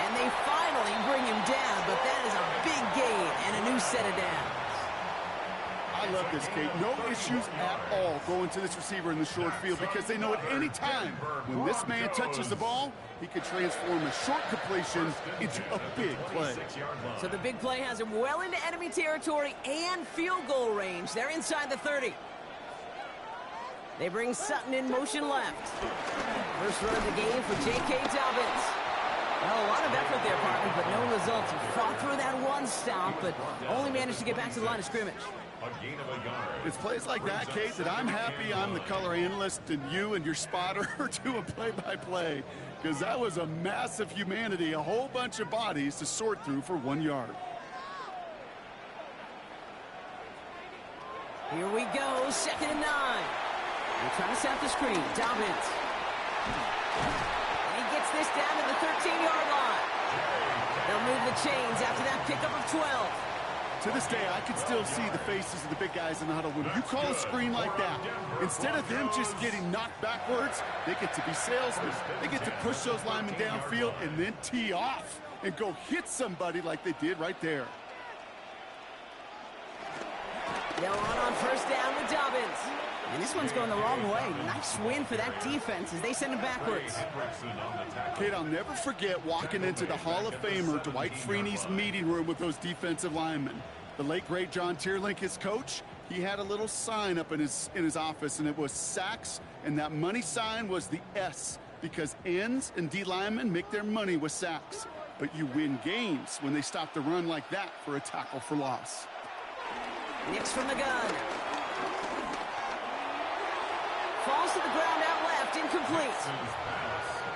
And they finally bring him down, but that is a big gain and a new set of downs. I I love this, Kate. No issues at all going to this receiver in the short field because they know at any time when this man touches the ball, he could transform a short completion into a big play. So the big play has him well into enemy territory and field goal range. They're inside the 30. They bring Sutton in motion left. First run of the game for J.K. Dobbins. Well, a lot of effort there, partner, but no results. He fought through that one stop, but only managed to get back to the line of scrimmage. It's plays like that, Kate, that I'm happy I'm the color analyst and you and your spotter are doing play-by-play, because that was a massive humanity, a whole bunch of bodies to sort through for 1 yard. Here we go, 2nd and 9. They're trying to set the screen. Dobbins. And he gets this down to the 13-yard line. They'll move the chains after that pickup of 12. To this day, I can still see the faces of the big guys in the huddle. When you call a screen like that, instead of them just getting knocked backwards, they get to be salesmen. They get to push those linemen downfield and then tee off and go hit somebody like they did right there. They'll run on first down with Dobbins. And this one's going the wrong way. Nice win for that defense as they send him backwards. Kate, I'll never forget walking into the Hall of Famer Dwight Freeney's meeting room with those defensive linemen. The late, great John Tierlink, his coach, he had a little sign up in his office, and it was sacks, and that money sign was the S, because ends and D linemen make their money with sacks. But you win games when they stop the run like that for a tackle for loss. Nix from the gun. Falls to the ground out left, incomplete.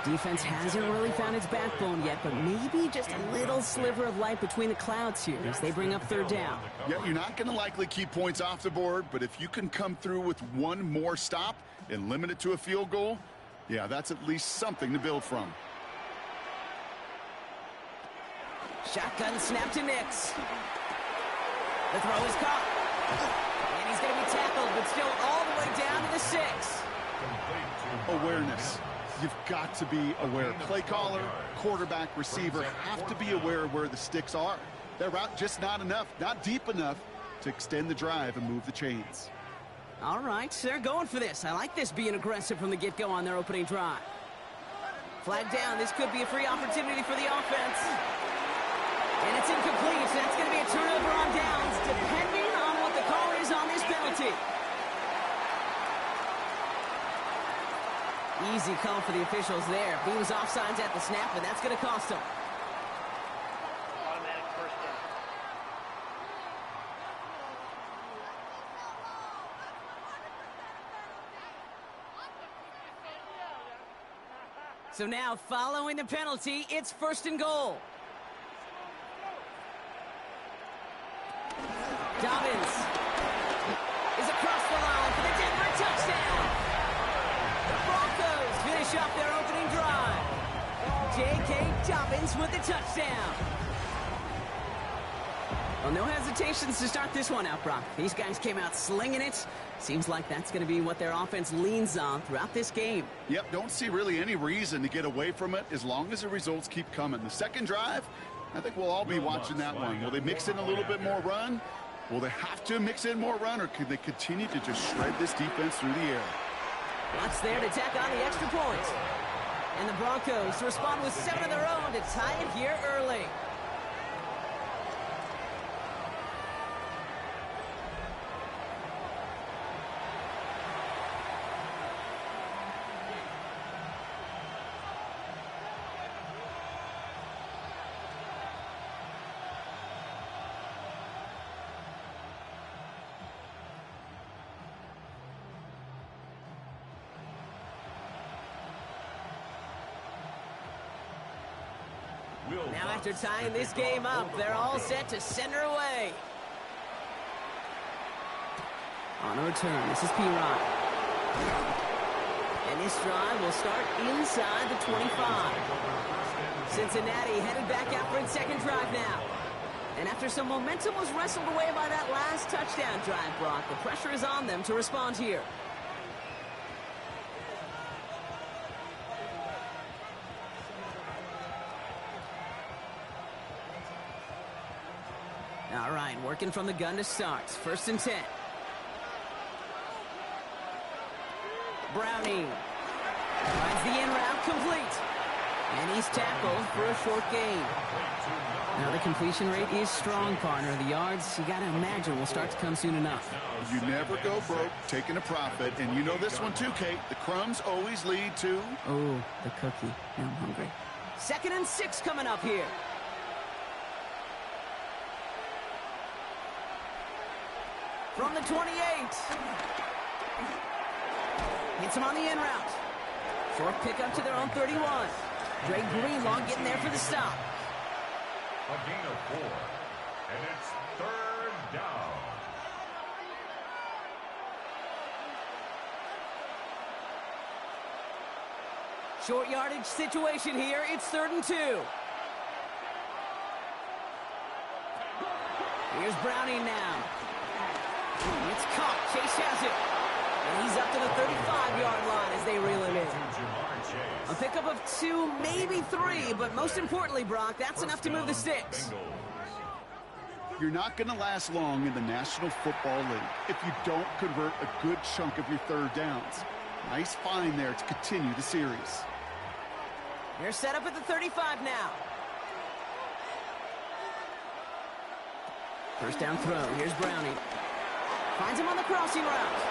Defense hasn't really found its backbone yet, but maybe just a little sliver of light between the clouds here as they bring up 3rd down. Yeah, you're not going to likely keep points off the board, but if you can come through with one more stop and limit it to a field goal, yeah, that's at least something to build from. Shotgun snap to Nix. The throw is caught. And he's going to be tackled, but still all the way down to the 6. Awareness. You've got to be aware. Play caller, quarterback, receiver have to be aware of where the sticks are. That route just not enough, not deep enough to extend the drive and move the chains. All right, they're going for this. I like this being aggressive from the get-go on their opening drive. Flag down. This could be a free opportunity for the offense. And it's incomplete, so that's going to be a turnover on downs, depending on what the call is on this penalty. Easy call for the officials there. He was offsides at the snap, and that's going to cost him. Automatic first down. So now, following the penalty, it's 1st and goal. Dobbins is across the line for the Denver touchdown. The Broncos finish off their opening drive. J.K. Dobbins with the touchdown. Well, no hesitations to start this one out, Brock. These guys came out slinging it. Seems like that's going to be what their offense leans on throughout this game. Yep, don't see really any reason to get away from it as long as the results keep coming. The second drive, I think we'll all be watching that one. Will they mix in a little bit more run? Will they have to mix in more run, or could they continue to just shred this defense through the air? Watts there to tack on the extra point. And the Broncos respond with 7 of their own to tie it here early. Now after tying this game up, they're all set to send her away. On a return, this is P-Rod. And this drive will start inside the 25. Cincinnati headed back out for its second drive now. And after some momentum was wrestled away by that last touchdown drive, Brock, the pressure is on them to respond here. All right, working from the gun to start. 1st and 10. Browning finds the in route complete. And he's tackled for a short gain. Now the completion rate is strong, partner. The yards, you got to imagine, will start to come soon enough. You never go broke taking a profit. And you know this one too, Kate. The crumbs always lead to... Oh, the cookie. Now I'm hungry. 2nd and 6 coming up here. From the 28. Hits him on the in route. Short pickup to their own 31. Drake Greenlaw getting there for the stop. A gain of 4. And it's 3rd down. Short yardage situation here. It's 3rd and 2. Here's Browning now. It's caught. Chase has it. And he's up to the 35-yard line as they reel him in. A pickup of 2, maybe 3, but most importantly, Brock, that's enough to move the sticks. You're not going to last long in the National Football League if you don't convert a good chunk of your 3rd downs. Nice find there to continue the series. They're set up at the 35 now. First down throw. Here's Browning. Finds him on the crossing route.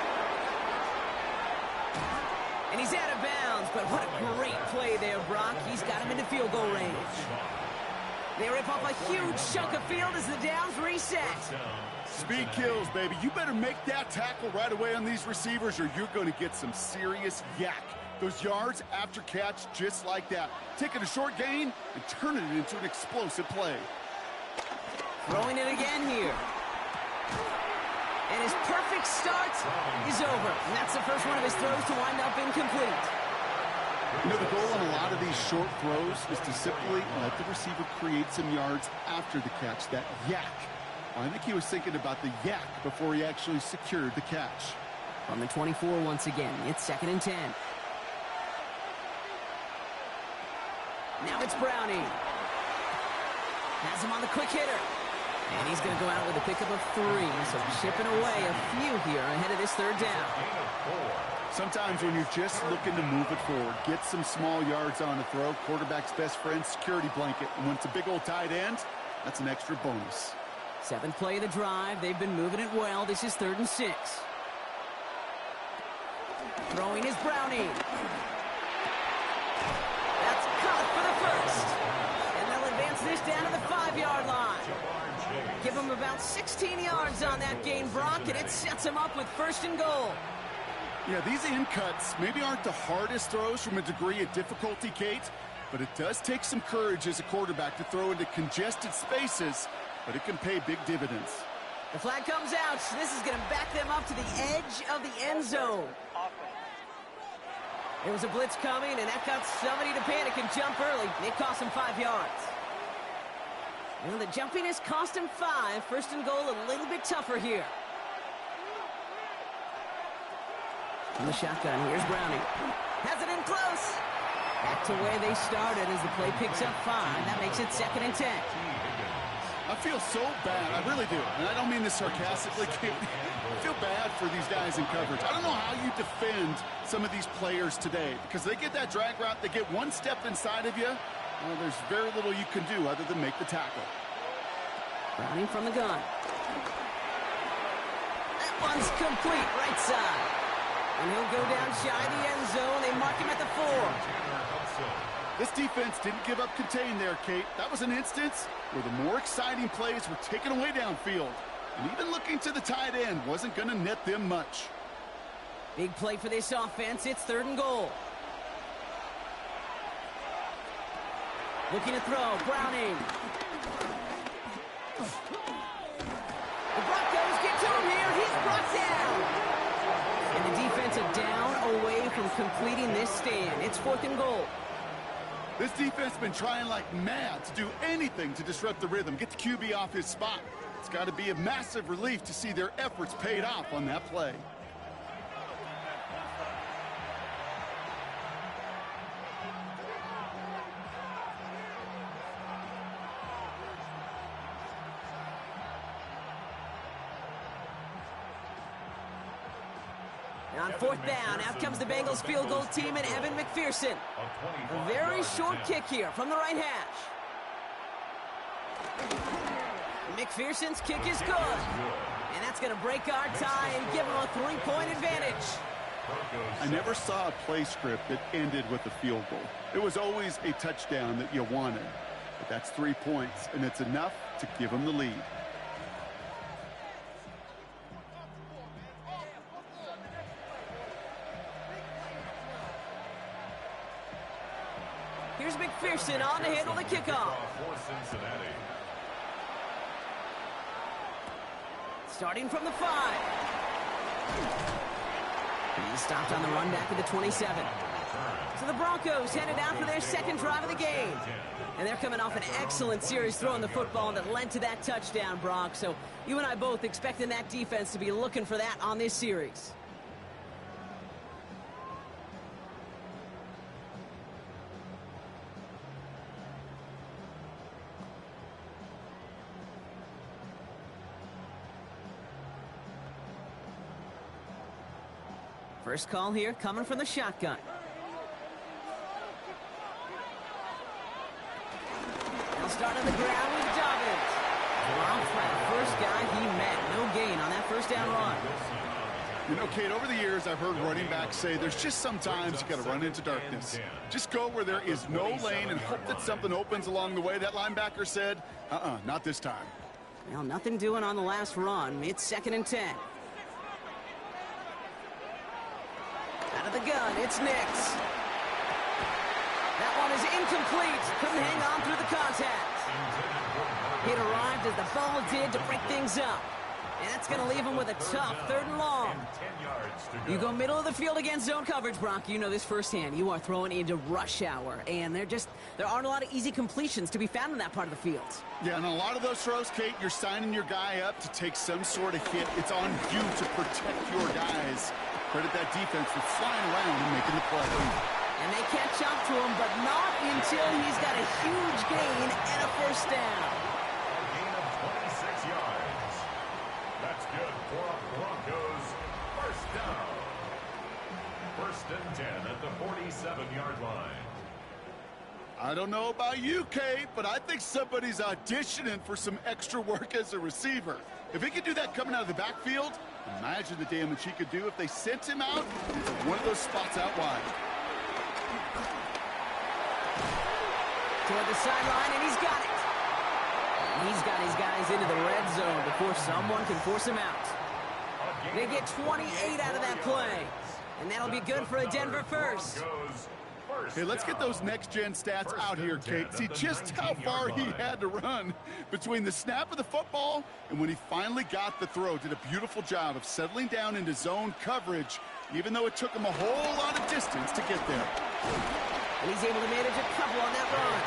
And he's out of bounds, but what a great play there, Brock. He's got him into field goal range. They rip off a huge chunk of field as the downs reset. Speed kills, baby. You better make that tackle right away on these receivers or you're going to get some serious yak. Those yards after catch just like that. Taking a short gain and turning it into an explosive play. Throwing it again here. And his perfect start is over. And that's the first one of his throws to wind up incomplete. You know, the goal on a lot of these short throws is to simply let the receiver create some yards after the catch, that yak. Well, I think he was thinking about the yak before he actually secured the catch. On the 24 once again, it's 2nd and 10. Now it's Browning. Has him on the quick hitter. And he's going to go out with a pickup of 3, so chipping away a few here ahead of this 3rd down. Sometimes when you're just looking to move it forward, get some small yards on a throw, quarterback's best friend, security blanket. And when it's a big old tight end, that's an extra bonus. 7th play of the drive. They've been moving it well. This is 3rd and 6. Throwing is Browning. That's caught for the first. And they'll advance this down to the 5-yard line. Give him about 16 yards on that gain, Brock, and it sets him up with 1st and goal. Yeah, these in cuts maybe aren't the hardest throws from a degree of difficulty, Kate, but it does take some courage as a quarterback to throw into congested spaces, but it can pay big dividends. The flag comes out. This is going to back them up to the edge of the end zone. There was a blitz coming, and that got somebody to panic and jump early. It cost him 5 yards. Well, the jumpiness cost him 5. 1st and goal, a little bit tougher here. From the shotgun, here's Browning. Has it in close. Back to where they started as the play picks up 5. That makes it 2nd and 10. I feel so bad. I really do. And I don't mean this sarcastically. I feel bad for these guys in coverage. I don't know how you defend some of these players today because they get that drag route, they get one step inside of you. Well, there's very little you can do other than make the tackle. Browning from the gun. That one's complete, right side. And he'll go down shy of the end zone. They mark him at the 4. This defense didn't give up contain there, Kate. That was an instance where the more exciting plays were taken away downfield. And even looking to the tight end wasn't going to net them much. Big play for this offense. It's 3rd and goal. Looking to throw. Browning. The Broncos get to him here. He's brought down. And the defense a down away from completing this stand. It's 4th and goal. This defense has been trying like mad to do anything to disrupt the rhythm, get the QB off his spot. It's got to be a massive relief to see their efforts paid off on that play. On fourth down, out comes the Bengals field goal team and Evan McPherson. A very short kick here from the right hash. McPherson's kick is good. And that's going to break our tie and give them a 3-point advantage. I never saw a play script that ended with a field goal. It was always a touchdown that you wanted. But that's 3 points, and it's enough to give them the lead. Here's McPherson on to handle the kickoff. Starting from the 5. He's stopped on the run back at the 27. So the Broncos headed out for their second drive of the game. And they're coming off an excellent series throwing the football that led to that touchdown, Brock. So you and I both expecting that defense to be looking for that on this series. First call here coming from the shotgun. They'll start on the ground with Dobbins. Dropped by the first guy he met. No gain on that first down run. You know, Kate, over the years, I've heard running backs say there's just sometimes you got to run into darkness. Just go where there is no lane and hope that something opens along the way. That linebacker said, not this time. Well, nothing doing on the last run. It's 2nd and 10. Out of the gun, it's Nix. That one is incomplete. Couldn't hang on through the contact. It arrived as the ball did to break things up. And that's going to leave him with a tough 3rd and long. You go middle of the field against zone coverage, Brock. You know this firsthand. You are throwing into rush hour. And there aren't a lot of easy completions to be found in that part of the field. Yeah, and a lot of those throws, Kate, you're signing your guy up to take some sort of hit. It's on you to protect your guys. Credit that defense for flying around and making the play. And they catch up to him, but not until he's got a huge gain and a first down. A gain of 26 yards. That's good for a Broncos first down. 1st and 10 at the 47-yard line. I don't know about you, Kate, but I think somebody's auditioning for some extra work as a receiver. If he could do that coming out of the backfield, imagine the damage he could do if they sent him out into one of those spots out wide. Toward the sideline, and he's got it. He's got his guys into the red zone before someone can force him out. They get 28 out of that play, and that'll be good for a Denver first. Hey, let's get those next-gen stats out here, Kate. See just how far he had to run between the snap of the football and when he finally got the throw. Did a beautiful job of settling down into zone coverage, even though it took him a whole lot of distance to get there. And he's able to manage a couple on that run.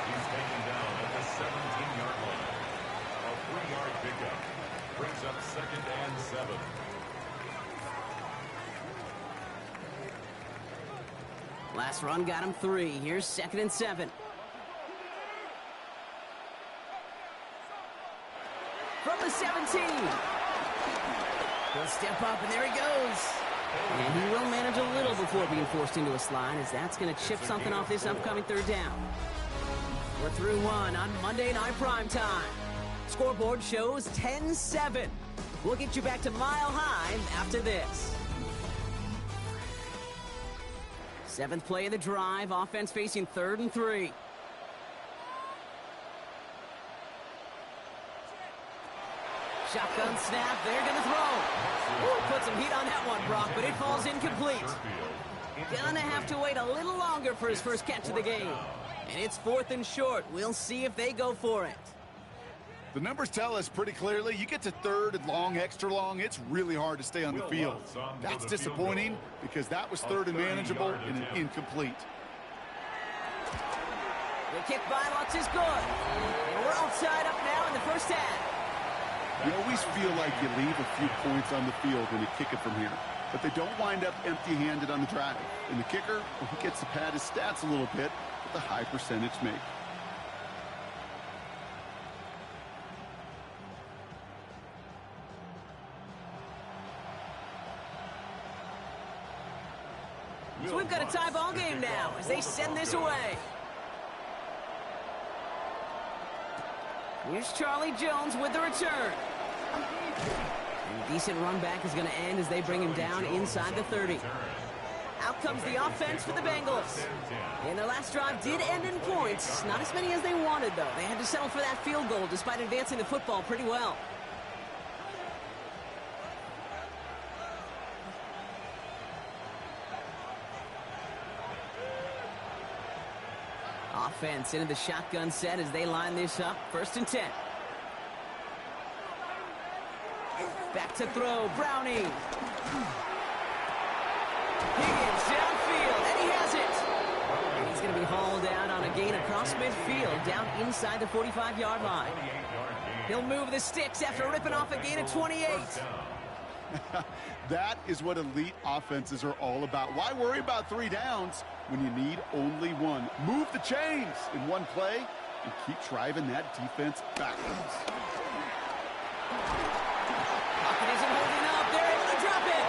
He's taken down at the 17-yard line. A 3-yard pickup brings up 2nd and 7. Last run got him 3. Here's 2nd and 7. From the 17. He'll step up, and there he goes. And he will manage a little before being forced into a slide, as that's going to chip something off this upcoming 3rd down. We're through 1 on Monday Night Primetime. Scoreboard shows 10-7. We'll get you back to Mile High after this. 7th play of the drive, offense facing 3rd and 3. Shotgun snap, they're going to throw. Ooh, put some heat on that one, Brock, but it falls incomplete. Gonna have to wait a little longer for his first catch of the game. And it's 4th and short. We'll see if they go for it. The numbers tell us pretty clearly, you get to 3rd and long, extra long, it's really hard to stay on the field. That's disappointing because that was 3rd and manageable and an incomplete. The kick by Lutz is good. And we're all tied up now in the first half. You always feel like you leave a few points on the field when you kick it from here, but they don't wind up empty-handed on the drive. And the kicker, well, he gets to pad his stats a little bit with a high percentage make. So we've got a tie ball game now as they send this away. Here's Charlie Jones with the return. And a decent run back is going to end as they bring him down inside the 30. Out comes the offense for the Bengals. And their last drive did end in points. Not as many as they wanted, though. They had to settle for that field goal despite advancing the football pretty well. Offense into the shotgun set as they line this up. 1st and 10. Back to throw. Browning. Higgins downfield, and he has it. And he's going to be hauled out on a gain across midfield, down inside the 45-yard line. He'll move the sticks after ripping off a gain of 28. That is what elite offenses are all about. Why worry about 3 downs when you need only 1? Move the chains in one play and keep driving that defense backwards. Pocket isn't holding up. They're able to drop it.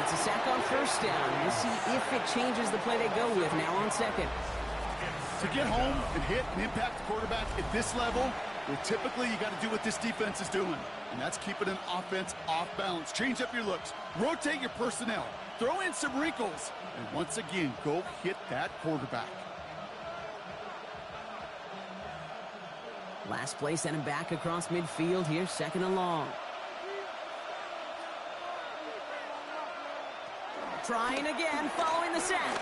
It's a sack on 1st down. We'll see if it changes the play they go with now on 2nd. To get home and hit and impact the quarterback at this level, well, typically you got to do what this defense is doing, and that's keeping an offense off balance. Change up your looks, rotate your personnel, throw in some wrinkles, and once again, go hit that quarterback. Last play sent him back across midfield here, 2nd and long. Trying again, following the sack.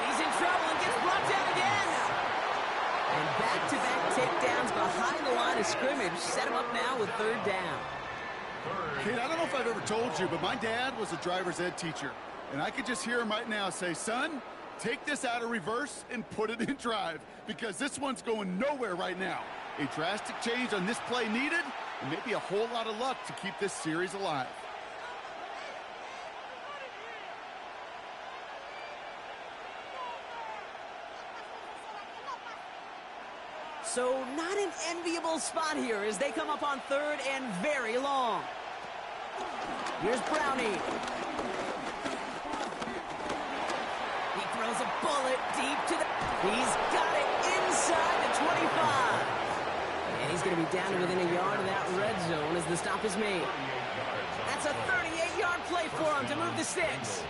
He's in trouble and gets brought down again. And back-to-back takedowns behind the line of scrimmage set him up now with 3rd down. Kid, I don't know if I've ever told you, but my dad was a driver's ed teacher. And I could just hear him right now say, son, take this out of reverse and put it in drive, because this one's going nowhere right now. A drastic change on this play needed, and maybe a whole lot of luck to keep this series alive. So not an enviable spot here as they come up on 3rd and very long. Here's Brownie. He throws a bullet deep to the... He's got it inside the 25. And he's going to be down to within a yard of that red zone as the stop is made. That's a 38-yard play for him to move the sticks.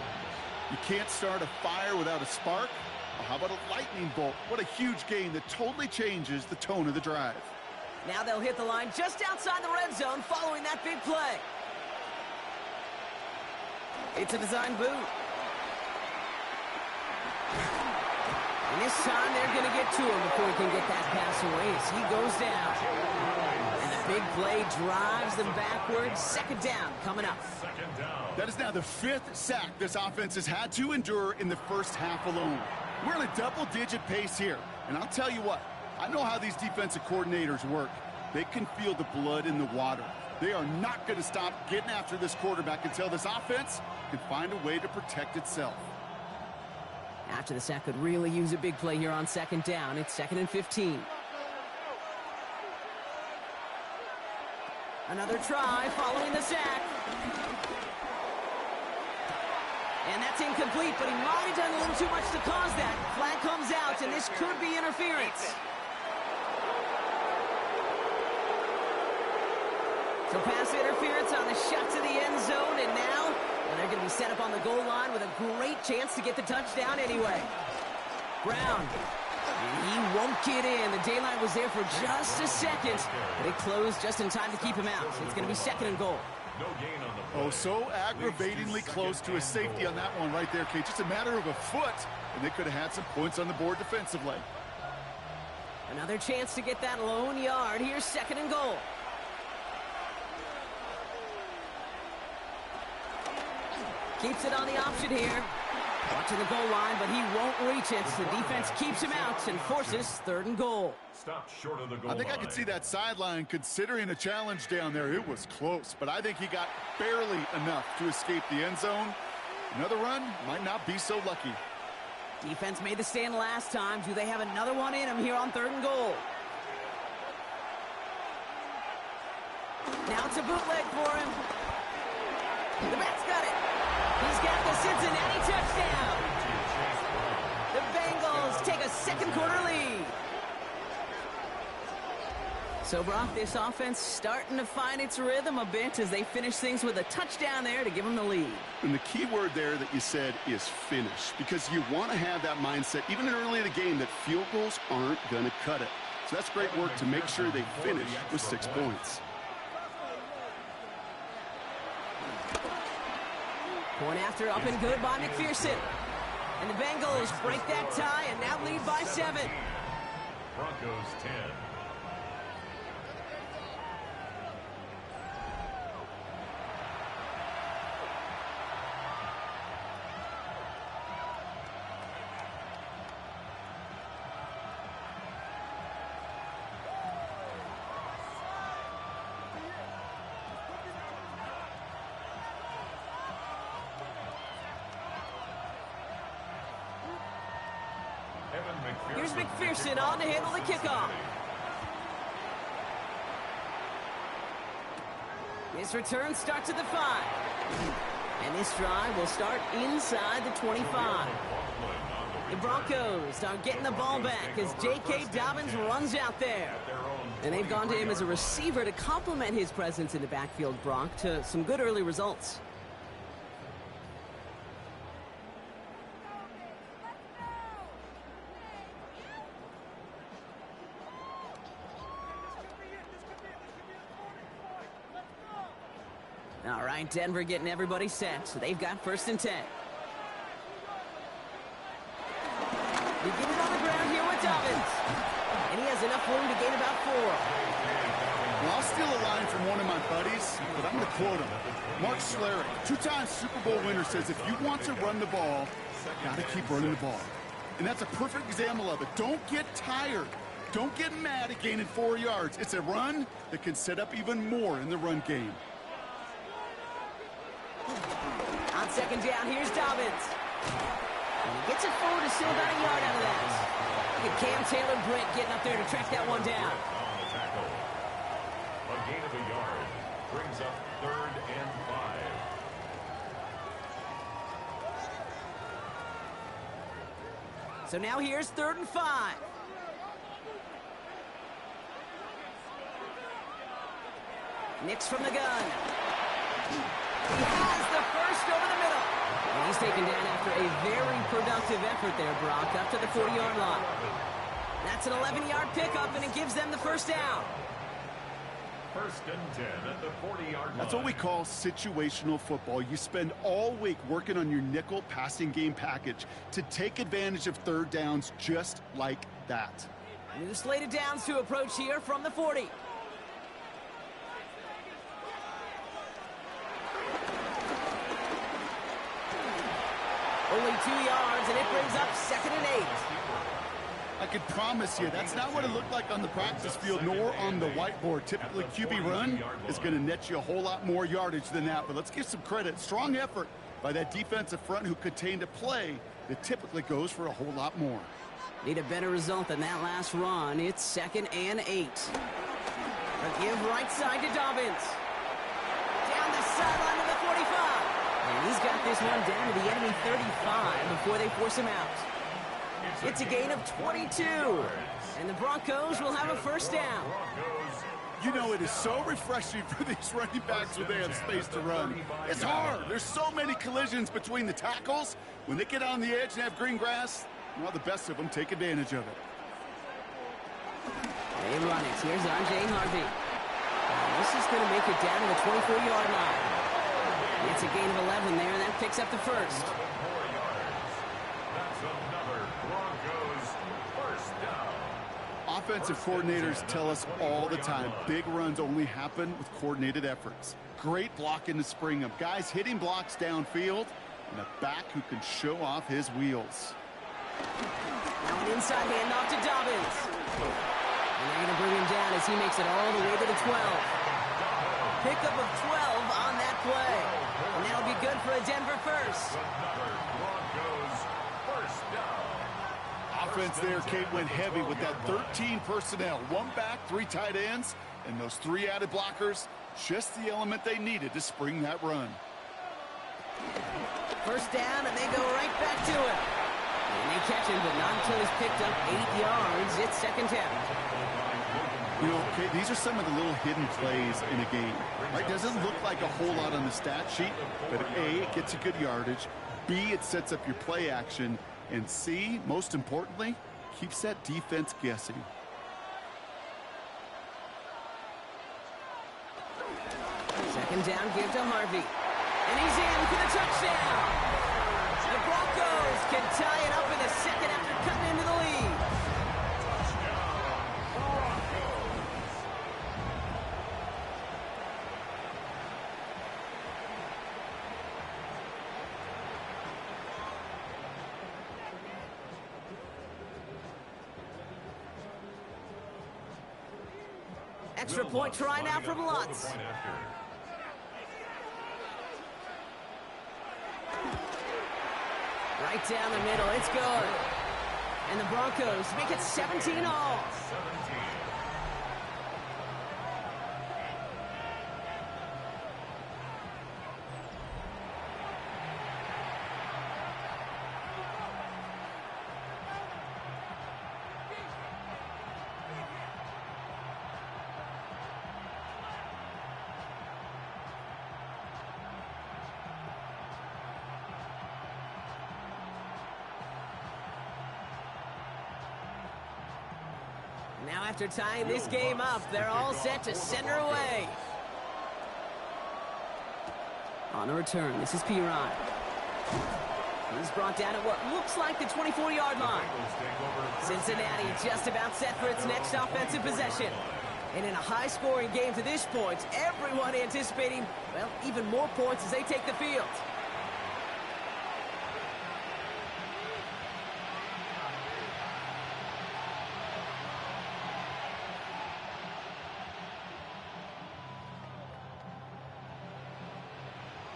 You can't start a fire without a spark. Well, how about a lightning bolt? What a huge gain that totally changes the tone of the drive. Now they'll hit the line just outside the red zone following that big play. It's a design boot. And this time they're going to get to him before he can get that pass away as he goes down. And the big play drives them backwards. 2nd down coming up. That is now the 5th sack this offense has had to endure in the first half alone. We're in a double-digit pace here. And I'll tell you what, I know how these defensive coordinators work. They can feel the blood in the water. They are not going to stop getting after this quarterback until this offense can find a way to protect itself. After the sack could really use a big play here on 2nd down. It's 2nd and 15. Another try following the sack. And that's incomplete, but he might have done a little too much to cause that. Flag comes out, and this could be interference. So pass interference on the shot to the end zone, and now they're going to be set up on the goal line with a great chance to get the touchdown anyway. Brown, he won't get in. The daylight was there for just a second, but it closed just in time to keep him out. So it's going to be 2nd and goal. No gain on the play. Oh, so aggravatingly close to a safety on that one right there, Kate. Just a matter of a foot, and they could have had some points on the board defensively. Another chance to get that lone yard. Here's 2nd and goal. Keeps it on the option here. Watching the goal line, but he won't reach it. The defense keeps him out and forces 3rd and goal. Stopped short of the goal I think line. I could see that sideline considering a challenge down there. It was close, but I think he got barely enough to escape the end zone. Another run might not be so lucky. Defense made the stand last time. Do they have another one in him here on 3rd and goal? Now it's a bootleg for him. The back's got it. He's got the Cincinnati touchdown. The Bengals take a second quarter lead. So, Brock, this offense starting to find its rhythm a bit as they finish things with a touchdown there to give them the lead. And the key word there that you said is finish, because you want to have that mindset, even early in the game, that field goals aren't going to cut it. So that's great work to make sure they finish with 6 points. Point after up and good by McPherson. And the Bengals break that tie and now lead by 7. Broncos 10. Here's McPherson on to handle the kickoff. His return starts at the 5. And this drive will start inside the 25. The Broncos are getting the ball back as J.K. Dobbins runs out there. And they've gone to him as a receiver to complement his presence in the backfield, Brock, to some good early results. All right, Denver getting everybody set. So they've got 1st and 10. They get it on the ground here with Dobbins. And he has enough room to gain about 4. Well, I'll steal a line from one of my buddies, but I'm going to quote him. Mark Schlereth, 2-time Super Bowl winner, says if you want to run the ball, got to keep running the ball. And that's a perfect example of it. Don't get tired. Don't get mad at gaining 4 yards. It's a run that can set up even more in the run game. On 2nd down, here's Dobbins. And he gets it forward to still about a yard out of that. Look at Cam Taylor-Britt getting up there to track that one down. A gain of a yard brings up 3rd and 5. So now here's 3rd and 5. Nix from the gun. He has the first over the middle. And he's taken down after a very productive effort there, Brock, up to the 40-yard line. That's an 11-yard pickup, and it gives them the 1st down. 1st and 10 at the 40-yard line. That's what we call situational football. You spend all week working on your nickel passing game package to take advantage of 3rd downs just like that. New slated downs to approach here from the 40. Only 2 yards, and it brings up 2nd and 8. I can promise you, that's not what it looked like on the practice field, nor on the whiteboard. Typically, QB run is going to net you a whole lot more yardage than that. But let's give some credit. Strong effort by that defensive front who contained a play that typically goes for a whole lot more. Need a better result than that last run. It's 2nd and 8. A give right side to Dobbins. Down the sideline to the 45. And he's got this one down to the enemy 35 before they force him out. It's a gain of 22. And the Broncos will have a 1st down. You know, it is so refreshing for these running backs when they have space to run. It's hard. There's so many collisions between the tackles. When they get on the edge and have green grass, well, the best of them take advantage of it. They run it. Here's Andre Harvey. This is going to make it down to the 24-yard line. It's a gain of 11 there, and that picks up the 1st. That's another Broncos 1st down. Offensive coordinators tell us all the time, big runs only happen with coordinated efforts. Great blocking to spring them. Guys hitting blocks downfield, and a back who can show off his wheels. Now an inside handoff to Dobbins. And they're going to bring him down as he makes it all the way to the 12. Pickup of 12 on that play. And that'll be good for a Denver 1st. Another Broncos 1st down. Offense there, Kate, went heavy with that 13 personnel. 1 back, 3 tight ends, and those 3 added blockers. Just the element they needed to spring that run. First down, and they go right back to him. And they catch him, but not until he's picked up 8 yards. It's second down. You know, okay, these are some of the little hidden plays in a game. Right? Doesn't look like a whole lot on the stat sheet, but A, it gets you good yardage. B, it sets up your play action. And C, most importantly, keeps that defense guessing. Second down, give to Harvey. And he's in for the touchdown. The Broncos can tie it up in the second after cutting into the lead. Extra point try now from Lutz. Right down the middle, it's good. And the Broncos make it 17-all. Now after tying this game up, they're all set to send her away. On the return, this is Piron. He's brought down at what looks like the 24-yard line. Cincinnati just about set for its next offensive possession. And in a high-scoring game to this point, everyone anticipating, well, even more points as they take the field.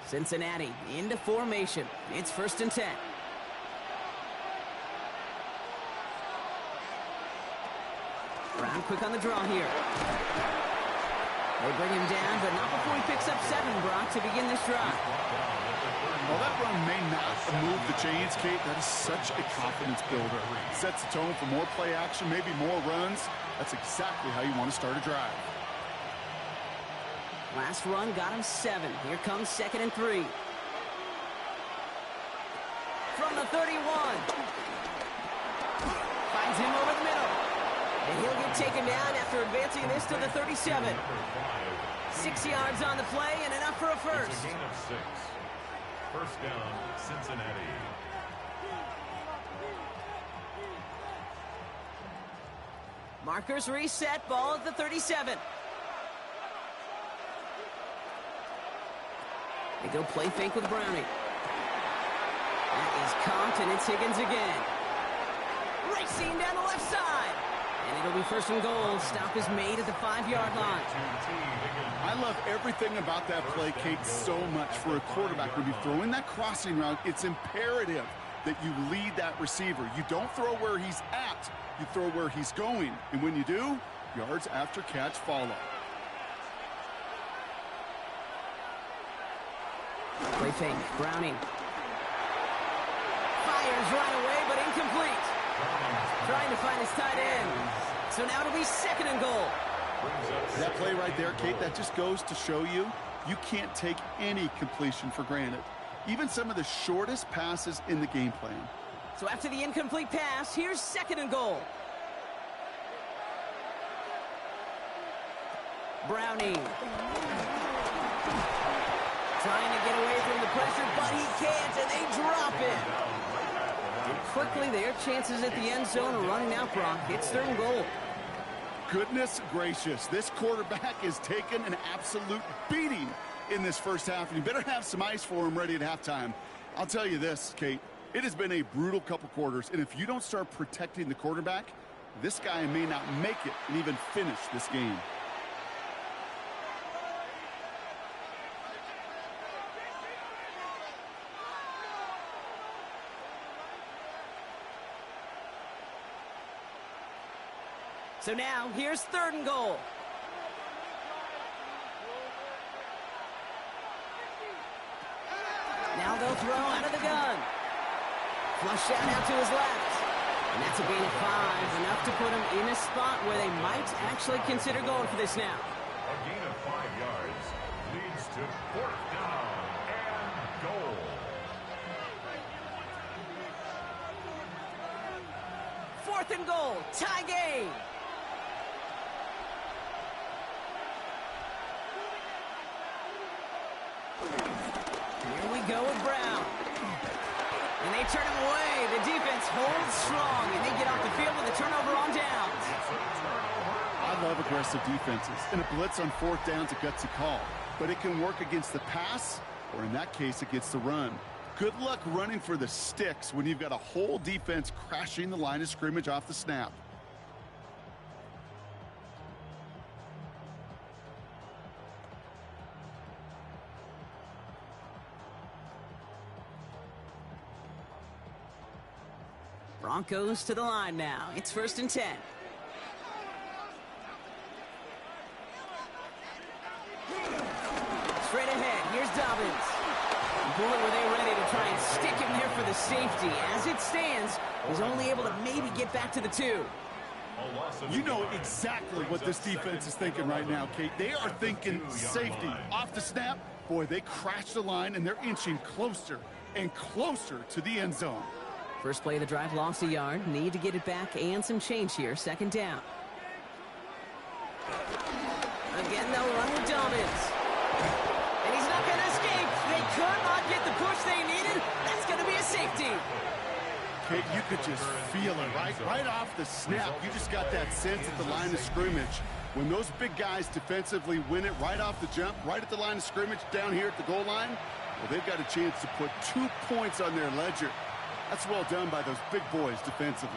Cincinnati into formation. It's 1st and 10. Brown quick on the draw here. They bring him down, but not before he picks up 7, Brock, to begin this drive. Well, that run may not move the chains, Kate. That is such a confidence builder. Sets the tone for more play action, maybe more runs. That's exactly how you want to start a drive. Last run got him 7. Here comes 2nd and 3. From the 31. Finds him over the middle. And he'll get taken down after advancing this to the 37. 6 yards on the play and enough for a first. It's a gain of 6. First down, Cincinnati. Markers reset. Ball at the 37. They go play fake with Browning. That is comped, and it's Higgins again. Racing down the left side. And it'll be 1st and goal. Stop is made at the 5-yard line. I love everything about that play, Kate, so much for a quarterback. When you throw in that crossing route, it's imperative that you lead that receiver. You don't throw where he's at. You throw where he's going. And when you do, yards after catch follow. Play fake. Browning. Fires right away, but incomplete. Trying to find his tight end. So now it'll be 2nd and goal. That play right there, Kate, that just goes to show you, you can't take any completion for granted. Even some of the shortest passes in the game plan. So after the incomplete pass, here's 2nd and goal. Browning. Trying to get away from the pressure, but he can't, and they drop it. And quickly, their chances at the end zone are running out, Brock. It's 3rd and goal. Goodness gracious, this quarterback is taking an absolute beating in this first half, and you better have some ice for him ready at halftime. I'll tell you this, Kate, it has been a brutal couple quarters, and if you don't start protecting the quarterback, this guy may not make it and even finish this game. So now, here's 3rd and goal. Now go throw out of the gun. Flush out to his left. And that's a gain of 5, enough to put him in a spot where they might actually consider going for this now. A gain of 5 yards leads to 4th down and goal. 4th and goal, tie game. Here we go with Brown. And they turn him away. The defense holds strong, and they get off the field with a turnover on downs. I love aggressive defenses. And a blitz on 4th down's a gutsy call. But it can work against the pass, or in that case, against the run. Good luck running for the sticks when you've got a whole defense crashing the line of scrimmage off the snap. Broncos to the line now. It's 1st and 10. Straight ahead, here's Dobbins. Boy, were they ready to try and stick him there for the safety. As it stands, he's only able to maybe get back to the 2. You know exactly what this defense is thinking right now, Kate. They are thinking safety. Off the snap, boy, they crashed the line, and they're inching closer and closer to the end zone. First play of the drive, lost a yard. Need to get it back and some change here. 2nd down. Again, they'll run with Dobbins. And he's not going to escape. They could not get the push they needed. That's going to be a safety. Kate, you could just feel it, right off the snap. You just got that sense at the line of scrimmage. When those big guys defensively win it right off the jump, right at the line of scrimmage down here at the goal line, well, they've got a chance to put 2 points on their ledger. That's well done by those big boys defensively.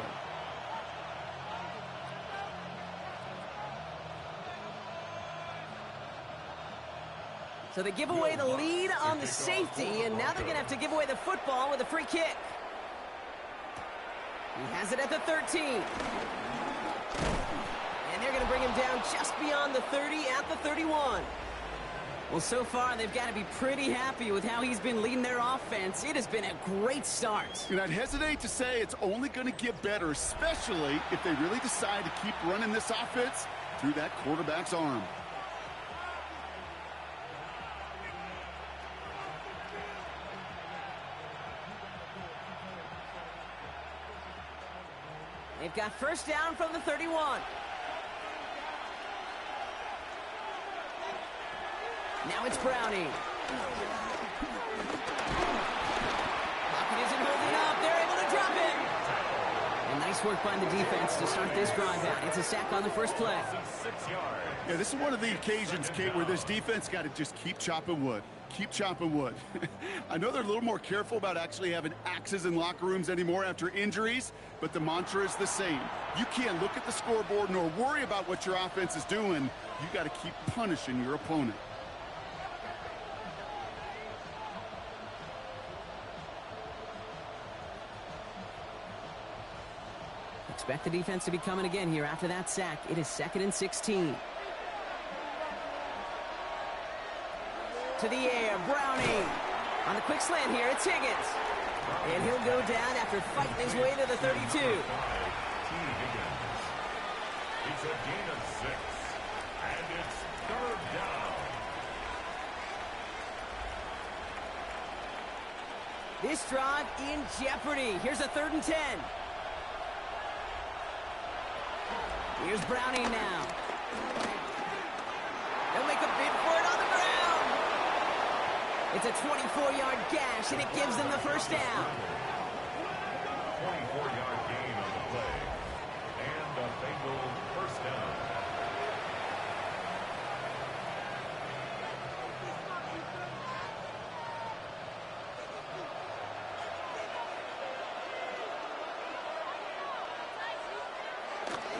So they give away the lead on the safety, and now they're going to have to give away the football with a free kick. He has it at the 13. And they're going to bring him down just beyond the 30 at the 31. Well, so far, they've got to be pretty happy with how he's been leading their offense. It has been a great start. And I'd hesitate to say it's only going to get better, especially if they really decide to keep running this offense through that quarterback's arm. They've got 1st down from the 31. Now it's Browning. Pocket isn't holding up. They're able to drop it. And nice work by the defense to start this drive out. It's a sack on the first play. Yeah, this is one of the occasions, Kate, where this defense got to just keep chopping wood. Keep chopping wood. I know they're a little more careful about actually having axes in locker rooms anymore after injuries, but the mantra is the same. You can't look at the scoreboard nor worry about what your offense is doing. You got to keep punishing your opponent. Expect the defense to be coming again here after that sack. It is 2nd and 16. To the air, Browning. On the quick slant here, it's Higgins. And he'll go down after fighting his way to the 32. It's a gain of 6. And it's 3rd down. This drive in jeopardy. Here's a 3rd and 10. Here's Browning now. They'll make a bid for it on the ground. It's a 24-yard gash, and it gives them the 1st down. 24-yard gain on the play. And a Bengal 1st down.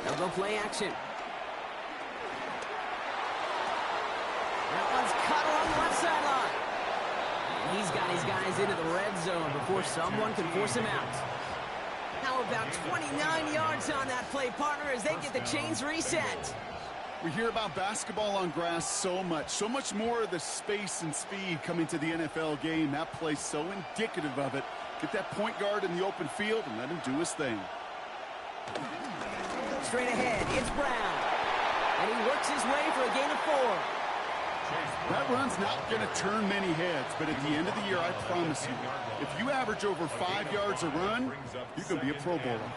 They'll go play action. That one's cut along the left sideline. And he's got his guys into the red zone before someone can force him out. How about 29 yards on that play, partner, as they get the chains reset? We hear about basketball on grass so much more of the space and speed coming to the NFL game. That play's so indicative of it. Get that point guard in the open field and let him do his thing. Straight ahead, it's Brown. And he works his way for a gain of 4. That run's not going to turn many heads, but at the end of the year, I promise you, if you average over 5 yards a run, you're going to be a Pro Bowler.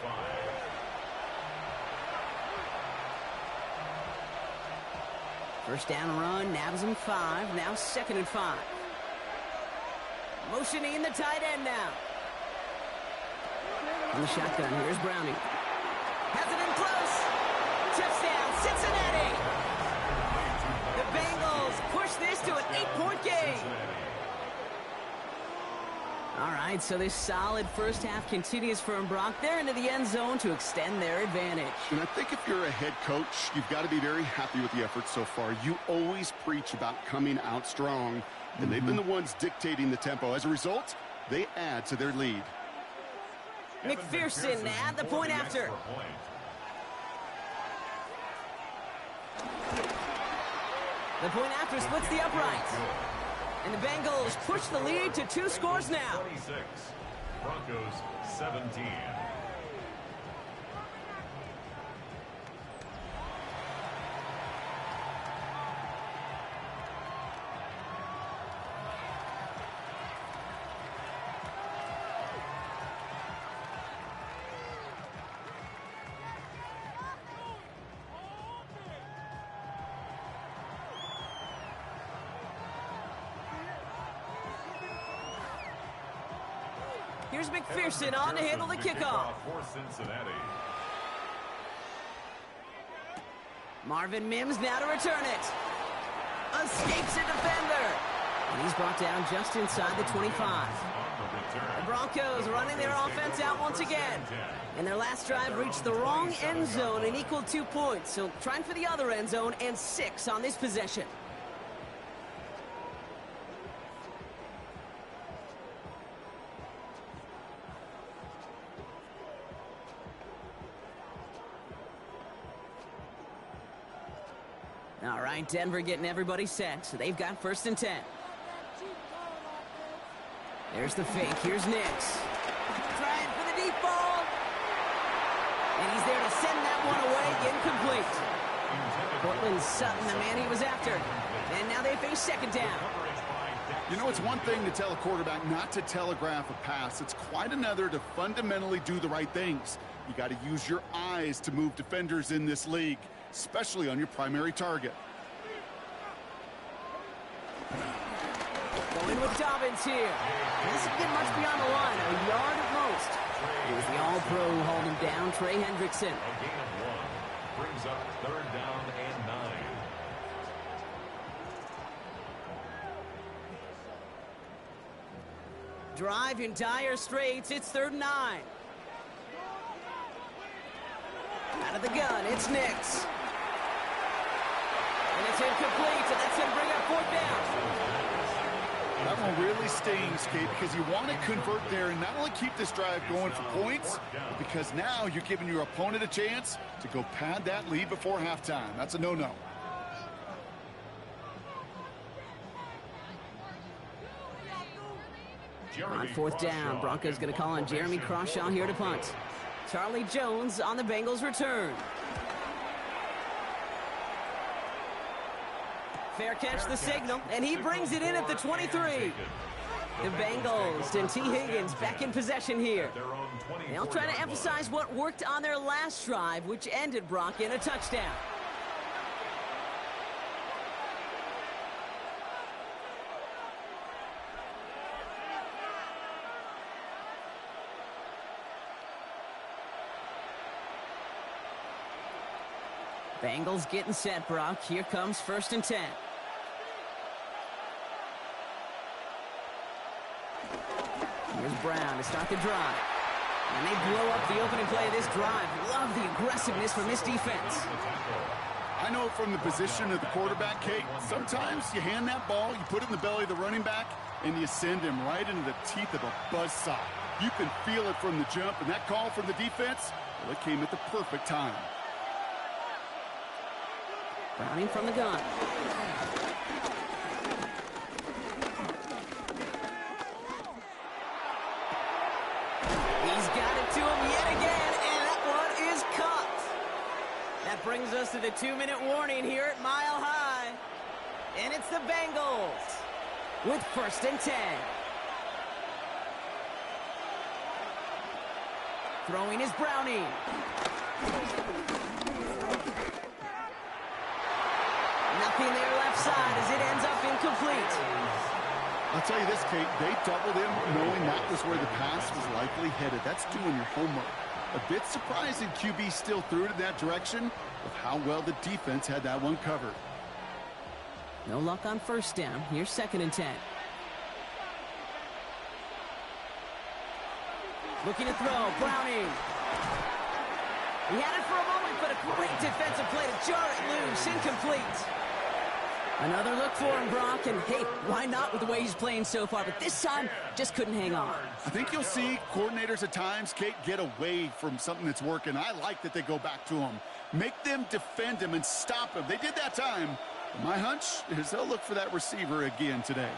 First down run, nabs him 5, now 2nd and 5. Motioning the tight end now. On the shotgun, here's Browning. Has it in close. Touchdown, Cincinnati. The Bengals push this to an 8-point game. All right, so this solid first half continues for Brock. They're into the end zone to extend their advantage. And I think if you're a head coach, you've got to be very happy with the effort so far. You always preach about coming out strong, and they've been the ones dictating the tempo. As a result, they add to their lead. McPherson at the point after. The point after splits the upright. And the Bengals push the lead to 2 scores now. 26, Broncos 17. Here's McPherson on to handle the kickoff. For Cincinnati. Marvin Mims now to return it. Escapes a defender. And he's brought down just inside the 25. The Broncos running their offense out once again. And their last drive reached the wrong end zone and equaled 2 points. So trying for the other end zone and 6 on this possession. All right, Denver getting everybody set, so they've got 1st and 10. There's the fake. Here's Nix. Trying for the deep ball. And he's there to send that one away, incomplete. Portland Sutton, the man he was after. And now they face 2nd down. You know, it's one thing to tell a quarterback not to telegraph a pass. It's quite another to fundamentally do the right things. You got to use your eyes to move defenders in this league, especially on your primary target. Going with Dobbins here. Doesn't get much beyond the line, a yard at most. It was the All-Pro who hauled him down, Trey Hendrickson. A gain of 1 brings up 3rd down and 9. Drive in dire straits, it's 3rd and 9. Out of the gun, it's Nix. And it's incomplete, and that's going to bring up 4th down. That one really stings, Kate, because you want to convert there and not only keep this drive going for points, but because now you're giving your opponent a chance to go pad that lead before halftime. That's a no-no. On 4th down, Broncos going to call on Jeremy Crawshaw here to punt. Charlie Jones on the Bengals return. Fair catch the signal, and he brings it in at the 23. The Bengals and T. Higgins back in possession here. They'll try to emphasize what worked on their last drive, which ended Brock in a touchdown. Bengals getting set, Brock. Here comes 1st and 10. Here's Brown to start the drive. And they blow up the opening play of this drive. Love the aggressiveness from this defense. I know from the position of the quarterback, Kate, sometimes you hand that ball, you put it in the belly of the running back, and you send him right into the teeth of a buzzsaw. You can feel it from the jump, and that call from the defense, well, it came at the perfect time. Browning from the gun. He's got it to him yet again, and that one is caught. That brings us to the 2-minute warning here at Mile High. And it's the Bengals with 1st and 10. Throwing is Browning. Nothing there left side as it ends up incomplete. I'll tell you this, Kate, they doubled him knowing that was where the pass was likely headed. That's doing your homework. A bit surprising QB still threw it in that direction with how well the defense had that one covered. No luck on 1st down. Here's 2nd and 10. Looking to throw. Browning. He had it for a moment, but a great defensive play to jar it loose. Incomplete. Another look for him, Brock, and hey, why not with the way he's playing so far? But this time, just couldn't hang on. I think you'll see coordinators at times, Kate, get away from something that's working. I like that they go back to him. Make them defend him and stop him. They did that time. But my hunch is they'll look for that receiver again today.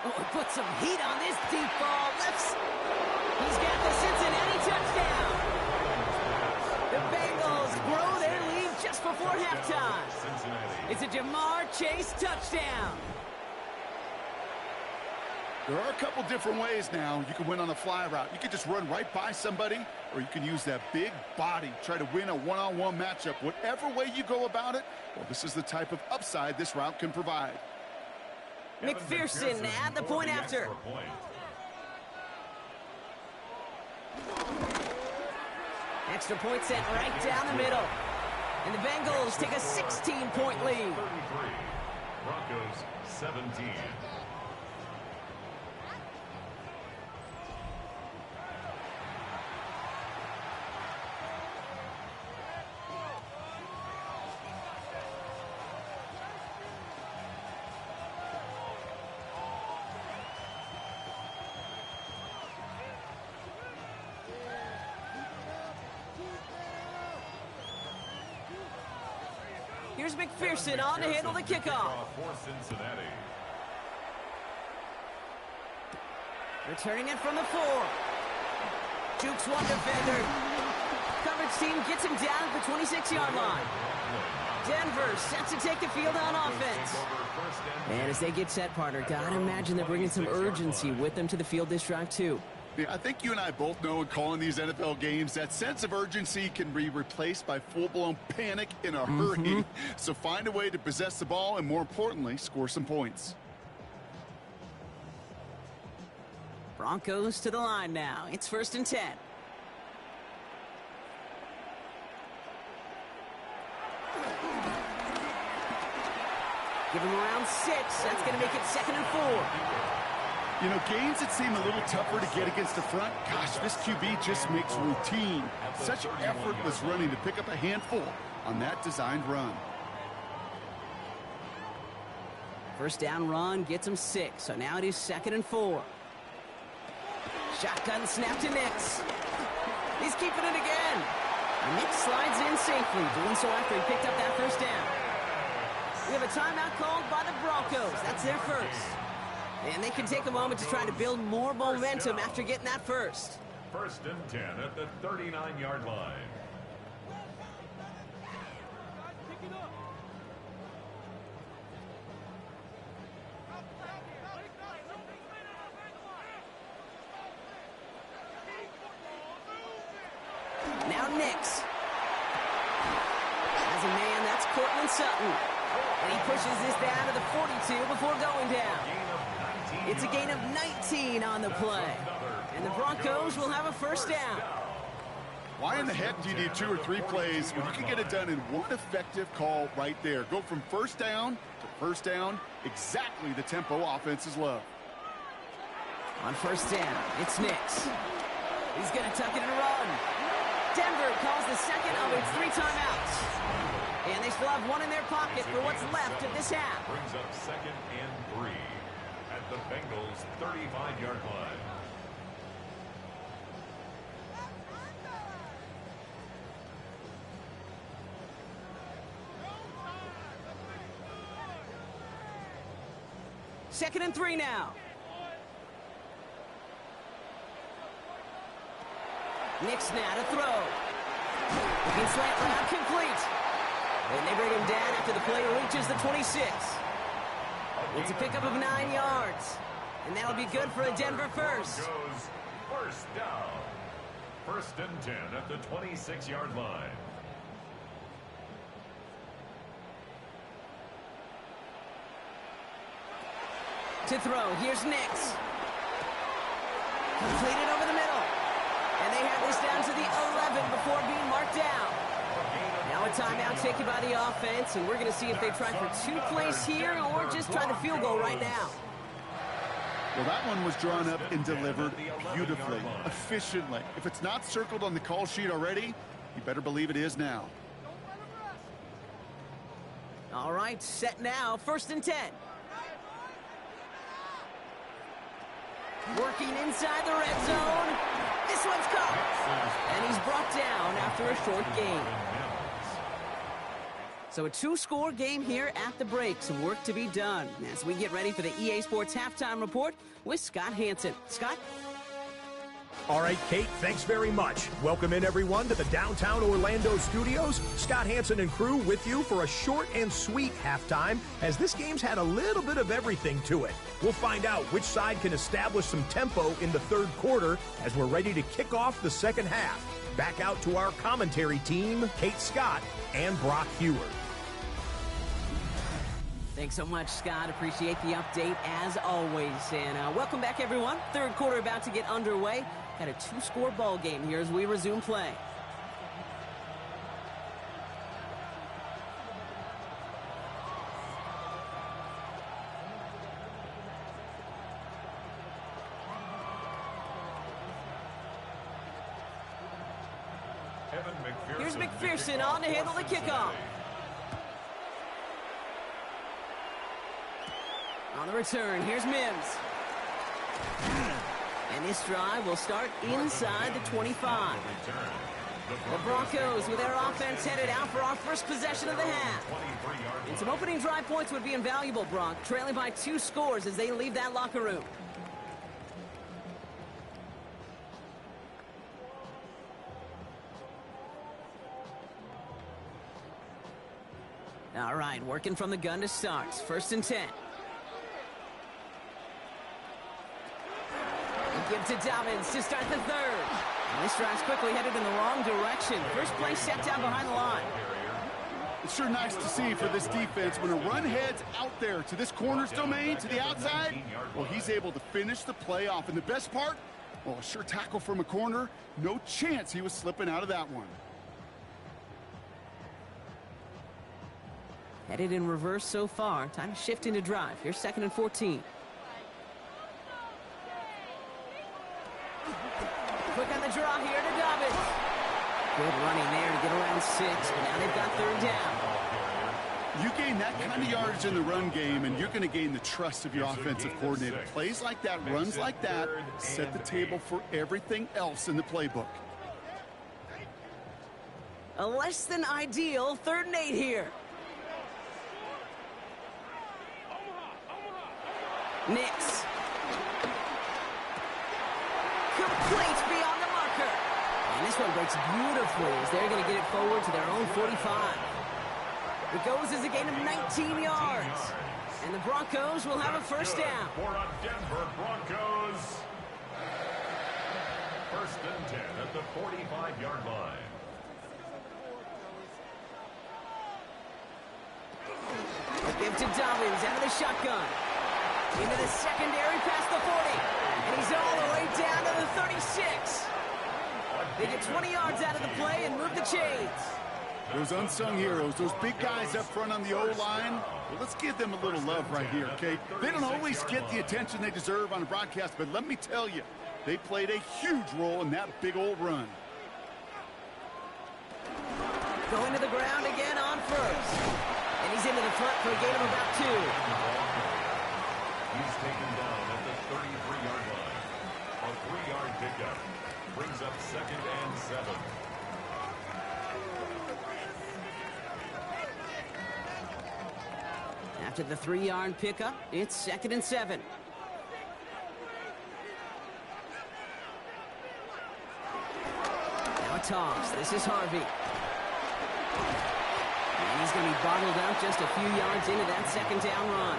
Oh, he put some heat on this deep ball. He's got the Cincinnati touchdown. The Bengals grow their lead just before halftime. It's a Jamar Chase touchdown. There are a couple different ways now. You can win on the fly route. You can just run right by somebody, or you can use that big body, try to win a one-on-one matchup. Whatever way you go about it, well, this is the type of upside this route can provide. McPherson at the point after. Extra point sent right down the middle. And the Bengals take a 16-point lead. 33. Broncos 17. Here's McPherson on to handle the kickoff. For Cincinnati. Returning it from the 4. Jukes one defender. Coverage team gets him down at the 26-yard line. Denver set to take the field on offense. And as they get set, partner, gotta imagine they're bringing some urgency with them to the field this drive, too. Yeah, I think you and I both know in calling these NFL games that sense of urgency can be replaced by full-blown panic in a hurry. So find a way to possess the ball and, more importantly, score some points. Broncos to the line now. It's 1st and 10. Give him around 6. That's going to make it 2nd and 4. You know, games that seem a little tougher to get against the front, gosh, this QB just makes routine. Such effortless running to pick up a handful on that designed run. 1st down run gets him 6. So now it is 2nd and 4. Shotgun snap to Nix. He's keeping it again. And Nix slides in safely, doing so after he picked up that 1st down. We have a timeout called by the Broncos. That's their first. And they can take a moment to try to build more momentum after getting that first. 1st and 10 at the 39-yard line. Now Nix. As a man, that's Cortland Sutton. And he pushes this down to the 42 before going down. It's a gain of 19 on the play. And the Broncos will have a 1st down. Why in the heck do you need 2 or 3 plays when you can get it done in one effective call right there? Go from 1st down to 1st down, exactly the tempo offenses love. On 1st down, it's Nix. He's going to tuck it and run. Denver calls the second of its 3 timeouts. And they still have 1 in their pocket for what's left of this half. Brings up 2nd and 3 at the Bengals' 35-yard line. 2nd and 3 now. Nix now to throw. Looking slant route, complete. And they bring him down after the play reaches the 26. It's a pickup of 9 yards. And that'll be good for a Denver first. First down. 1st and 10 at the 26-yard line. To throw, here's Nix. Completed over the middle. And they have this down to the 11 before being marked down. Now a timeout taken by the offense, and we're going to see if they try for 2 plays here or just try the field goal right now. Well, that one was drawn up and delivered beautifully, efficiently. If it's not circled on the call sheet already, you better believe it is now. All right, set now, 1st and 10. Working inside the red zone. This one's caught. And he's brought down after a short gain. So a 2-score game here at the break. Some work to be done as we get ready for the EA Sports Halftime Report with Scott Hanson. Scott? All right, Kate, thanks very much. Welcome in, everyone, to the downtown Orlando studios. Scott Hanson and crew with you for a short and sweet halftime, as this game's had a little bit of everything to it. We'll find out which side can establish some tempo in the 3rd quarter as we're ready to kick off the 2nd half. Back out to our commentary team, Kate Scott and Brock Hewer. Thanks so much, Scott. Appreciate the update as always. And welcome back, everyone. 3rd quarter about to get underway. Got a 2-score ball game here as we resume play. Here's McPherson on to handle the kickoff. On the return, here's Mims. And this drive will start inside the 25. The Broncos with their offense headed out for our first possession of the half. And some opening drive points would be invaluable, Bronc, trailing by 2 scores as they leave that locker room. All right, working from the gun to start. 1st and 10. Give to Dobbins to start the 3rd. And this drive's quickly headed in the wrong direction. First play set down behind the line. It's sure nice to see for this defense when a run heads out there to this corner's domain, to the outside, well, he's able to finish the play off. And the best part, well, a sure tackle from a corner. No chance he was slipping out of that one. Headed in reverse so far. Time to shift into drive. Here's 2nd and 14. Quick on the draw here to Dobbins. Good running there to get around 6, but now they've got 3rd down. You gain that kind of yardage in the run game, and you're going to gain the trust of your offensive coordinator. Plays like that, runs like that, set the table for everything else in the playbook. A less than ideal 3rd and 8 here. Nix. Complete beyond the marker. And this one breaks beautifully as they're going to get it forward to their own 45. It goes as a gain of 19 yards. And the Broncos will have a 1st down. For a Denver Broncos. 1st and 10 at the 45-yard line. Give to Dobbins out of the shotgun. Into the secondary past the 40. And he's all the way down to the 36. They get 20 yards out of the play and move the chains. Those unsung heroes, those big guys up front on the O-line, well, let's give them a little love right here, okay? They don't always get the attention they deserve on a broadcast, but let me tell you, they played a huge role in that big old run. Going to the ground again on 1st. And he's into the front for a gain of about 2. He's taken down at the 33-yard line. A 3-yard pickup brings up 2nd and 7. After the 3-yard pickup, it's 2nd and 7. Now a toss. This is Harvey. And he's going to be bottled up just a few yards into that 2nd down run.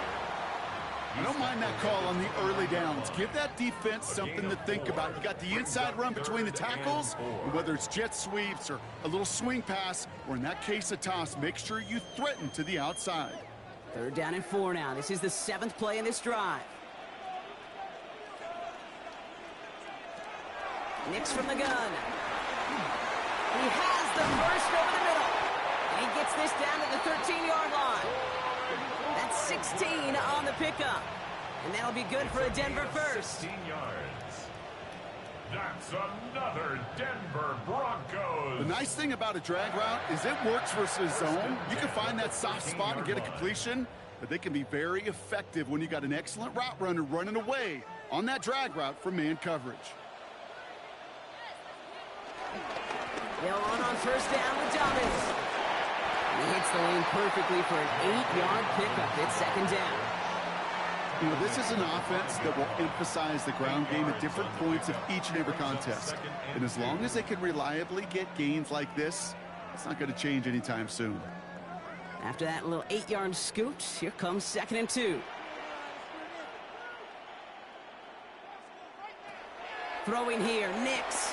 I don't mind that call on the early downs. Give that defense something to think about. You got the inside run between the tackles, and whether it's jet sweeps or a little swing pass, or in that case a toss, make sure you threaten to the outside. 3rd down and 4 now. This is the 7th play in this drive. Nix from the gun. He has the burst over the middle. And he gets this down to the 13-yard line. That's 16 on the pickup. And that'll be good for a Denver first. 16 yards. That's another Denver Broncos. The nice thing about a drag route is it works versus zone. You can find that soft spot and get a completion, but they can be very effective when you got an excellent route runner running away on that drag route from man coverage. They'll run on 1st down with Dobbins. And he hits the lane perfectly for an 8-yard pickup. It's 2nd down. You know, this is an offense that will emphasize the ground game at different points of each and every contest. And as long as they can reliably get gains like this, it's not going to change anytime soon. After that little 8-yard scoot, here comes 2nd and 2. Throwing here, Nix.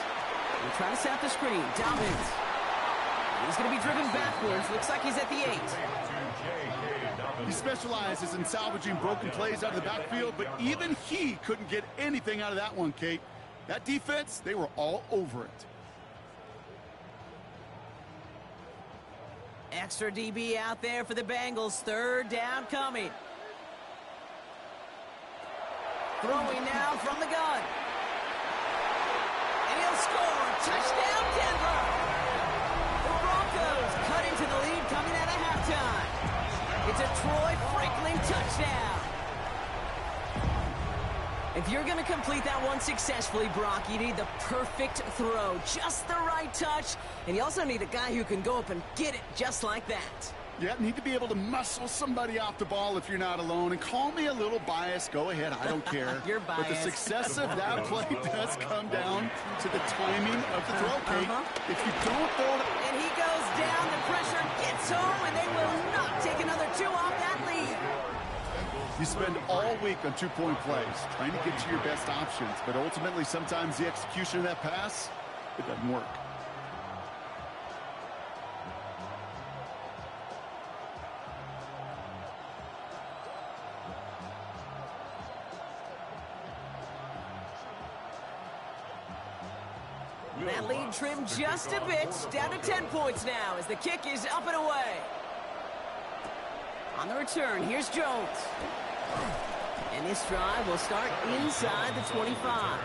We'll try to set up the screen. Dobbins. He's going to be driven backwards. Looks like he's at the 8. He specializes in salvaging broken plays out of the backfield, but even he couldn't get anything out of that one, Kate. That defense, they were all over it. Extra DB out there for the Bengals. 3rd down coming. Throwing now from the gun. And he'll score. Touchdown, Denver. The Broncos cut into the lead coming out of halftime. It's a Troy Franklin touchdown. If you're going to complete that one successfully, Brock, you need the perfect throw. Just the right touch. And you also need a guy who can go up and get it just like that. Yeah, need to be able to muscle somebody off the ball if you're not alone. And call me a little biased. Go ahead. I don't care. You're biased. But the success of that play does come down to the timing of the throw, Kate. If you don't throw it... And he goes down. The pressure gets home, and they will not take another 2 off that lead. You spend all week on 2-point plays, trying to get to your best options. But ultimately, sometimes the execution of that pass, it doesn't work. That lead trimmed just a bit, down to 10 points now as the kick is up and away. On the return, here's Jones. And this drive will start inside the 25.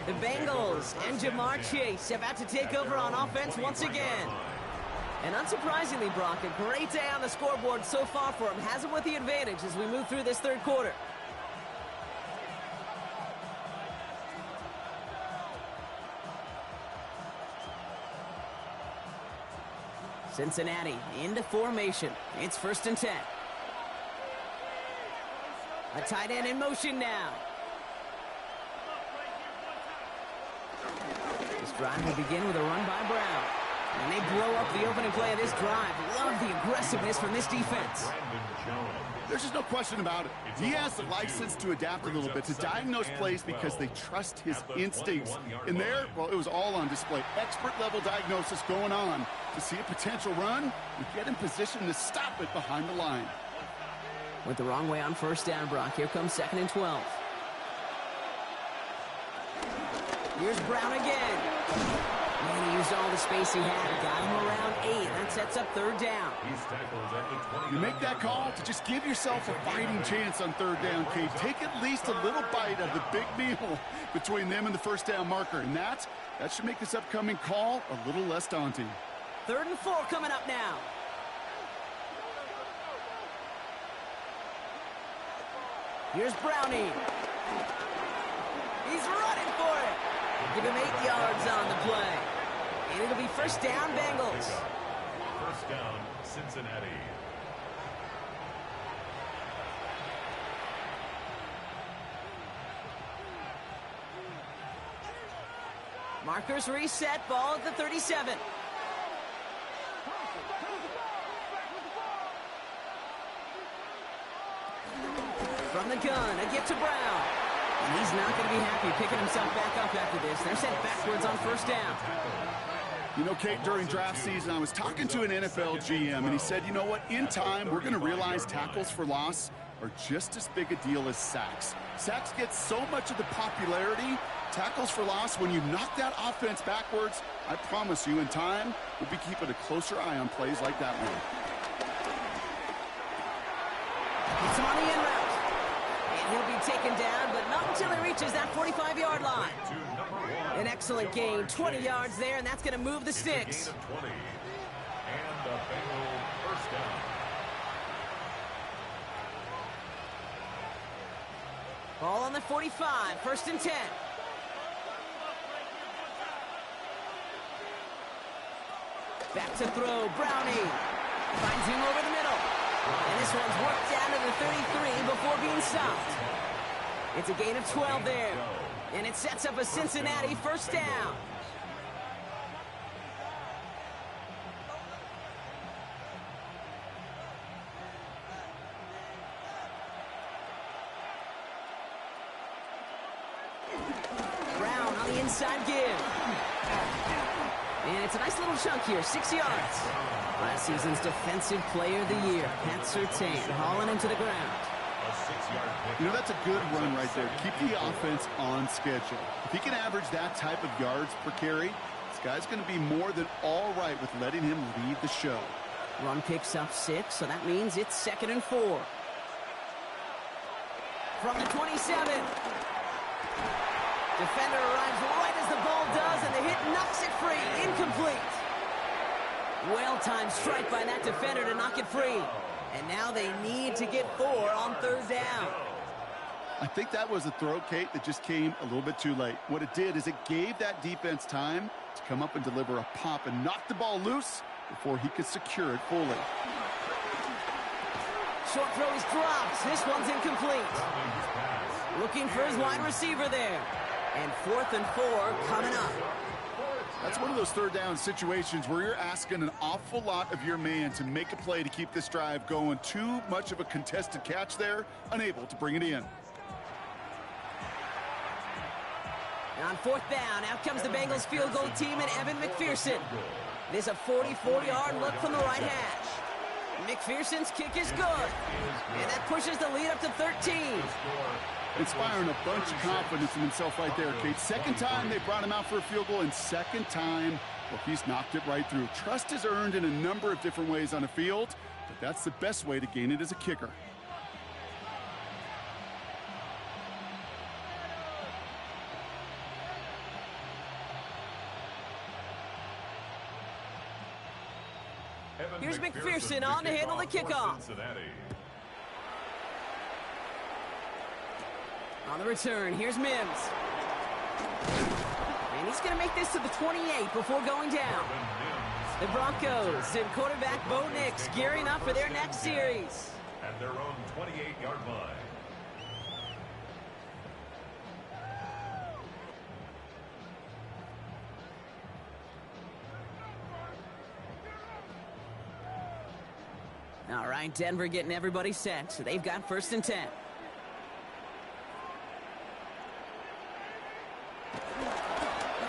The Bengals and Jamar Chase about to take over on offense once again. And unsurprisingly, Brock, a great day on the scoreboard so far for him. Has him with the advantage as we move through this 3rd quarter. Cincinnati into formation. It's 1st and 10. A tight end in motion now. This drive will begin with a run by Brown. And they blow up the opening play of this drive. Love the aggressiveness from this defense. There's just no question about it. He has the license to adapt a little bit, to diagnose plays because they trust his instincts. And there, well, it was all on display. Expert-level diagnosis going on to see a potential run and get in position to stop it behind the line. Went the wrong way on 1st down, Brock. Here comes 2nd and 12. Here's Brown again. And he used all the space he had. Got him around 8. That sets up 3rd down. You make that call to just give yourself a fighting chance on 3rd down, Kate. Take at least a little bite of the big meal between them and the 1st down marker. And that should make this upcoming call a little less daunting. 3rd and 4 coming up now. Here's Browning. He's running for it. Give him 8 yards on the play. And it'll be 1st down, Bengals. 1st down, Cincinnati. Markers reset, ball at the 37. From the gun, a gift to Brown. And he's not going to be happy picking himself back up after this. They're sent backwards on first down. You know, Kate, during draft season, I was talking to an NFL GM, and he said, you know what, in time, we're going to realize tackles for loss are just as big a deal as sacks. Sacks get so much of the popularity. Tackles for loss, when you knock that offense backwards, I promise you, in time, we'll be keeping a closer eye on plays like that one. It's on the in route. And he'll be taken down, but not until he reaches that 45-yard line. An excellent gain, 20 yards there, and that's going to move the sticks. Gain of 20. And the Bengal first down. Ball on the 45, first and 10. Back to throw, Browning. Finds him over the middle. And this one's worked down to the 33 before being stopped. It's a gain of 12 there. And it sets up a Cincinnati first down. Brown on the inside give. And it's a nice little chunk here, 6 yards. Last season's Defensive Player of the Year, Pat Surtain, hauling him to the ground. You know, that's a good run right there. Keep the offense on schedule. If he can average that type of yards per carry, this guy's going to be more than all right with letting him lead the show. Run picks up 6, so that means it's 2nd and 4. From the 27. Defender arrives right as the ball does, and the hit knocks it free. Incomplete. Well-timed strike by that defender to knock it free. And now they need to get 4 on third down. I think that was a throw, Kate, that just came a little bit too late. What it did is it gave that defense time to come up and deliver a pop and knock the ball loose before he could secure it fully. Short throw is dropped. This one's incomplete. Looking for his wide receiver there. And 4th and 4 coming up. That's one of those third down situations where you're asking an awful lot of your man to make a play to keep this drive going. Too much of a contested catch there, unable to bring it in. On 4th down, out comes the Bengals field goal team and Evan McPherson. There's a 44-yard look from the right hash. McPherson's kick is good. And that pushes the lead up to 13. Inspiring a bunch of confidence in himself right there, Kate. Second time they brought him out for a field goal, and second time, well, he's knocked it right through. Trust is earned in a number of different ways on a field, but that's the best way to gain it as a kicker. Here's McPherson on to handle the kickoff. On the return, here's Mims. And he's going to make this to the 28 before going down. The Broncos and quarterback Bo Nix gearing up for their next series. At their own 28-yard line. All right, Denver getting everybody set. So they've got 1st and 10.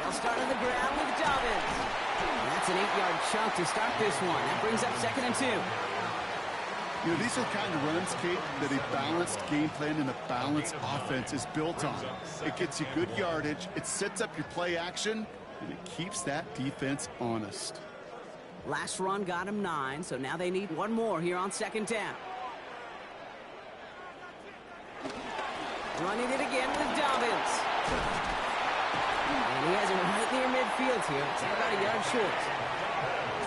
They'll start on the ground with Dobbins. And that's an 8-yard chunk to start this one. That brings up 2nd and 2. You know, these are the kind of runs, Kate, that a balanced game plan and a balanced offense is built on. It gets you good yardage, it sets up your play action, and it keeps that defense honest. Last run got him 9, so now they need one more here on 2nd down. Running it again with Dobbins. And he has it right near midfield here. It's about a yard short.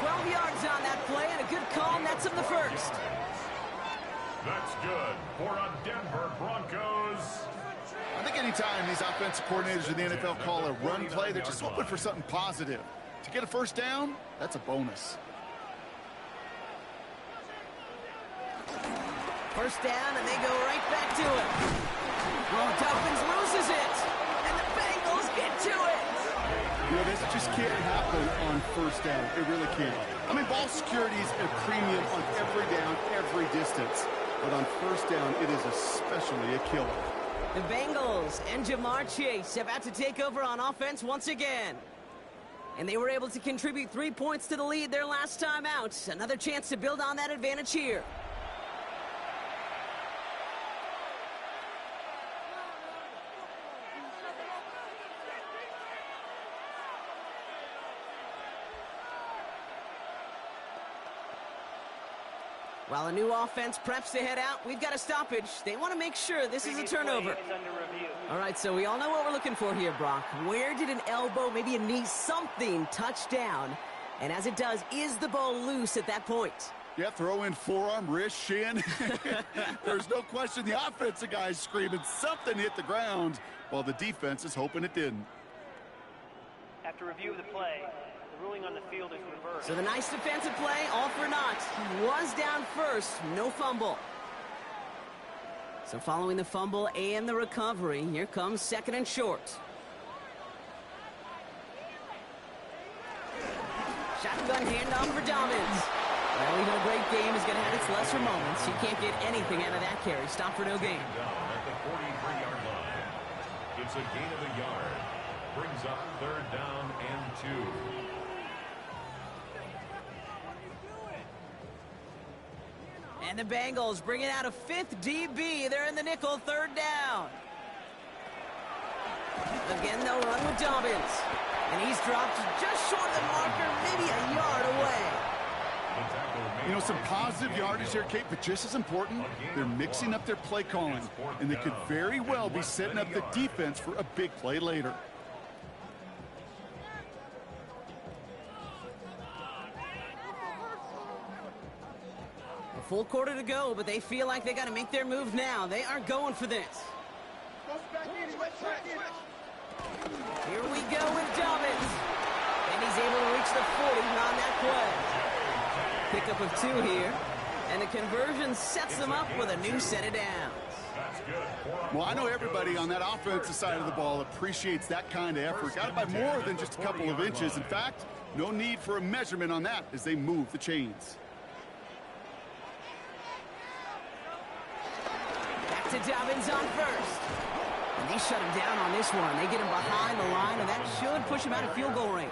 12 yards on that play, and a good call nets him the first. That's good for a Denver Broncos. I think anytime these offensive coordinators in the NFL call a run play, they're just hoping for something positive. To get a first down, that's a bonus. First down, and they go right back to it. Well, Dolphins loses it, and the Bengals get to it. You know, this just can't happen on first down. It really can't. I mean, ball security is a premium on every down, every distance. But on first down, it is especially a killer. The Bengals and Jamar Chase about to take over on offense once again. And they were able to contribute 3 points to the lead their last time out. Another chance to build on that advantage here. While a new offense preps to head out, we've got a stoppage. They want to make sure this is a turnover. All right, so we all know what we're looking for here, Brock. Where did an elbow, maybe a knee, something touch down? And as it does, is the ball loose at that point? Yeah, throw in forearm, wrist, shin. There's no question the offensive guy's screaming something hit the ground while the defense is hoping it didn't. After review of the play, the ruling on the field is reversed. So the nice defensive play, all for naught. He was down first, no fumble. So following the fumble and the recovery, here comes second and short. Shotgun handoff for Dobbins. Well, even a great game is going to have its lesser moments. You can't get anything out of that carry. Stop for no gain. Down at the 43-yard line. It's a gain of a yard. Brings up third down and 2. And the Bengals bringing out a fifth DB. They're in the nickel, third down. Again, they'll run with Dobbins. And he's dropped just short of the marker, maybe a yard away. You know, some positive yardage here, Kate, but just as important, they're mixing up their play calling. And they could very well be setting up the defense for a big play later. A full quarter to go, but they feel like they got to make their move now. They are going for this. Here we go with Dobbins. And he's able to reach the 40 on that play. Pickup of 2 here. And the conversion sets them up with a new set of downs. Well, I know everybody on that offensive side of the ball appreciates that kind of effort. Got it by more than just a couple of inches. In fact, no need for a measurement on that as they move the chains. Back to Dobbins on first. And they shut him down on this one. They get him behind the line, and that should push him out of field goal range.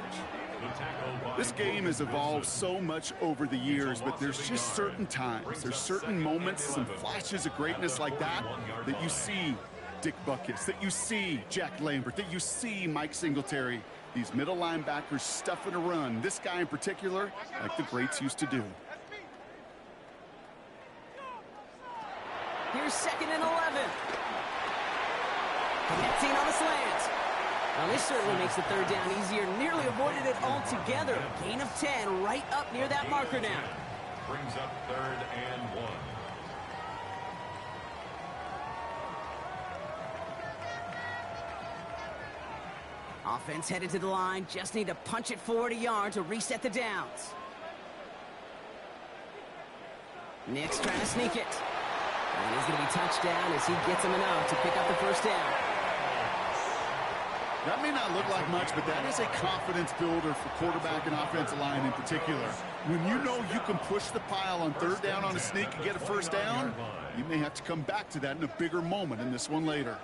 This game has evolved so much over the years, but there's just certain times, there's certain moments, some flashes of greatness like that you see Dick Butkus, that you see Jack Lambert, that you see Mike Singletary. These middle linebackers stuffing a run. This guy in particular, like the greats used to do. Here's 2nd and 11. Connecting on the slant. Now this certainly makes the third down easier. Nearly avoided it altogether. Gain of 10 right up near that marker now. Brings up 3rd and 1. Offense headed to the line. Just need to punch it forward a yard to reset the downs. Nick's trying to sneak it. And he's going to be touchdown as he gets him enough to pick up the first down. That may not look like much, but that is a confidence builder for quarterback and offensive line in particular. When you know you can push the pile on third down on a sneak and get a first down, you may have to come back to that in a bigger moment in this one later.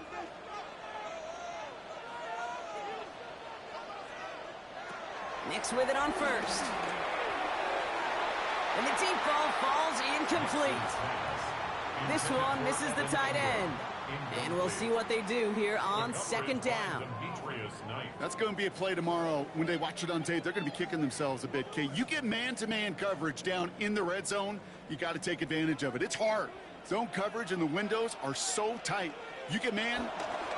Nick's with it on first. And the deep ball falls incomplete. This one misses the tight end. And we'll see what they do here on 2nd down. That's going to be a play tomorrow. When they watch it on tape, they're going to be kicking themselves a bit. Kate, you get man-to-man coverage down in the red zone, you got to take advantage of it. It's hard. Zone coverage and the windows are so tight. You get man,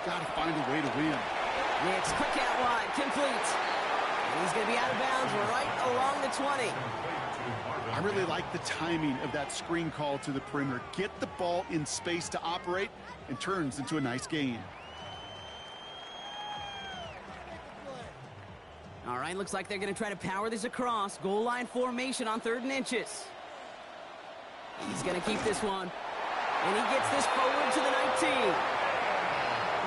got to find a way to win. Nick's quick out wide, complete. And he's going to be out of bounds right along the 20. I really like the timing of that screen call to the perimeter. Get the ball in space to operate and turns into a nice gain. All right, looks like they're going to try to power this across. Goal line formation on 3rd and inches. He's going to keep this one. And he gets this forward to the 19.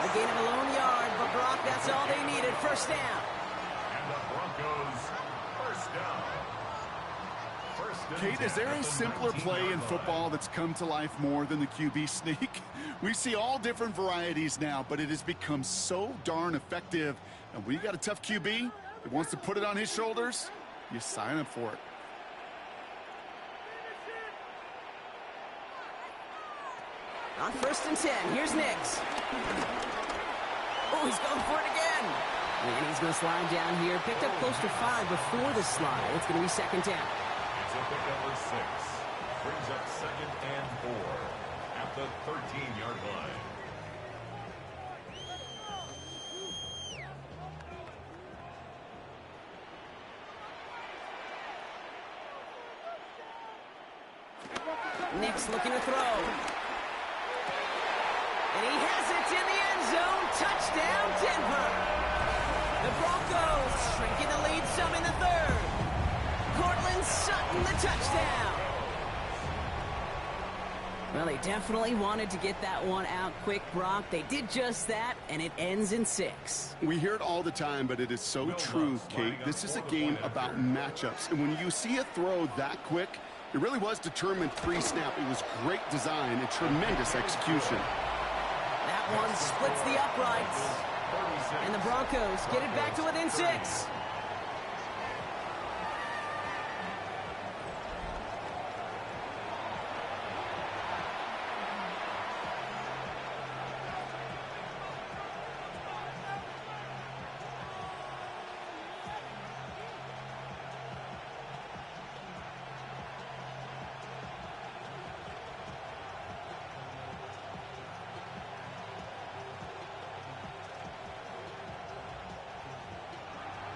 A gain of a lone yard, but Brock, that's all they needed. First down. And the Broncos first down. Kate, is there a simpler play in football that's come to life more than the QB sneak? We see all different varieties now, but it has become so darn effective. And when you got a tough QB that wants to put it on his shoulders, you sign up for it. On 1st and 10, here's Nix. Oh, he's going for it again. And he's going to slide down here. Picked up close to 5 before the slide. It's going to be 2nd down. It's a pick number 6. Brings up 2nd and 4 at the 13-yard line. Nix looking to throw. And he has it in the end zone. Touchdown, Denver. The Broncos shrinking the lead some in the 3rd. Cortland Sutton, the touchdown. Well, they definitely wanted to get that one out quick, Brock. They did just that, and it ends in 6. We hear it all the time, but it is so true, Kate. This is a game about matchups. And when you see a throw that quick, it really was determined pre-snap. It was great design and tremendous execution. That one splits the uprights. And the Broncos get it back to within 6.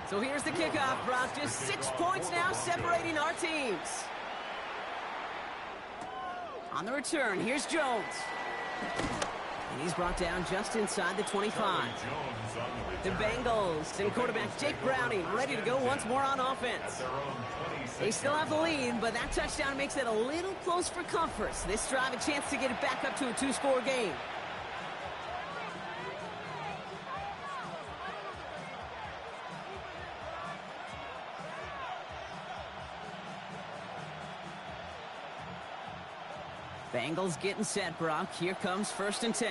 So here's the kickoff, Brock. Just 6 points now separating our teams. On the return, here's Jones. And he's brought down just inside the 25. The Bengals and quarterback Jake Browning ready to go once more on offense. They still have the lead, but that touchdown makes it a little close for comfort. So this drive a chance to get it back up to a 2-score game. Bengals getting set, Brock. Here comes 1st and 10.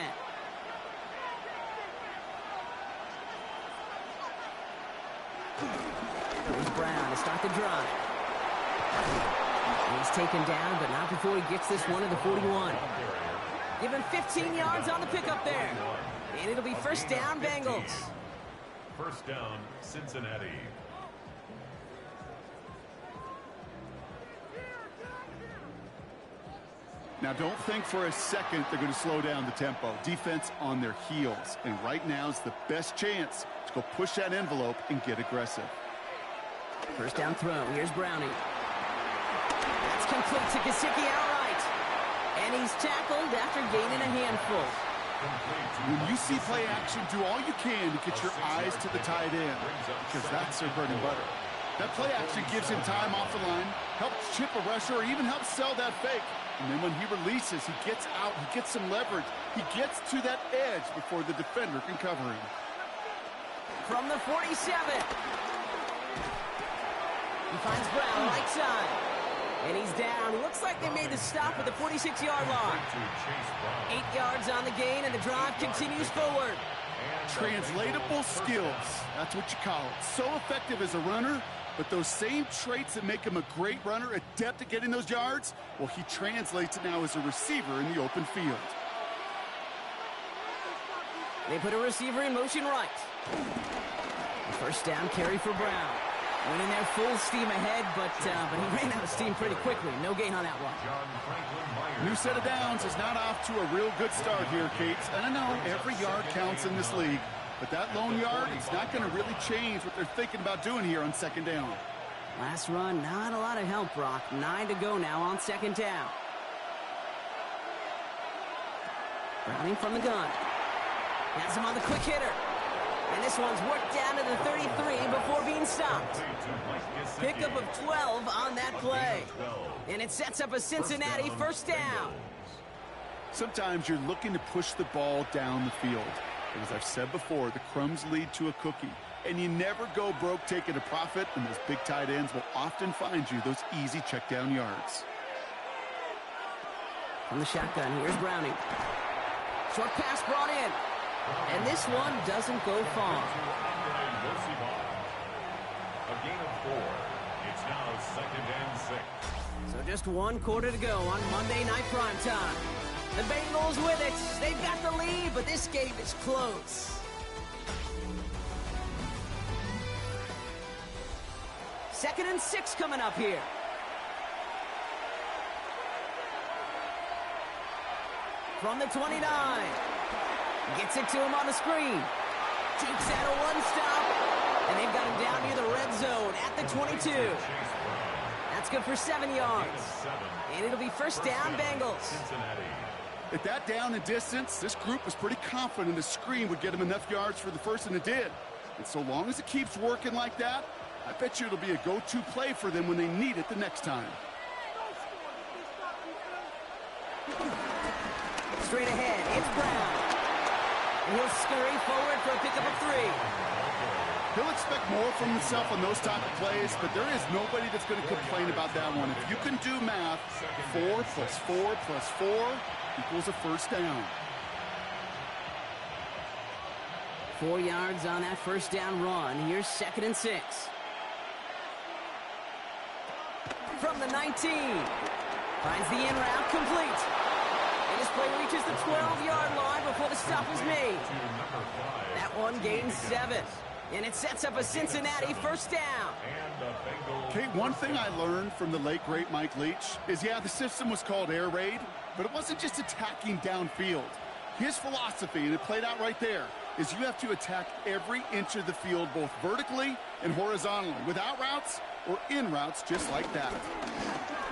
Here's Brown to start the drive. He's taken down, but not before he gets this one to the 41. Give him 15 yards on the pickup there. And it'll be 1st down, Bengals. 1st down, Cincinnati. Now, don't think for a second they're going to slow down the tempo. Defense on their heels. And right now is the best chance to go push that envelope and get aggressive. 1st down throw. Here's Browning. That's complete to Gesicki outright. And he's tackled after gaining a handful. When you see play action, do all you can to get your eyes to the tight end, because that's their bread and butter. That play action gives him time off the line, helps chip a rusher, or even helps sell that fake. And then when he releases, he gets out, he gets some leverage. He gets to that edge before the defender can cover him. From the 47. He finds Brown right side. And he's down. Looks like they made the stop at the 46-yard line. 8 yards on the gain, and the drive continues forward. Translatable skills. That's what you call it. So effective as a runner, but those same traits that make him a great runner, adept at getting those yards, well, he translates it now as a receiver in the open field. They put a receiver in motion right. The 1st down carry for Brown. Winning there full steam ahead, but he ran out of steam pretty quickly. No gain on that one. New set of downs is not off to a real good start here, Kate. And I know every yard counts in this league, but that lone yard, it's not going to really change what they're thinking about doing here on 2nd down. Last run, not a lot of help, Brock. 9 to go now on 2nd down. Browning from the gun. Has him on the quick hitter. And this one's worked down to the 33 before being stopped. Pickup of 12 on that play. And it sets up a Cincinnati 1st down. Sometimes you're looking to push the ball down the field. And as I've said before, the crumbs lead to a cookie. And you never go broke taking a profit, and those big tight ends will often find you those easy check down yards. From the shotgun, here's Browning. Short pass brought in. And this one doesn't go far. A gain of 4. It's now 2nd and 6. So just 1 quarter to go on Monday Night Primetime. The Bengals with it. They've got the lead, but this game is close. Second and 6 coming up here. From the 29. Gets it to him on the screen. Takes out a one-stop. And they've got him down near the red zone at the 22. That's good for 7 yards. And it'll be first down, Bengals. At that down and distance, this group was pretty confident the screen would get him enough yards for the first, and it did. And so long as it keeps working like that, I bet you it'll be a go-to play for them when they need it the next time. Straight ahead, it's Brown. And he'll scurry forward for a pickup of 3. He'll expect more from himself on those type of plays, but there is nobody that's going to complain about that one. If you can do math, 4 plus 4 plus 4 equals a first down. 4 yards on that first down run. Here's 2nd and 6. From the 19. Finds the in route complete. And this play reaches the 12-yard line before the stop is made. That one gains 7. And it sets up a Cincinnati first down. Okay, one thing I learned from the late, great Mike Leach is, yeah, the system was called air raid, but it wasn't just attacking downfield. His philosophy, and it played out right there, is you have to attack every inch of the field, both vertically and horizontally, without routes or in routes just like that.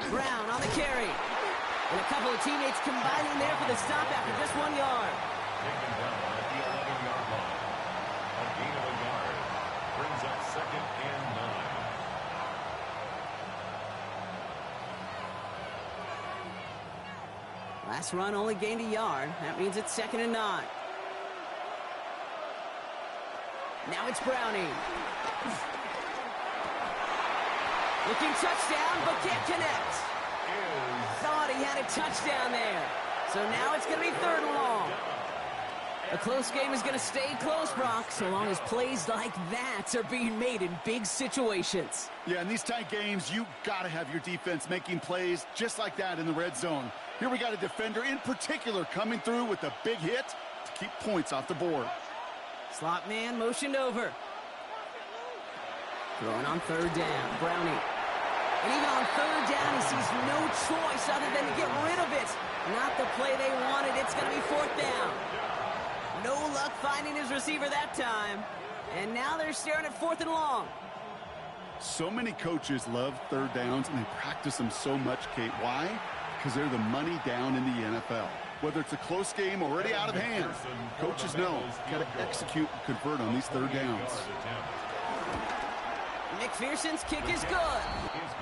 Brown on the carry. And a couple of teammates combining there for the stop after just 1 yard. Taken down at the 11-yard line. A gain of a yard brings up 2nd and 9. Last run only gained a yard. That means it's 2nd and 9. Now it's Browning. Looking touchdown, but can't connect. Thought he had a touchdown there. So now it's going to be 3rd and long. A close game is going to stay close, Brock, so long as plays like that are being made in big situations. Yeah, in these tight games, you got to have your defense making plays just like that in the red zone. Here we got a defender in particular coming through with a big hit to keep points off the board. Slot man motioned over. Throwing on 3rd down, Browning. And even on 3rd down, he sees no choice other than to get rid of it. Not the play they wanted. It's going to be 4th down. No luck finding his receiver that time. And now they're staring at 4th and long. So many coaches love 3rd downs, and they practice them so much, Kate. Why? Because they're the money down in the NFL. Whether it's a close game already out of hand, coaches know got to execute and convert on these 3rd downs. McPherson's kick is good.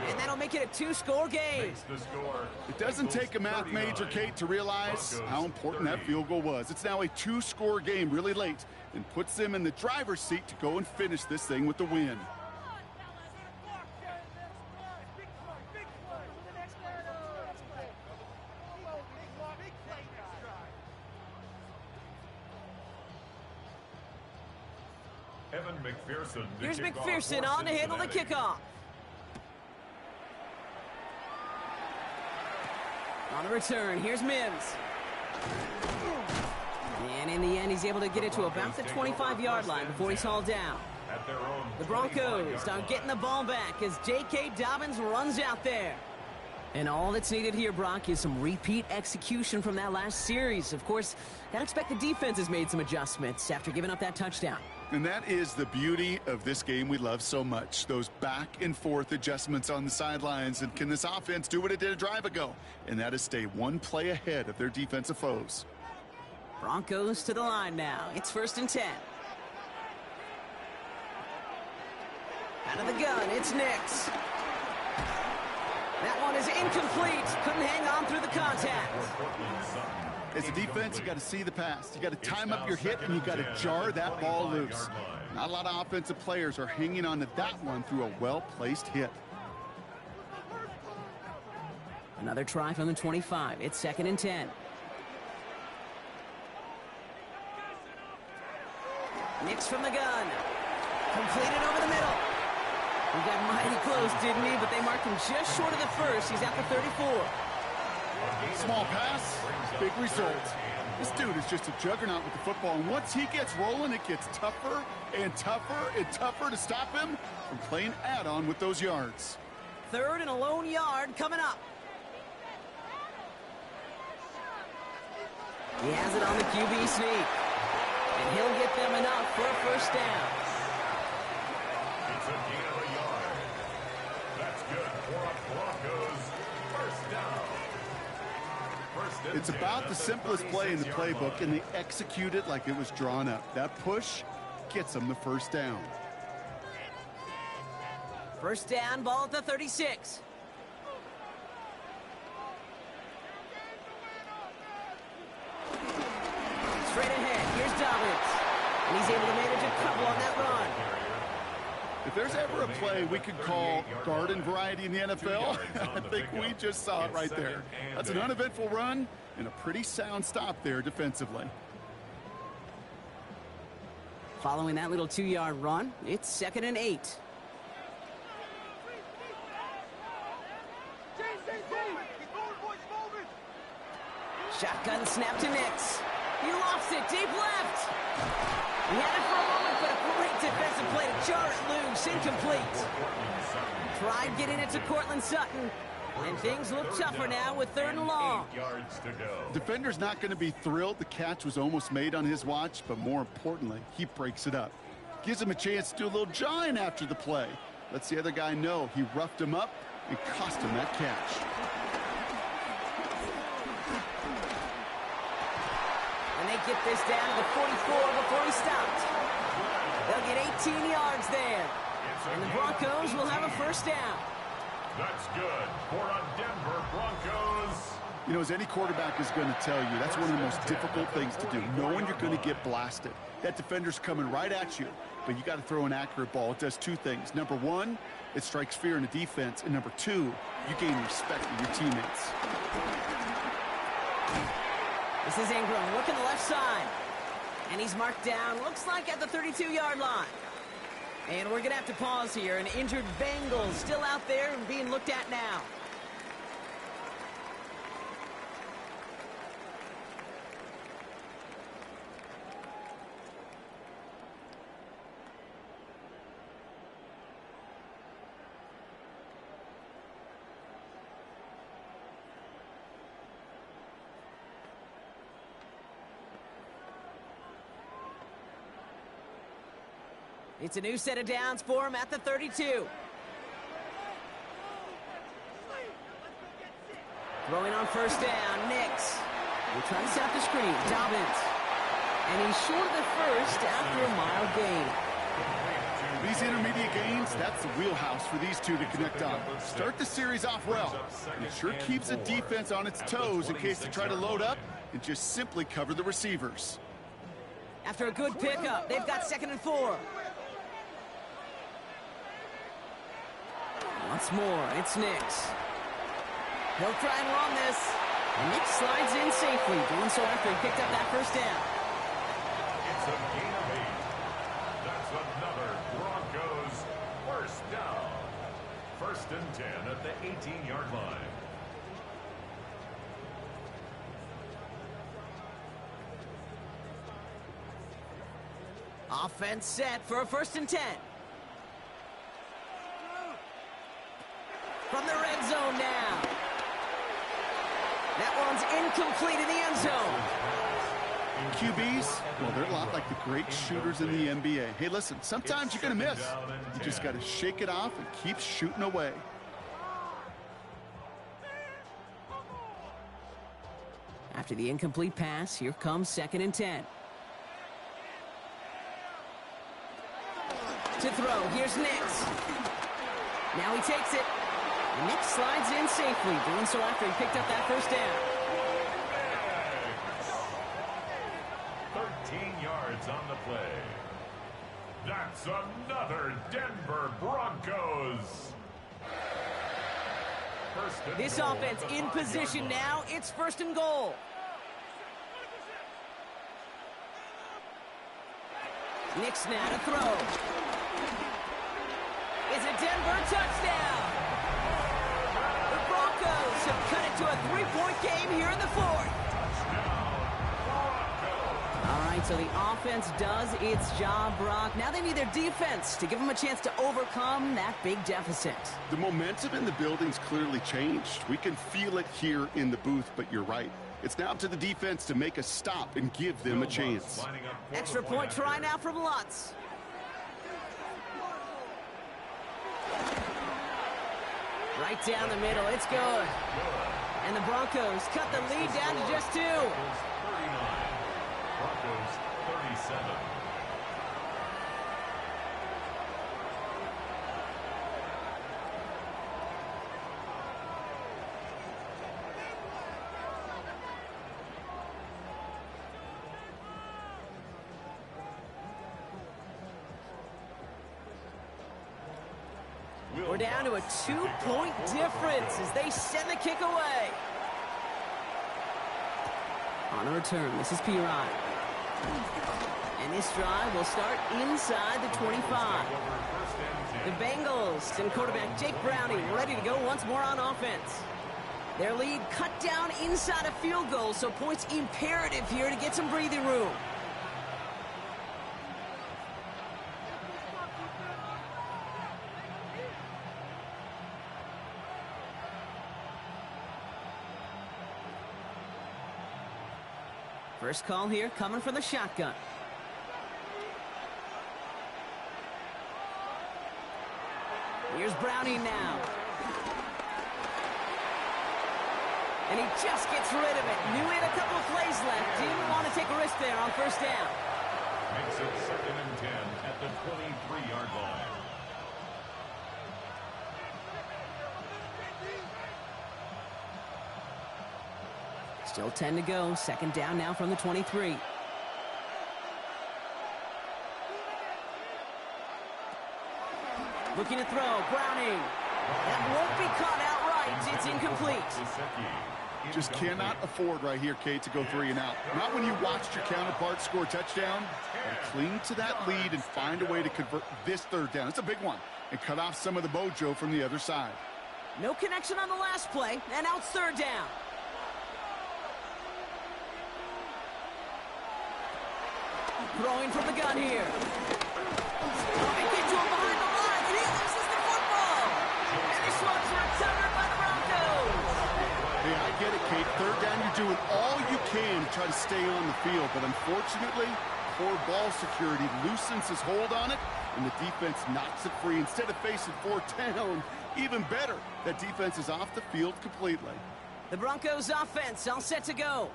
And that'll make it a 2-score game. It doesn't take a math major, Kate, to realize how important that field goal was. It's now a 2-score game really late and puts them in the driver's seat to go and finish this thing with the win. Here's McPherson on to handle the kickoff. On the return, here's Mims. And in the end, he's able to get it to about the 25-yard line before he's hauled down. The Broncos are getting the ball back as J.K. Dobbins runs out there. And all that's needed here, Brock, is some repeat execution from that last series. Of course, gotta expect the defense has made some adjustments after giving up that touchdown. And that is the beauty of this game we love so much. Those back and forth adjustments on the sidelines. And can this offense do what it did a drive ago? And that is stay 1 play ahead of their defensive foes. Broncos to the line now. It's 1st and 10. Out of the gun, it's Nix. That one is incomplete. Couldn't hang on through the contact. As a defense, you got to see the pass. You got to time up your hit, and you got to jar that ball loose. Not a lot of offensive players are hanging on to that one through a well-placed hit. Another try from the 25. It's 2nd and 10. Nix from the gun. Completed over the middle. We got mighty close, didn't he? But they marked him just short of the first. He's at the 34. Small pass, big result. This dude is just a juggernaut with the football, and once he gets rolling, it gets tougher and tougher and tougher to stop him from playing add-on with those yards. 3rd and a lone yard coming up. He has it on the QB sneak, and he'll get them enough for a first down. It's a gain of a yard. That's good for a Broncos first down. It's about the simplest play in the playbook, and they execute it like it was drawn up. That push gets them the first down. First down, ball at the 36. Straight ahead, here's Dobbins. And he's able to manage a couple on that run. If there's ever a play we could call garden variety in the NFL, I think we just saw it right there. That's an uneventful run and a pretty sound stop there defensively. Following that little 2-yard run, it's 2nd and 8. Shotgun snap to Nix. He lost it deep left. He had it for a moment, but a great defensive play to jar it loose. Incomplete. Tried getting it to Cortland Sutton, and things look tougher now with 3rd and long. 8 yards to go. Defender's not going to be thrilled the catch was almost made on his watch, but more importantly, he breaks it up. Gives him a chance to do a little jawing after the play. Lets the other guy know he roughed him up and cost him that catch. And they get this down to the 44 before he stopped. They'll get 18 yards there. And the Broncos will have a first down. That's good for a Denver Broncos. You know, as any quarterback is going to tell you, that's one of the most difficult things to do, knowing you're going to get blasted. That defender's coming right at you, but you got to throw an accurate ball. It does 2 things. Number 1, it strikes fear in the defense, and number 2, you gain respect with your teammates. This is Ingram looking the left side. And he's marked down, looks like at the 32-yard line. And we're going to have to pause here. An injured Bengals still out there and being looked at now. It's a new set of downs for him at the 32. Throwing on first down, Nix. We're trying to set up the screen, Dobbins. And he's short of the first after a mile gain. These intermediate gains, that's the wheelhouse for these two to connect on. Start the series off well. It sure keeps the defense on its toes in case they try to load up and just simply cover the receivers. After a good pickup, they've got 2nd and 4. Once more, it's Nix. He'll try and run this. And Nix slides in safely, doing so after he picked up that first down. It's a gain of 8. That's another Broncos first down. 1st and 10 at the 18-yard line. Offense set for a 1st and 10. From the red zone now. That one's incomplete in the end zone. QBs, well, they're a lot like the great shooters in the NBA. Hey, listen, sometimes you're going to miss. You just got to shake it off and keep shooting away. After the incomplete pass, here comes 2nd and 10. To throw, here's Nix. Now he takes it. Nix slides in safely, doing so after he picked up that first down. yards on the play. That's another Denver Broncos. This offense in position now. It's 1st and goal. Nick's now to throw. It's a Denver touchdown. The Broncos have cut it to a 3-point game here in the 4th. All right, so the offense does its job, Brock. Now they need their defense to give them a chance to overcome that big deficit. The momentum in the building's clearly changed. We can feel it here in the booth, but you're right. It's now up to the defense to make a stop and give them a chance. Extra point try now from Lutz. Right down the middle, it's good. And the Broncos cut the lead down to just 2. 39. Broncos 37. We're down to a 2-point difference as they send the kick away. On the return, this is Piran. And this drive will start inside the 25. The Bengals and quarterback Jake Browning ready to go once more on offense. Their lead cut down inside a field goal, so points imperative here to get some breathing room. First call here coming from the shotgun. Here's Browning now. And he just gets rid of it. Knew he had a couple of plays left. Didn't want to take a risk there on 1st down. Makes it 2nd and 10 at the 23-yard line. Still 10 to go. 2nd down now from the 23. Looking to throw. Browning. That won't be caught outright. It's incomplete. Just cannot afford right here, Kate, to go 3 and out. Not when you watched your counterpart score a touchdown. Cling to that lead and find a way to convert this 3rd down. It's a big one. And cut off some of the mojo from the other side. No connection on the last play. And now it's 3rd down. Throwing from the gun here. Throwing into him behind the line, and he loses the football. And this one's recovered by the Broncos. Hey, I get it, Kate. 3rd down, you're doing all you can to try to stay on the field. But unfortunately, poor ball security loosens his hold on it, and the defense knocks it free. Instead of facing 4th down, even better, that defense is off the field completely. The Broncos offense all set to go.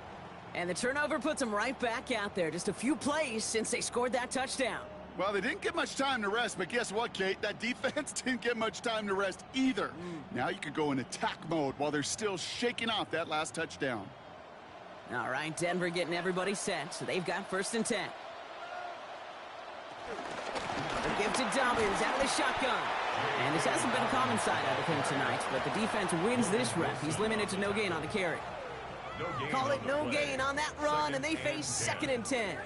And the turnover puts them right back out there. Just a few plays since they scored that touchdown. Well, they didn't get much time to rest, but guess what, Kate? That defense didn't get much time to rest either. Now you could go in attack mode while they're still shaking off that last touchdown. All right, Denver getting everybody set, so they've got 1st and 10. The give to Dobbins out of the shotgun. And this hasn't been a common side out of him tonight, but the defense wins this rep. He's limited to no gain on the carry. Call it no gain on that run, and they face 2nd and 10.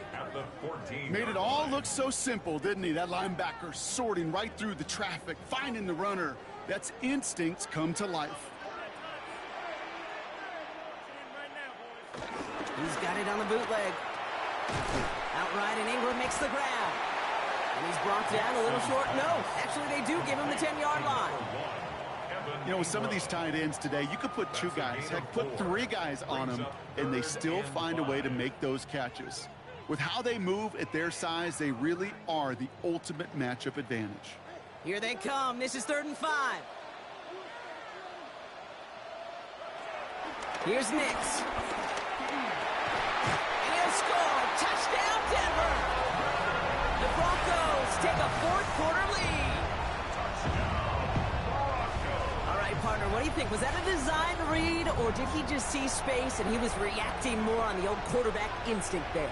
Made it all look so simple, didn't he? That linebacker sorting right through the traffic, finding the runner. That's instincts come to life. He's got it on the bootleg. Outright, and Ingram makes the grab. And he's brought down a little short. No, actually they do give him the 10-yard line. You know, with some of these tight ends today, you could put 2 guys, heck, put 3 guys on them, and they still find a way to make those catches. With how they move at their size, they really are the ultimate matchup advantage. Here they come. This is 3rd and 5. Here's Nix. And he'll score. Touchdown, Denver. The Broncos take a 4th quarter lead. Partner, what do you think? Was that a design read, or did he just see space and he was reacting more on the old quarterback instinct there?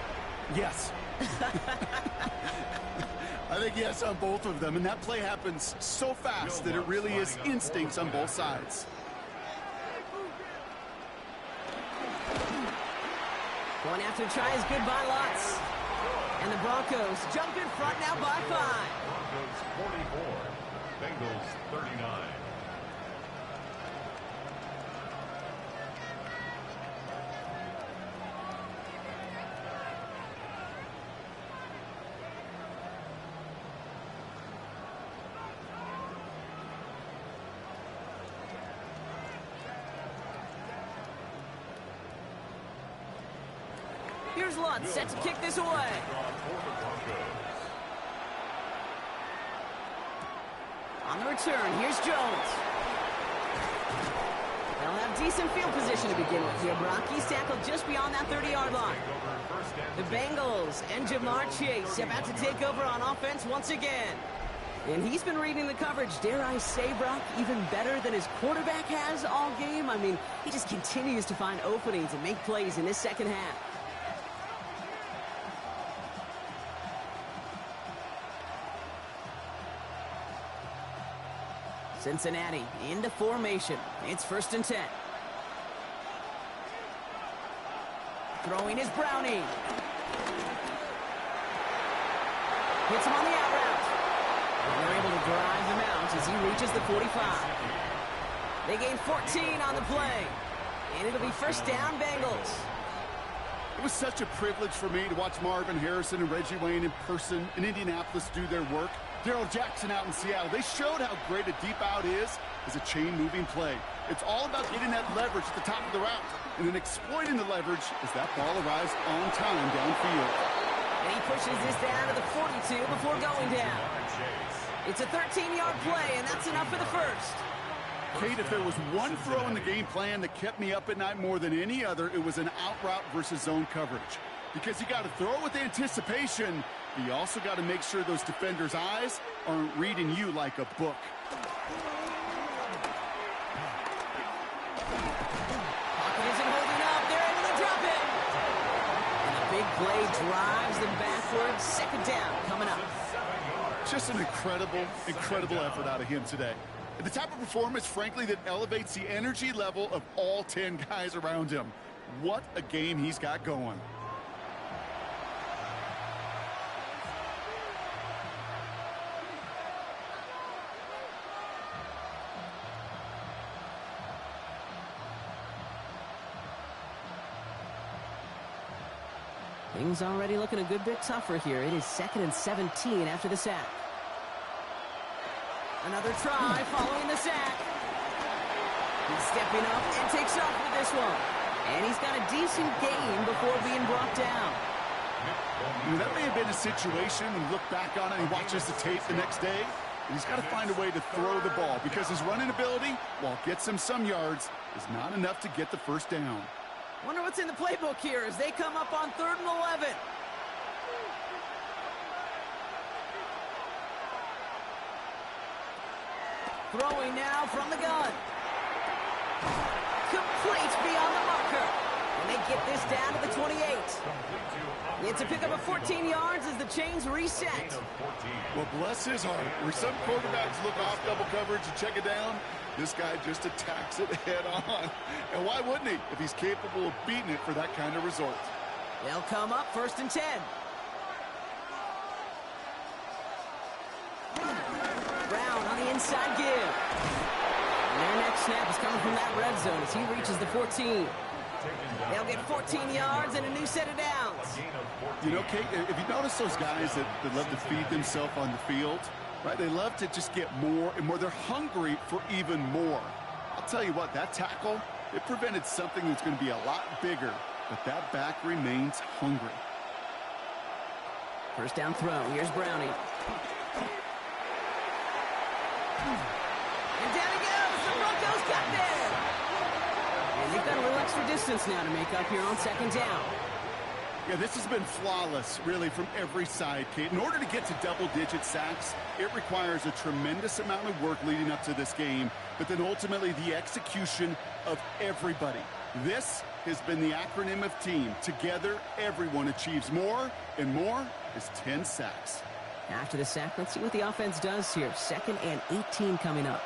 Yes. I think yes on both of them, and that play happens so fast that it really is instincts on both sides. Going after try is good by Lutz. And the Broncos jump in front now by 5. Broncos 44, Bengals 39. Here's Lutz, set to kick this away. On the return, here's Jones. They'll have decent field position to begin with here. He's tackled just beyond that 30-yard line. The Bengals and Jamar Chase about to take over on offense once again. And he's been reading the coverage, dare I say, Brock, even better than his quarterback has all game. I mean, he just continues to find openings and make plays in this second half. Cincinnati into formation. It's 1st and 10. Throwing is Browning. Hits him on the out route. And they're able to drive him out as he reaches the 45. They gain 14 on the play. And it'll be 1st down, Bengals. It was such a privilege for me to watch Marvin Harrison and Reggie Wayne in person in Indianapolis do their work. Darrell Jackson out in Seattle. They showed how great a deep out is as a chain-moving play. It's all about getting that leverage at the top of the route and then exploiting the leverage as that ball arrives on time downfield. And he pushes this down to the 42 before going down. It's a 13-yard play, and that's enough for the first. Kate, if there was one throw in the game plan that kept me up at night more than any other, it was an out route versus zone coverage. Because you got to throw with anticipation, but you also got to make sure those defenders' eyes aren't reading you like a book. Pocket isn't holding up. They're able to drop it. And the big play drives them backwards. 2nd down coming up. Just an incredible effort out of him today. And the type of performance, frankly, that elevates the energy level of all 10 guys around him. What a game he's got going. Things already looking a good bit tougher here. It is 2nd and 17 after the sack. Another try following the sack. He's stepping up and takes off with this one. And he's got a decent gain before being brought down. I mean, that may have been a situation when you look back on it and he watches the tape the next day. And he's got to find a way to throw the ball because his running ability, while it gets him some yards, is not enough to get the 1st down. Wonder what's in the playbook here as they come up on 3rd and 11. Throwing now from the gun. Complete beyond the marker. And they get this down to the 28. It's a pickup of 14 yards as the chains reset. Well, bless his heart. Where some quarterbacks look off double coverage and check it down, this guy just attacks it head on. And why wouldn't he if he's capable of beating it for that kind of result? They'll come up 1st and 10. Brown on the inside give. And their next snap is coming from that red zone as he reaches the 14. They'll get 14 yards and a new set of downs. You know, Kate, if you notice those guys that love to feed themselves on the field, right? They love to just get more and more. They're hungry for even more. I'll tell you what, that tackle, it prevented something that's going to be a lot bigger, but that back remains hungry. 1st down throw. Here's Browning. And down he goes. The Broncos got there. And they've got a little extra distance now to make up here on 2nd down. Yeah, this has been flawless, really, from every side, Kate. In order to get to double-digit sacks, it requires a tremendous amount of work leading up to this game, but then ultimately the execution of everybody. This has been the acronym of team. Together, everyone achieves more, and more is 10 sacks. After the sack, let's see what the offense does here. 2nd and 18 coming up.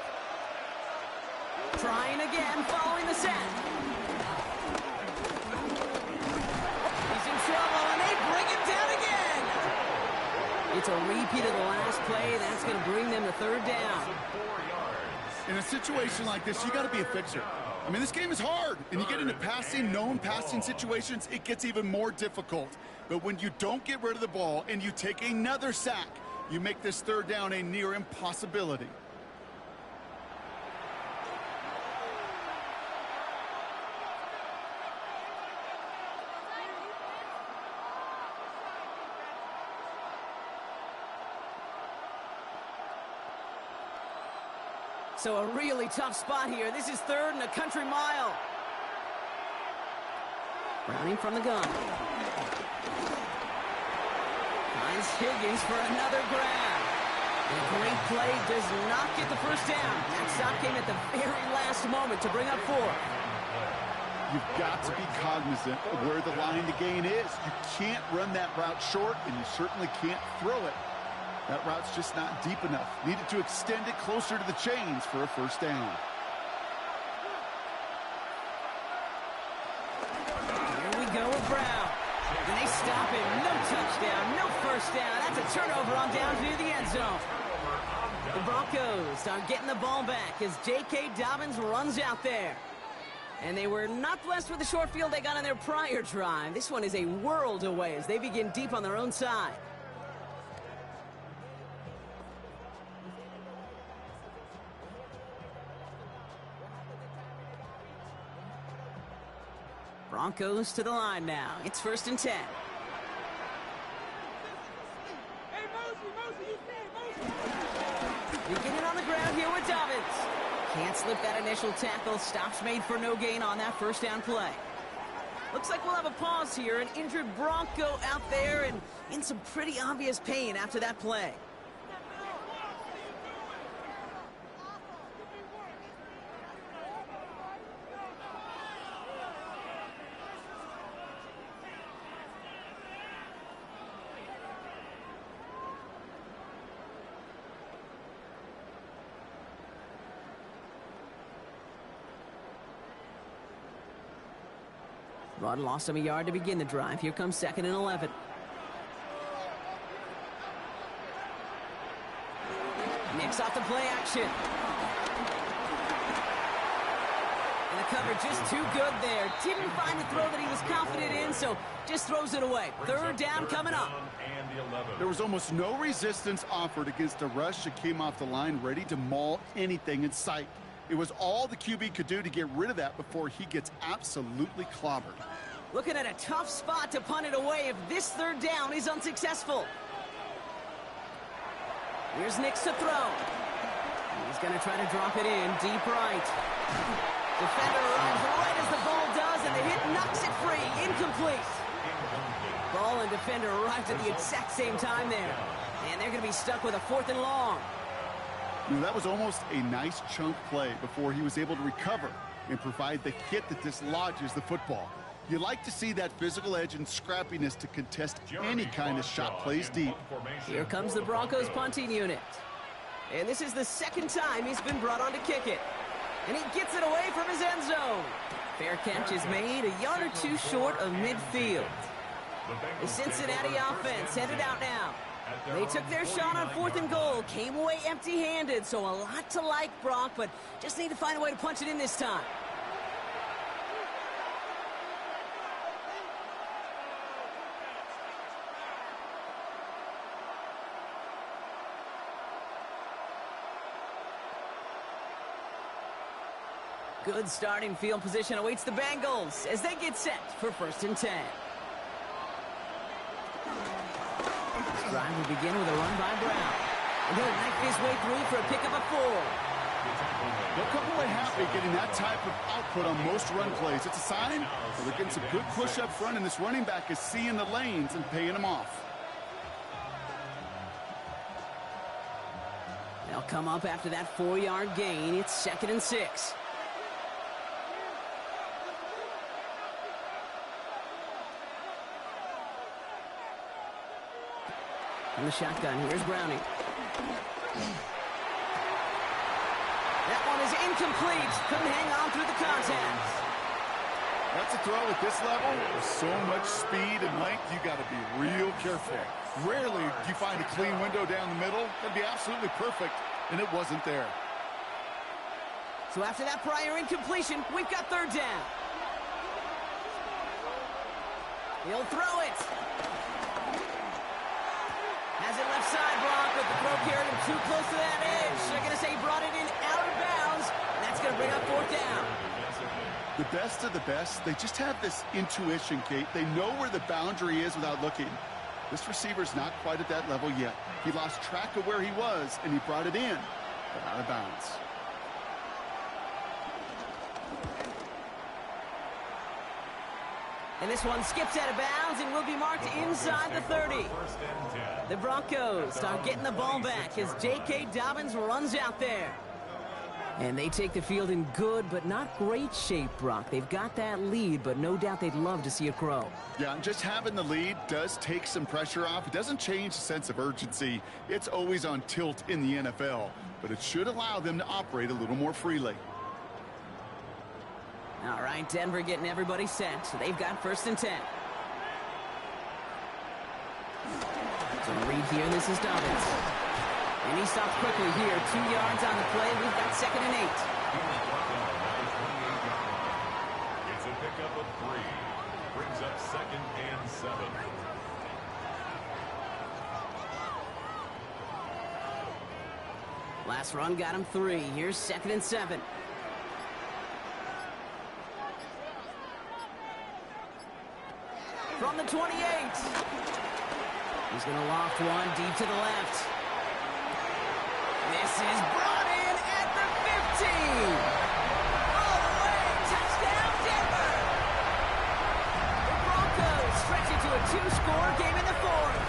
Trying again, following the sack. He's in trouble, and they bring him down again. It's a repeat of the last play. That's going to bring them to 3rd down. In a situation like this, you got to be a fixer. I mean, this game is hard, and you get into known passing situations, it gets even more difficult. But when you don't get rid of the ball and you take another sack, you make this 3rd down a near impossibility. So a really tough spot here. This is 3rd and a country mile. Browning from the gun. Finds Higgins for another grab. And a great play does not get the 1st down. That stop came at the very last moment to bring up 4. You've got to be cognizant of where the line to gain is. You can't run that route short, and you certainly can't throw it. That route's just not deep enough. Needed to extend it closer to the chains for a 1st down. Here we go with Brown. And they stop him. No touchdown, no 1st down. That's a turnover on down to the end zone. The Broncos are getting the ball back as J.K. Dobbins runs out there. And they were not blessed with the short field they got on their prior drive. This one is a world away as they begin deep on their own side. Broncos to the line now. It's 1st and 10. Beginning on the ground here with Dobbins. Can't slip that initial tackle. Stops made for no gain on that 1st down play. Looks like we'll have a pause here. An injured Bronco out there and in some pretty obvious pain after that play. Rod lost him a yard to begin the drive. Here comes 2nd and 11. Nicks off the play action. And the cover just too good there. Didn't find the throw that he was confident in, so just throws it away. 3rd down coming up. There was almost no resistance offered against a rush that came off the line ready to maul anything in sight. It was all the QB could do to get rid of that before he gets absolutely clobbered. Looking at a tough spot to punt it away if this 3rd down is unsuccessful. Here's Nix to throw. He's going to try to drop it in deep right. Defender arrives right as the ball does, and the hit knocks it free. Incomplete. Ball and defender arrives at the exact same time there. And they're going to be stuck with a 4th and long. You know, that was almost a nice chunk play before he was able to recover and provide the hit that dislodges the football. You like to see that physical edge and scrappiness to contest any kind of shot plays deep. Here comes the Broncos punting unit. And this is the 2nd time he's been brought on to kick it. And he gets it away from his end zone. Fair catch is made, a yard or 2 short of midfield. The Cincinnati offense headed out now. They took their shot on 4th and goal, came away empty-handed, so a lot to like, Brock, but just need to find a way to punch it in this time. Good starting field position awaits the Bengals as they get set for 1st and 10. This drive will begin with a run by Brown. And he'll knife his way through for a pickup of 4. They'll come away happy getting that type of output on most run plays. It's a sign that they're getting some good push up front, and this running back is seeing the lanes and paying them off. They'll come up after that 4-yard gain. It's 2nd and 6. From the shotgun, here's Browning. That one is incomplete. Couldn't hang on through the contact. That's a throw at this level. With so much speed and length, you got to be real careful. Rarely do you find a clean window down the middle. That'd be absolutely perfect, and it wasn't there. So after that prior incompletion, we've got third down. He'll throw it. Has it left side, Bronc, but the throw carried him too close to that edge. They're going to say he brought it in out of bounds, and that's going to bring up fourth down. The best of the best, they just have this intuition, Kate. They know where the boundary is without looking. This receiver's not quite at that level yet. He lost track of where he was, and he brought it in, but out of bounds. And this one skips out of bounds and will be marked inside the 30. The Broncos start getting the ball back as J.K. Dobbins runs out there. And they take the field in good but not great shape, Brock. They've got that lead, but no doubt they'd love to see it grow. Yeah, just having the lead does take some pressure off. It doesn't change the sense of urgency. It's always on tilt in the NFL, but it should allow them to operate a little more freely. All right, Denver getting everybody set. So they've got 1st and 10. So read here, this is Dobbins. And he stops quickly here. 2 yards on the play. We've got 2nd and 8. It's a pickup of 3. Brings up 2nd and 7. Last run got him 3. Here's 2nd and 7. From the 28. He's going to loft one deep to the left. This is brought in at the 15. All the way. Touchdown, Denver. The Broncos stretch it to a 2-score game in the 4th.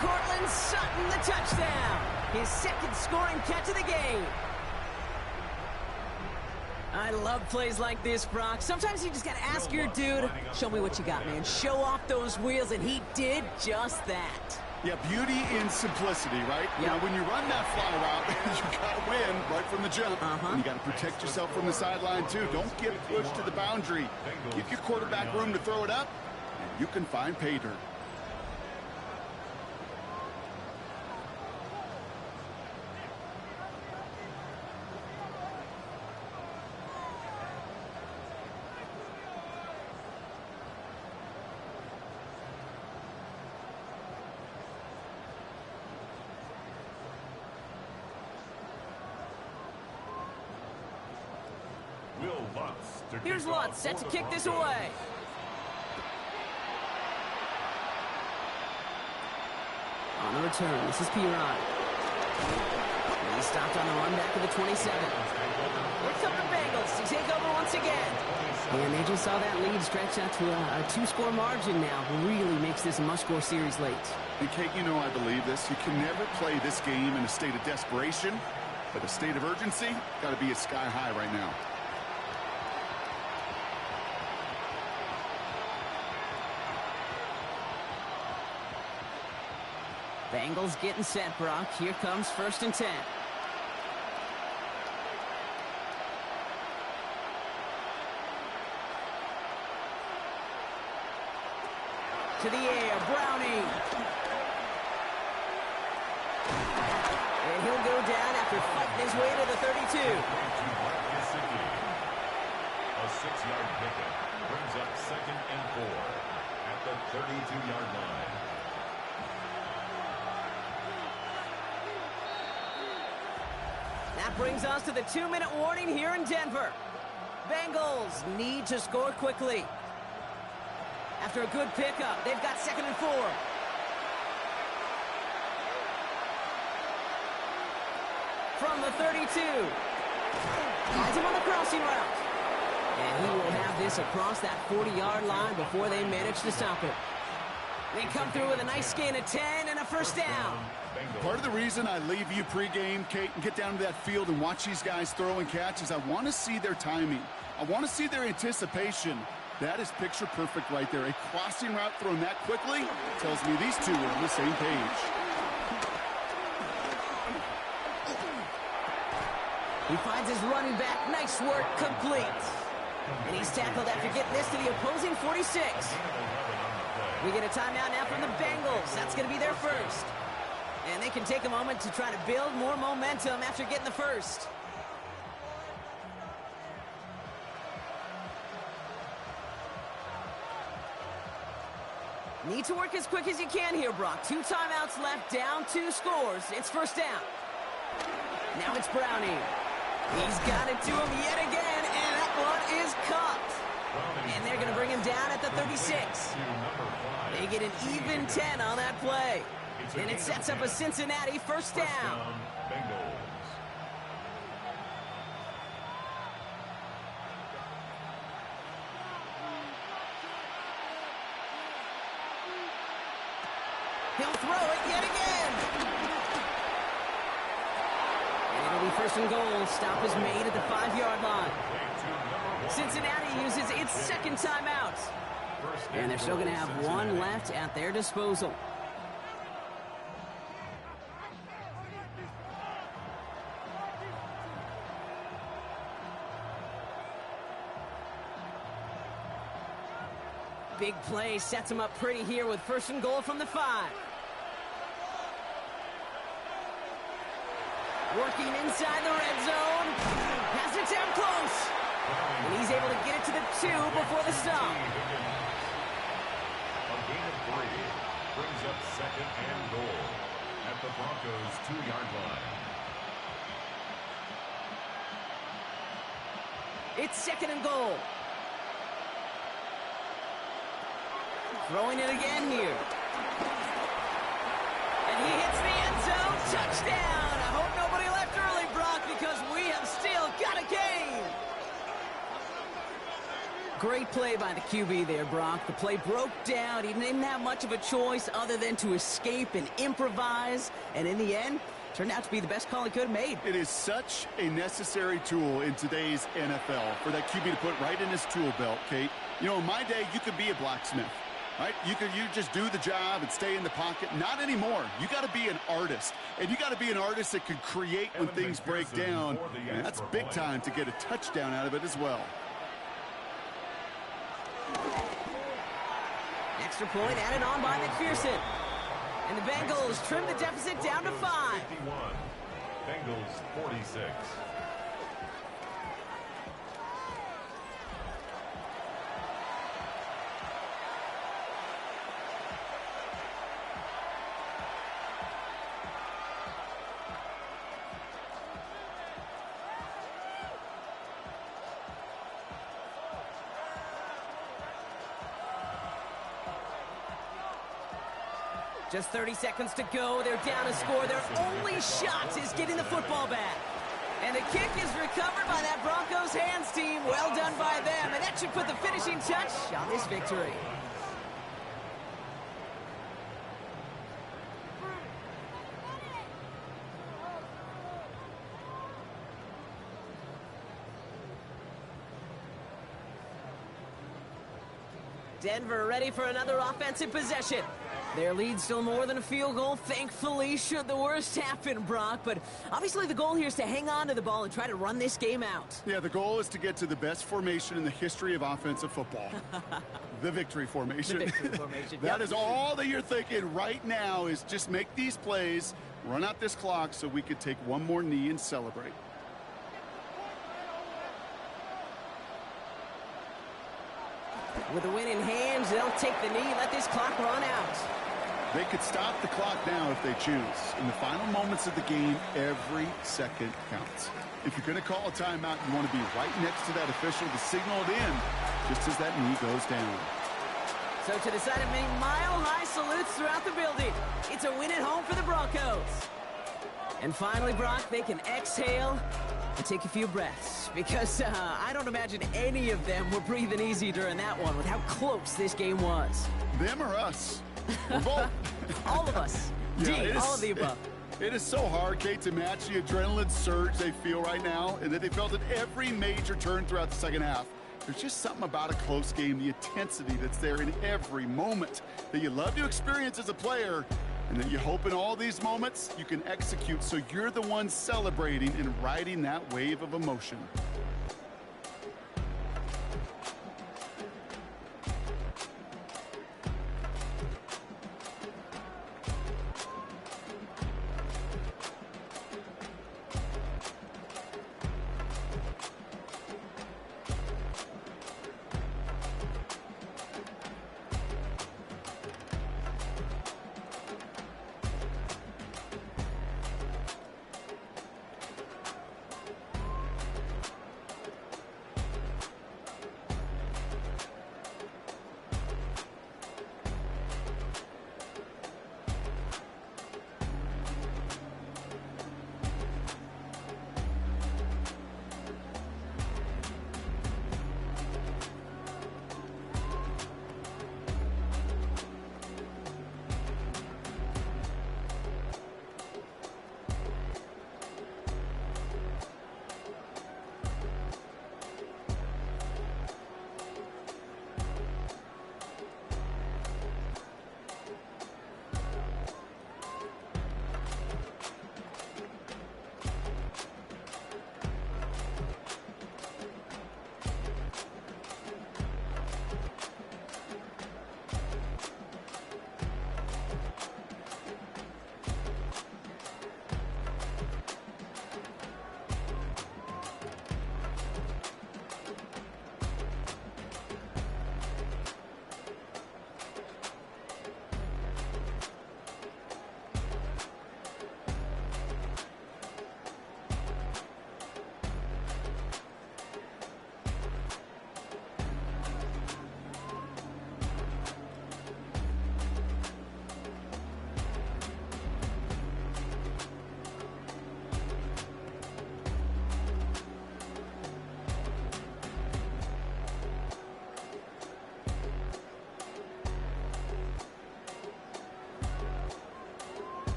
Cortland Sutton the touchdown. His 2nd scoring catch of the game. I love plays like this, Brock. Sometimes you just got to ask your dude, show me what you got, man. Show off those wheels, and he did just that. Yeah, beauty in simplicity, right? Yep. Now, when you run that fly route, you got to win right from the jump. And you got to protect yourself from the sideline, too. Don't get pushed to the boundary. Give your quarterback room to throw it up, and you can find pay dirt. Here's Lutz, set to kick this away. On the return, this is Piron. He stopped on the run back to the 27. Here come the Bengals to take over once again. And they just saw that lead stretch out to a 2-score margin now. Really makes this a must-score series late. And Kate, you know I believe this. You can never play this game in a state of desperation, but a state of urgency got to be a sky high right now. Bengals getting set, Brock. Here comes 1st and 10. To the air, Browning. And he'll go down after fighting his way to the 32. A 6-yard pickup brings up 2nd and 4 at the 32-yard line. That brings us to the 2-minute warning here in Denver. Bengals need to score quickly. After a good pickup, they've got 2nd and 4. From the 32. Finds him on the crossing route. And he will have this across that 40-yard line before they manage to stop it. They come through with a nice gain of 10 and a 1st down. Part of the reason I leave you pregame, Kate, and get down to that field and watch these guys throw and catch is I want to see their timing. I want to see their anticipation. That is picture perfect right there. A crossing route thrown that quickly tells me these two are on the same page. He finds his running back. Nice work, complete. And he's tackled after getting this to the opposing 46. We get a timeout now from the Bengals. That's going to be their first. And they can take a moment to try to build more momentum after getting the first. Need to work as quick as you can here, Brock. 2 timeouts left, down 2 scores. It's first down. Now it's Browning. He's got it to him yet again, and that one is caught. And they're going to bring him down at the 36. They get an even 10 on that play. And it sets up a Cincinnati first down. He'll throw it yet again. And it'll be first and goal. Stop is made at the 5-yard line. Cincinnati uses its second timeout. And they're still going to have one left at their disposal. Big play sets him up pretty here with first and goal from the 5. Working inside the red zone. Has it down close. And he's able to get it to the 2 before the stop. A gain of 3 brings up second and goal at the Broncos' 2-yard line. It's second and goal. Throwing it again here. And he hits the end zone. Touchdown. I hope nobody left early, Brock, because we have still got a game. Great play by the QB there, Brock. The play broke down. He didn't have much of a choice other than to escape and improvise. And in the end, turned out to be the best call he could have made. It is such a necessary tool in today's NFL for that QB to put right in his tool belt, Kate. You know, in my day, you could be a blacksmith. Right? You just do the job and stay in the pocket. Not anymore. You got to be an artist. And you got to be an artist that can create when things break down. And that's big time to get a touchdown out of it as well. Extra point added on by McPherson. And the Bengals trim the deficit down to 5. 51. Bengals 46. Just 30 seconds to go. They're down a score. Their only shot is getting the football back. And the kick is recovered by that Broncos hands team. Well done by them. And that should put the finishing touch on this victory. Denver ready for another offensive possession. Their lead still more than a field goal, thankfully, should the worst happen, Brock. But obviously the goal here is to hang on to the ball and try to run this game out. Yeah, the goal is to get to the best formation in the history of offensive football. The victory formation. The victory formation. That is all that you're thinking right now, is just make these plays, run out this clock so we could take one more knee and celebrate. With a win in hand, they'll take the knee, let this clock run out. They could stop the clock now if they choose. In the final moments of the game, every second counts. If you're going to call a timeout, you want to be right next to that official to signal it in just as that knee goes down. So to the side of many mile-high salutes throughout the building. It's a win at home for the Broncos. And finally, Brock, they can exhale and take a few breaths, because I don't imagine any of them were breathing easy during that one with how close this game was. Them or us? We're both. All of us. Yeah, all of the above. It is so hard, Kate, to match the adrenaline surge they feel right now, and that they felt at every major turn throughout the second half. There's just something about a close game, the intensity that's there in every moment that you love to experience as a player, And then you hope in all these moments you can execute so you're the one celebrating and riding that wave of emotion.